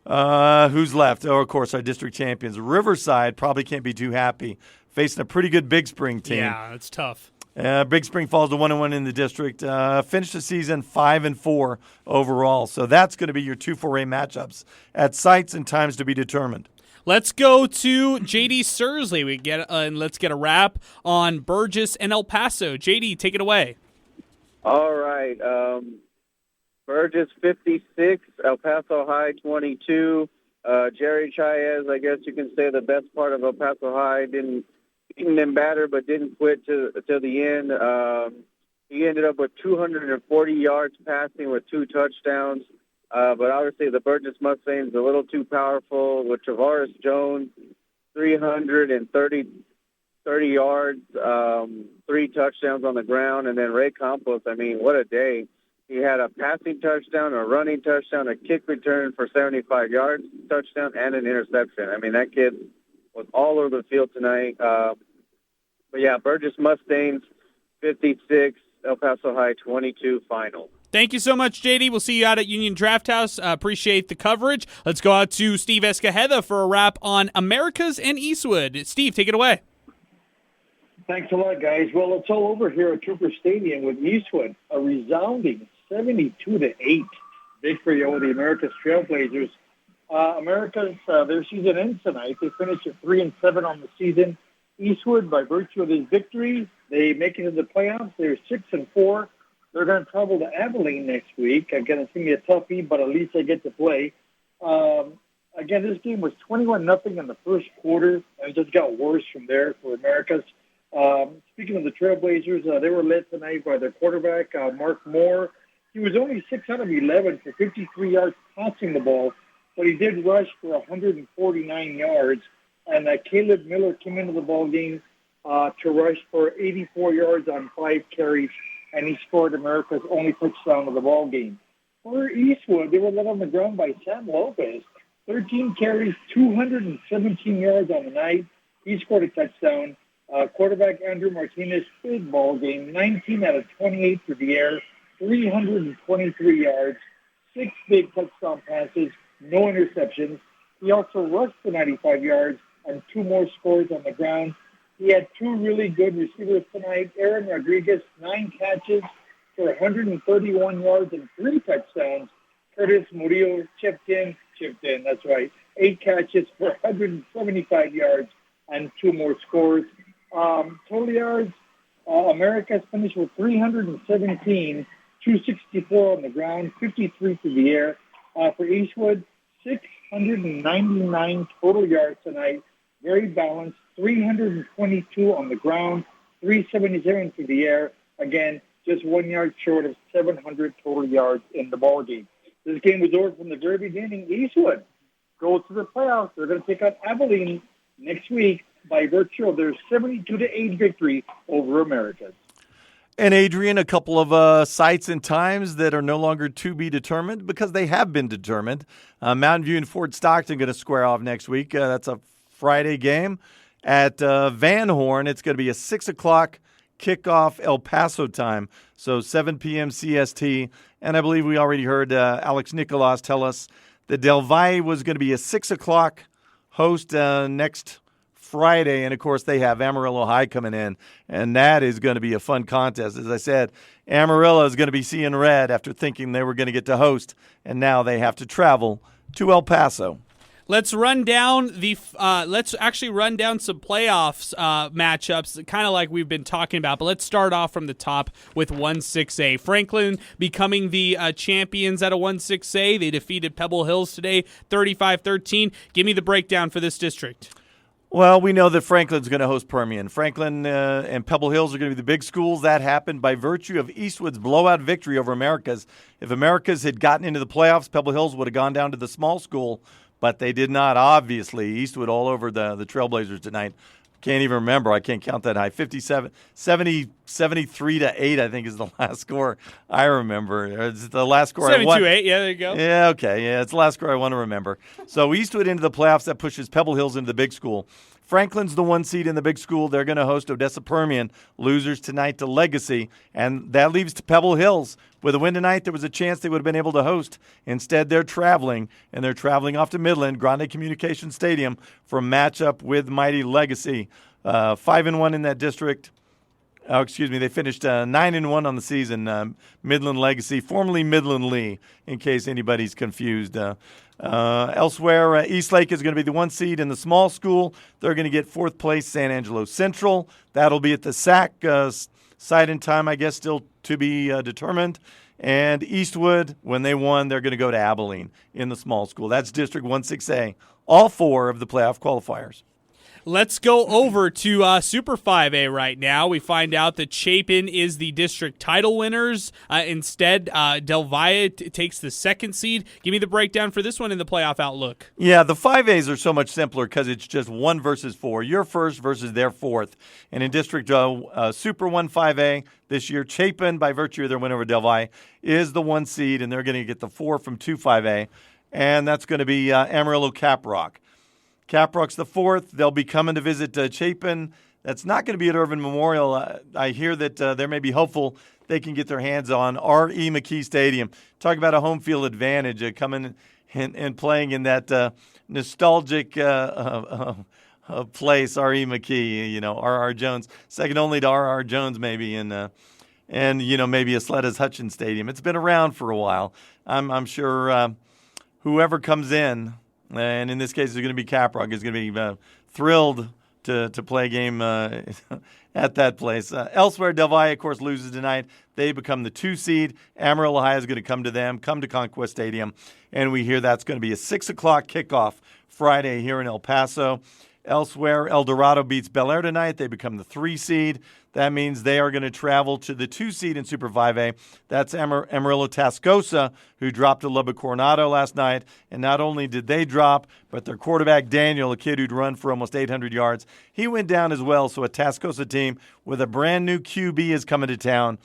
Who's left? Oh, of course, our district champions. Riverside probably can't be too happy, facing a pretty good Big Spring team. Yeah, it's tough. Big Spring falls to 1-1 in the district. Finished the season 5-4 overall. So that's going to be your 2-4A matchups at sites and times to be determined. Let's go to JD Sursley. And let's get a wrap on Burgess and El Paso. JD, take it away. All right. Burgess 56, El Paso High 22. Jerry Chaez, I guess you can say the best part of El Paso High, didn't beaten them batter, but didn't quit till the end. He ended up with 240 yards passing with 2 touchdowns. But obviously the Burgess Mustangs a little too powerful with Travaris Jones, 330 yards, 3 touchdowns on the ground, and then Ray Campos. I mean, what a day. He had a passing touchdown, a running touchdown, a kick return for 75 yards, touchdown, and an interception. I mean, that kid was all over the field tonight. But yeah, Burgess Mustangs 56, El Paso High 22 final. Thank you so much, JD. We'll see you out at Union Draft House. Appreciate the coverage. Let's go out to Steve Escajeda for a wrap on Americas and Eastwood. Steve, take it away. Thanks a lot, guys. Well, it's all over here at Trooper Stadium with Eastwood. A resounding 72-8 victory over the Americas Trailblazers. Americas, their season ends tonight. They finished at 3-7 on the season. Eastwood, by virtue of this victory, they make it to the playoffs. They're 6-4. They're going to travel to Abilene next week. Again, it's going to be a toughie, but at least they get to play. Again, this game was 21-0 in the first quarter, and it just got worse from there for Americas. Speaking of the Trailblazers, they were led tonight by their quarterback, Mark Moore. He was only 6 out of 11 for 53 yards passing the ball, but he did rush for 149 yards. And Caleb Miller came into the ball game to rush for 84 yards on 5 carries, and he scored America's only touchdown of the ball game. For Eastwood, they were led on the ground by Sam Lopez, 13 carries, 217 yards on the night. He scored a touchdown. Quarterback Andrew Martinez, big ball game, 19 out of 28 for the air, 323 yards, 6 big touchdown passes, no interceptions. He also rushed for 95 yards and 2 more scores on the ground. He had 2 really good receivers tonight. Aaron Rodriguez, 9 catches for 131 yards and 3 touchdowns. Curtis Murillo chipped in, that's right, 8 catches for 175 yards and 2 more scores. Total yards, America's finished with 317, 264 on the ground, 53 through the air. For Eastwood, 699 total yards tonight. Very balanced, 322 on the ground, 377 through the air. Again, just 1 yard short of 700 total yards in the ball game. This game was over from the very beginning. Eastwood goes to the playoffs. They're going to take on Abilene next week by virtue of their 72-8 victory over Americas. And Adrian, a couple of sites and times that are no longer to be determined because they have been determined. Mountain View and Fort Stockton going to square off next week. That's a Friday game. At Van Horn, it's going to be a 6 o'clock kickoff El Paso time, so 7 p.m. CST. And I believe we already heard Alex Nicolas tell us that Del Valle was going to be a 6 o'clock host next Friday, and of course they have Amarillo High coming in, and that is going to be a fun contest. As I said, Amarillo is going to be seeing red after thinking they were going to get to host, and now they have to travel to El Paso. Let's run down let's actually run down some playoffs matchups, kind of like we've been talking about. But let's start off from the top with 1-6A. Franklin becoming the champions at a 1-6A. They defeated Pebble Hills today, 35-13. Give me the breakdown for this district. Well, we know that Franklin's going to host Permian. Franklin and Pebble Hills are going to be the big schools. That happened by virtue of Eastwood's blowout victory over Americas. If Americas had gotten into the playoffs, Pebble Hills would have gone down to the small school, but they did not, obviously. Eastwood all over the Trailblazers tonight. Can't even remember. I can't count that high. 73-8, I think, is the last score I remember. It's the last score I want. 72-8, yeah, there you go. Yeah, okay. Yeah, it's the last score I want to remember. So Eastwood into the playoffs. That pushes Pebble Hills into the big school. Franklin's the 1 seed in the big school. They're going to host Odessa Permian. Losers tonight to Legacy. And that leaves to Pebble Hills. With a win tonight, there was a chance they would have been able to host. Instead, they're traveling, and they're traveling off to Midland, Grande Communication Stadium, for a matchup with mighty Legacy. 5-1 in that district. Oh, excuse me. They finished 9-1 on the season. Midland Legacy, formerly Midland Lee, in case anybody's confused. Elsewhere, Eastlake is going to be the 1 seed in the small school. They're going to get 4th place San Angelo Central. That'll be at the SAC site and time, I guess, still to be determined. And Eastwood, when they won, they're going to go to Abilene in the small school. That's District 1-6A, all 4 of the playoff qualifiers. Let's go over to Super 5A right now. We find out that Chapin is the district title winners. Instead, Del Valle takes the 2nd seed. Give me the breakdown for this one in the playoff outlook. Yeah, the 5As are so much simpler because it's just 1 versus 4. Your first versus their 4th. And in District Super 1 5A this year, Chapin, by virtue of their win over Del Valle, is the 1 seed, and they're going to get the 4 from 2 5A. And that's going to be Amarillo Caprock. Caprock's the 4th. They'll be coming to visit Chapin. That's not going to be at Irvin Memorial. I hear that they may be hopeful they can get their hands on R.E. McKee Stadium. Talk about a home field advantage, coming and playing in that nostalgic place, R.E. McKee, R.R. Jones, second only to R.R. Jones maybe, and maybe a Sledda's Hutchins Stadium. It's been around for a while. I'm sure whoever comes in, and in this case, it's going to be Caprock, is going to be thrilled to play a game at that place. Elsewhere, Del Valle, of course, loses tonight. They become the 2 seed. Amarillo High is going to come to Conquest Stadium, and we hear that's going to be a 6 o'clock kickoff Friday here in El Paso. Elsewhere, El Dorado beats Bel Air tonight. They become the 3 seed. That means they are going to travel to the 2 seed in Super 5A. That's Amarillo Tascosa, who dropped to Lubbock Coronado last night. And not only did they drop, but their quarterback, Daniel, a kid who'd run for almost 800 yards, he went down as well. So a Tascosa team with a brand new QB is coming to town.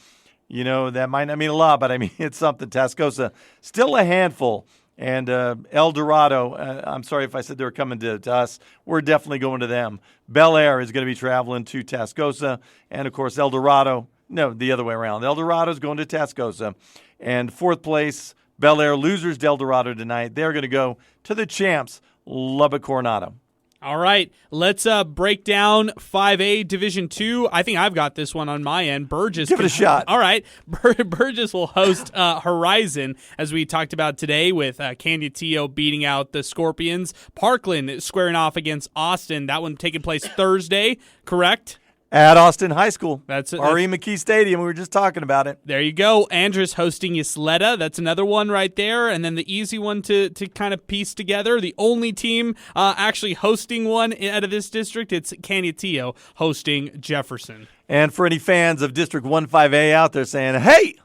That might not mean a lot, but I mean, it's something. Tascosa, still a handful. And El Dorado, I'm sorry if I said they were coming to us. We're definitely going to them. Bel Air is going to be traveling to Tascosa. And, of course, El Dorado, no, the other way around. El Dorado is going to Tascosa. And 4th place, Bel Air, losers Del Dorado tonight. They're going to go to the champs, Lubbock Coronado. All right, let's break down 5A Division 2. I think I've got this one on my end. Burgess. Give it a shot. All right, Burgess will host Horizon, as we talked about today, with Canutillo beating out the Scorpions. Parkland squaring off against Austin. That one taking place Thursday, correct? At Austin High School. That's it. R.E. McKee Stadium. We were just talking about it. There you go. Andrus hosting Ysleta. That's another one right there. And then the easy one to kind of piece together. The only team actually hosting one out of this district, it's Canutillo hosting Jefferson. And for any fans of District 1-5A out there saying, hey,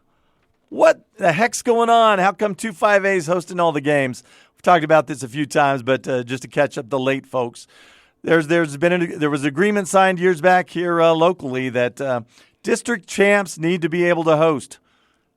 what the heck's going on? How come 2 5As hosting all the games? We've talked about this a few times, but just to catch up the late folks, there was agreement signed years back here locally that district champs need to be able to host,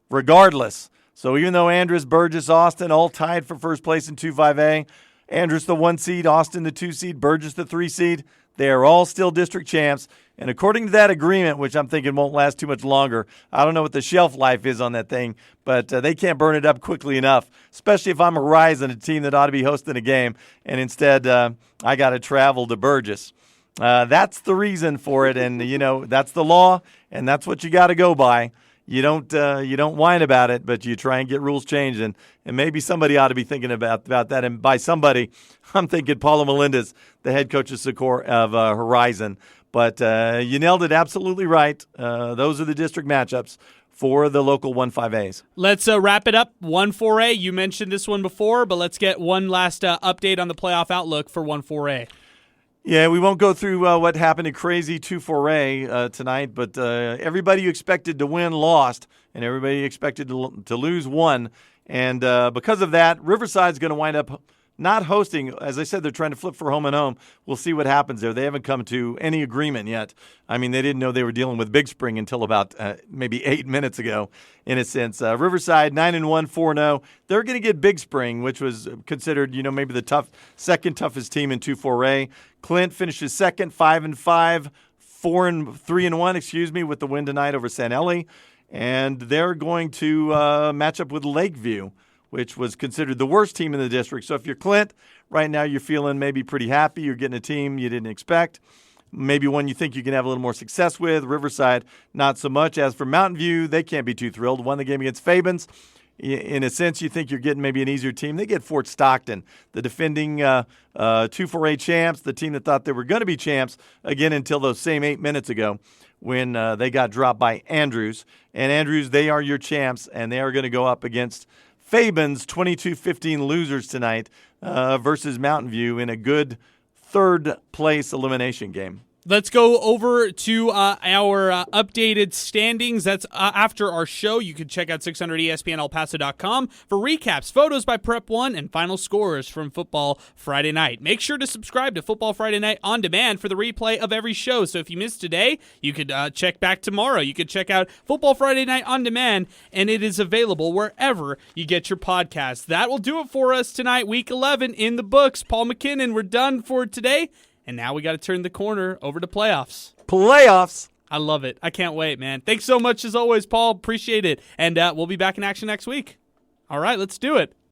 regardless. So even though Andrus, Burgess, Austin all tied for first place in 2-5A, Andrus the 1 seed, Austin the 2 seed, Burgess the 3 seed, they are all still district champs. And according to that agreement, which I'm thinking won't last too much longer, I don't know what the shelf life is on that thing, but they can't burn it up quickly enough, especially if I'm Horizon, a team that ought to be hosting a game, and instead I got to travel to Burgess. That's the reason for it, and, that's the law, and that's what you got to go by. You don't whine about it, but you try and get rules changed, and maybe somebody ought to be thinking about that. And by somebody, I'm thinking Paulo Melendez, the head coach of Horizon. But you nailed it absolutely right. Those are the district matchups for the local 1-5As. Let's wrap it up. 1-4A, you mentioned this one before, but let's get one last update on the playoff outlook for 1-4A. Yeah, we won't go through what happened in crazy 2-4A tonight, but everybody you expected to win lost, and everybody expected to lose won. And because of that, Riverside's going to wind up not hosting. As I said, they're trying to flip for home and home. We'll see what happens there. They haven't come to any agreement yet. I mean, they didn't know they were dealing with Big Spring until about maybe 8 minutes ago, in a sense. Riverside, 9-1, 4-0. They're going to get Big Spring, which was considered, maybe the second toughest team in 2-4A. Clint finishes second, 5-5, 3-1, with the win tonight over San Eli. And they're going to match up with Lakeview, which was considered the worst team in the district. So if you're Clint, right now you're feeling maybe pretty happy. You're getting a team you didn't expect, maybe one you think you can have a little more success with. Riverside, not so much. As for Mountain View, they can't be too thrilled. Won the game against Fabens. In a sense, you think you're getting maybe an easier team. They get Fort Stockton, the defending 2-4A champs, the team that thought they were going to be champs, again, until those same 8 minutes ago when they got dropped by Andrews. And Andrews, they are your champs, and they are going to go up against Fabens, 22-15 losers tonight versus Mountain View in a good third-place elimination game. Let's go over to our updated standings. That's after our show. You can check out 600ESPNElPaso.com for recaps, photos by Prep 1, and final scores from Football Friday Night. Make sure to subscribe to Football Friday Night on demand for the replay of every show. So if you missed today, you could check back tomorrow. You could check out Football Friday Night on demand, and it is available wherever you get your podcasts. That will do it for us tonight. Week 11 in the books. Paul MacKinnon, we're done for today. And now we got to turn the corner over to playoffs. Playoffs. I love it. I can't wait, man. Thanks so much as always, Paul. Appreciate it. And we'll be back in action next week. All right, let's do it.